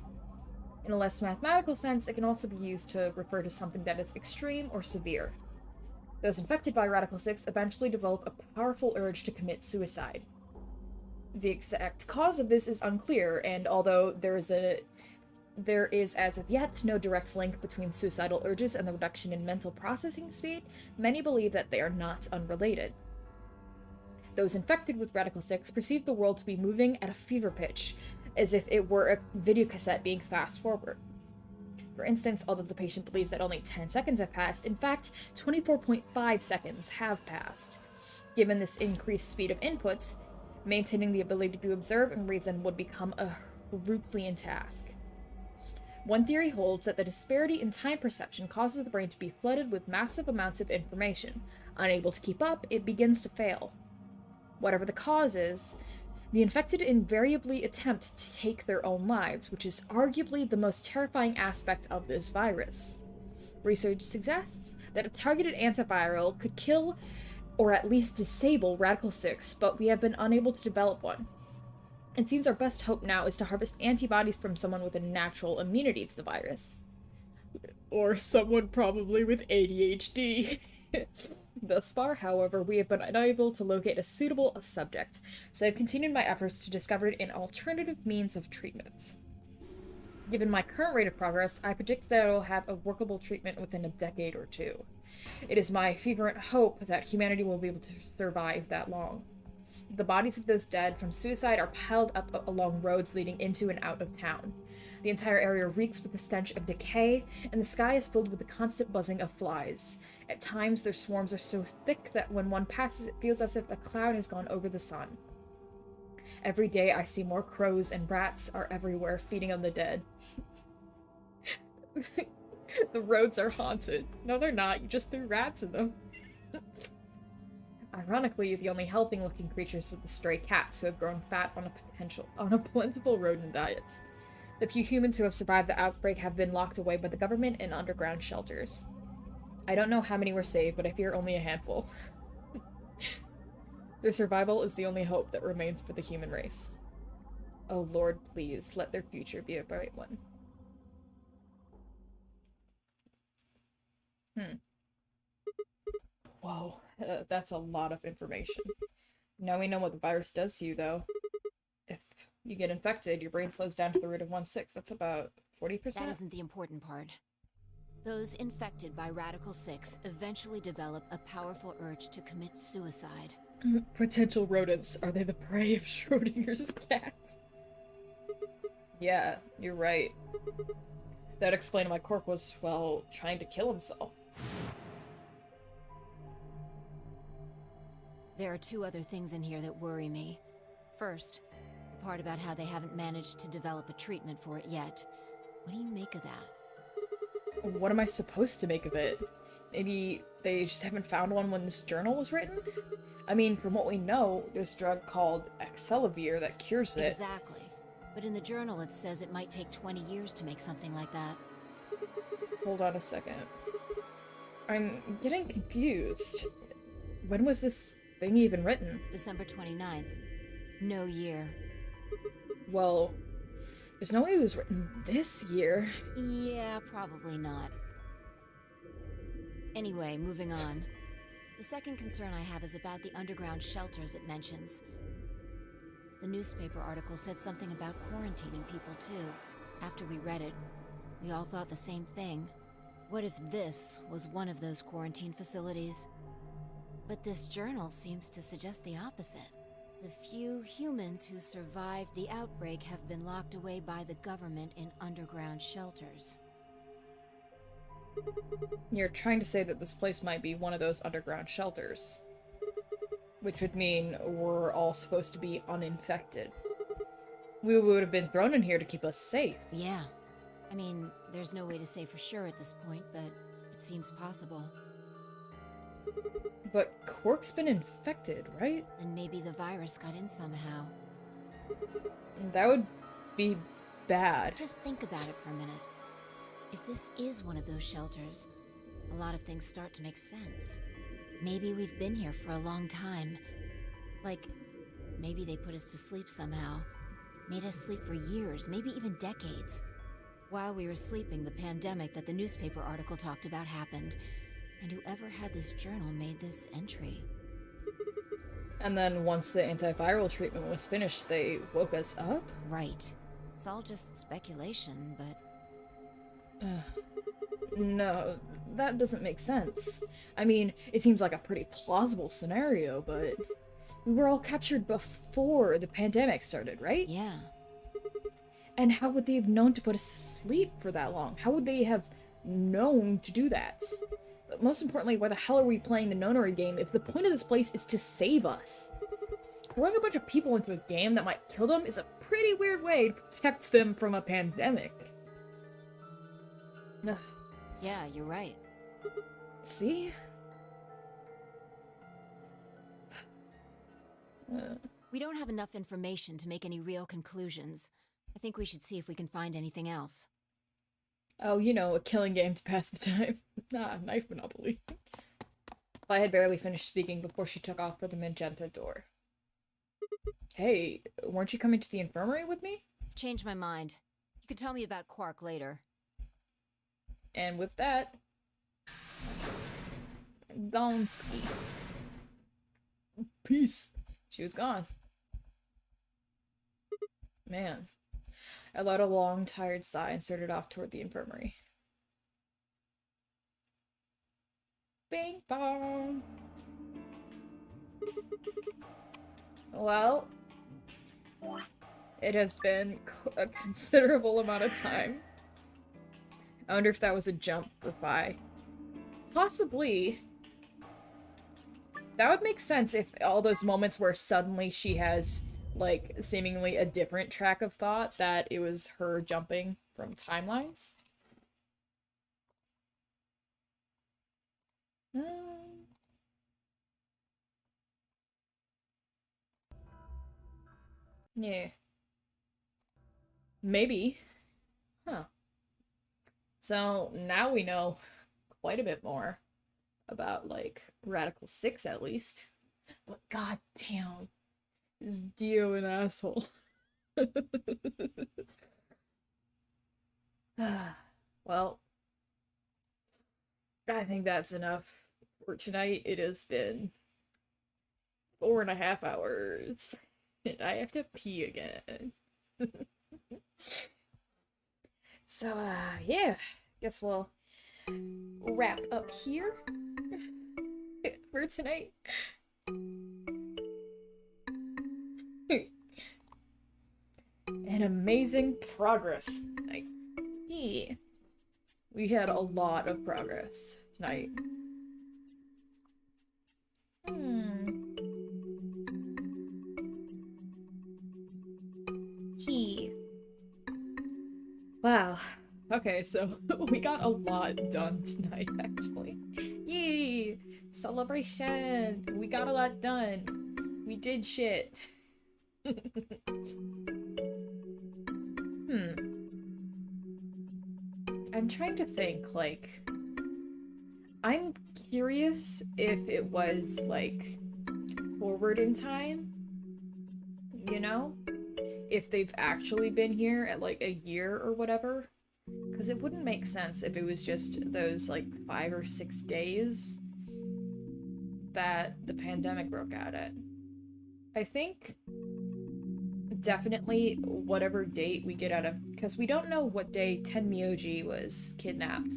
Speaker 1: In a less mathematical sense, it can also be used to refer to something that is extreme or severe. Those infected by Radical 6 eventually develop a powerful urge to commit suicide. The exact cause of this is unclear, and although there is as of yet no direct link between suicidal urges and the reduction in mental processing speed, many believe that they are not unrelated. Those infected with Radical 6 perceive the world to be moving at a fever pitch, as if it were a videocassette being fast-forward. For instance, although the patient believes that only 10 seconds have passed, in fact, 24.5 seconds have passed. Given this increased speed of input, maintaining the ability to observe and reason would become a Herculean task. One theory holds that the disparity in time perception causes the brain to be flooded with massive amounts of information. Unable to keep up, it begins to fail. Whatever the cause is, the infected invariably attempt to take their own lives, which is arguably the most terrifying aspect of this virus. Research suggests that a targeted antiviral could kill or at least disable Radical 6, but we have been unable to develop one. It seems our best hope now is to harvest antibodies from someone with a natural immunity to the virus. Or someone probably with ADHD. Thus far, however, we have been unable to locate a suitable subject, so I've continued my efforts to discover an alternative means of treatment. Given my current rate of progress, I predict that I will have a workable treatment within a decade or two. It is my fervent hope that humanity will be able to survive that long. The bodies of those dead from suicide are piled up along roads leading into and out of town. The entire area reeks with the stench of decay, and the sky is filled with the constant buzzing of flies. At times, their swarms are so thick that when one passes, it feels as if a cloud has gone over the sun. Every day I see more crows, and rats are everywhere, feeding on the dead. The roads are haunted. No, they're not. You just threw rats in them. Ironically, the only healthy-looking creatures are the stray cats who have grown fat on a plentiful rodent diet. The few humans who have survived the outbreak have been locked away by the government in underground shelters. I don't know how many were saved, but I fear only a handful. Their survival is the only hope that remains for the human race. Oh Lord, please, let their future be a bright one. Whoa, that's a lot of information. Now we know what the virus does to you, though. If you get infected, your brain slows down to the root of 1/6. That's about 40%?
Speaker 10: That isn't the important part. Those infected by Radical 6 eventually develop a powerful urge to commit suicide.
Speaker 1: Potential rodents. Are they the prey of Schrodinger's cat? Yeah, you're right. That explained why Cork was, well, trying to kill himself.
Speaker 10: There are two other things in here that worry me. First, the part about how they haven't managed to develop a treatment for it yet. What do you make of that?
Speaker 1: What am I supposed to make of it? Maybe they just haven't found one when this journal was written? I mean, from what we know, there's a drug called Accelavir that cures it.
Speaker 10: Exactly. But in the journal it says it might take 20 years to make something like that.
Speaker 1: Hold on a second. I'm getting confused. When was this thing even written?
Speaker 10: December 29th. No year.
Speaker 1: Well, there's no way it was written this year.
Speaker 10: Yeah, probably not. Anyway, moving on. The second concern I have is about the underground shelters it mentions. The newspaper article said something about quarantining people too. After we read it, we all thought the same thing. What if this was one of those quarantine facilities? But this journal seems to suggest the opposite. The few humans who survived the outbreak have been locked away by the government in underground shelters.
Speaker 1: You're trying to say that this place might be one of those underground shelters. Which would mean we're all supposed to be uninfected. We would have been thrown in here to keep us safe.
Speaker 10: Yeah. I mean, there's no way to say for sure at this point, but it seems possible.
Speaker 1: But Cork's been infected, right?
Speaker 10: And maybe the virus got in somehow.
Speaker 1: That would be bad.
Speaker 10: Just think about it for a minute. If this is one of those shelters, a lot of things start to make sense. Maybe we've been here for a long time. Like, maybe they put us to sleep somehow. Made us sleep for years, maybe even decades. While we were sleeping, the pandemic that the newspaper article talked about happened. And whoever had this journal made this entry.
Speaker 1: And then once the antiviral treatment was finished, they woke us up?
Speaker 10: Right. It's all just speculation, but...
Speaker 1: No, that doesn't make sense. I mean, it seems like a pretty plausible scenario, but... We were all captured before the pandemic started, right?
Speaker 10: Yeah.
Speaker 1: And how would they have known to put us to sleep for that long? How would they have known to do that? But most importantly, why the hell are we playing the nonary game if the point of this place is to save us? Throwing a bunch of people into a game that might kill them is a pretty weird way to protect them from a pandemic. Ugh.
Speaker 10: Yeah, you're right.
Speaker 1: See?
Speaker 10: We don't have enough information to make any real conclusions. I think we should see if we can find anything else.
Speaker 1: Oh, you know, a killing game to pass the time. Knife Monopoly. I had barely finished speaking before she took off for the magenta door. Hey, weren't you coming to the infirmary with me?
Speaker 10: Changed my mind. You can tell me about Quark later.
Speaker 1: And with that... Gonski. Peace. She was gone. Man. I let a long, tired sigh and started off toward the infirmary. Bing bong. Well, it has been a considerable amount of time. I wonder if that was a jump for Phi. Possibly. That would make sense if all those moments where suddenly she has, like, seemingly a different track of thought, that it was her jumping from timelines. Yeah. Maybe. Huh. So, now we know quite a bit more about, like, Radical 6 at least. But goddamn, is Dio an asshole? Well, I think that's enough for tonight. It has been 4.5 hours, and I have to pee again. So, yeah, guess we'll wrap up here for tonight. An amazing progress tonight. Yeah. We had a lot of progress tonight. Wow. Okay, so we got a lot done tonight, actually. Yay! Celebration! We got a lot done. We did shit. I'm trying to think, like... I'm curious if it was, like, forward in time, you know? If they've actually been here at, like, a year or whatever. Because it wouldn't make sense if it was just those, like, 5 or 6 days that the pandemic broke out at. I think definitely whatever date we get out of... Because we don't know what day Tenmyoji was kidnapped.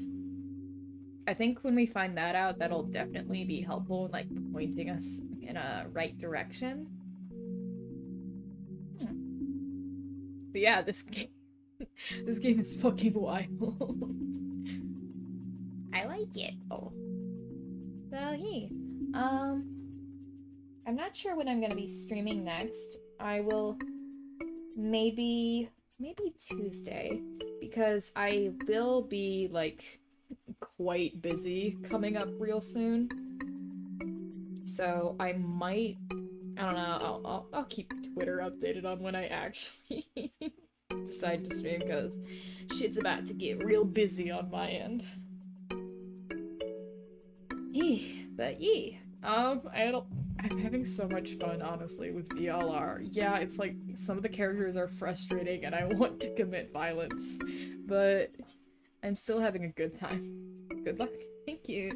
Speaker 1: I think when we find that out, that'll definitely be helpful in, like, pointing us in a right direction. But yeah, this game is fucking wild. I like it. Oh. So, hey. I'm not sure when I'm gonna be streaming next. I will maybe Tuesday, because I will be, like, quite busy coming up real soon. So I might, I don't know, I'll keep Twitter updated on when I actually decide to stream, because shit's about to get real busy on my end. But I'm having so much fun, honestly, with VLR. Yeah, it's like, some of the characters are frustrating and I want to commit violence, but I'm still having a good time. Good luck. Thank you.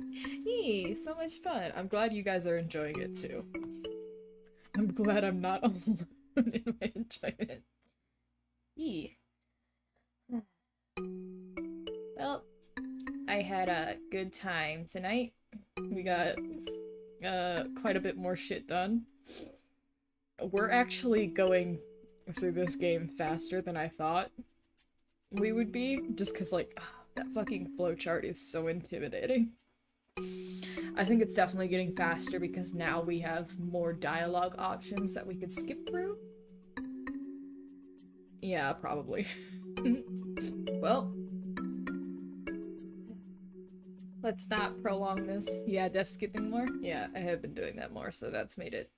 Speaker 1: Yay, so much fun. I'm glad you guys are enjoying it too. I'm glad I'm not alone in my enjoyment. Yee. Well, I had a good time tonight. We got quite a bit more shit done. We're actually going through this game faster than I thought we would be, just because, like, that fucking flowchart is so intimidating. I think it's definitely getting faster because now we have more dialogue options that we could skip through. Yeah, probably. Well, let's not prolong this. Yeah, death skipping more? Yeah, I have been doing that more, so that's made it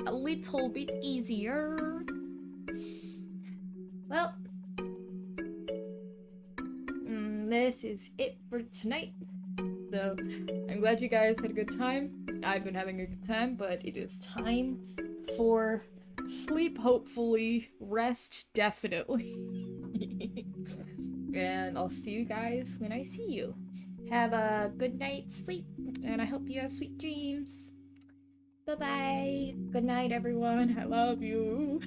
Speaker 1: a little bit easier. Well, this is it for tonight. So, I'm glad you guys had a good time. I've been having a good time, but it is time for sleep, hopefully. Rest, definitely. And I'll see you guys when I see you. Have a good night's sleep, and I hope you have sweet dreams. Bye-bye. Good night, everyone. I love you.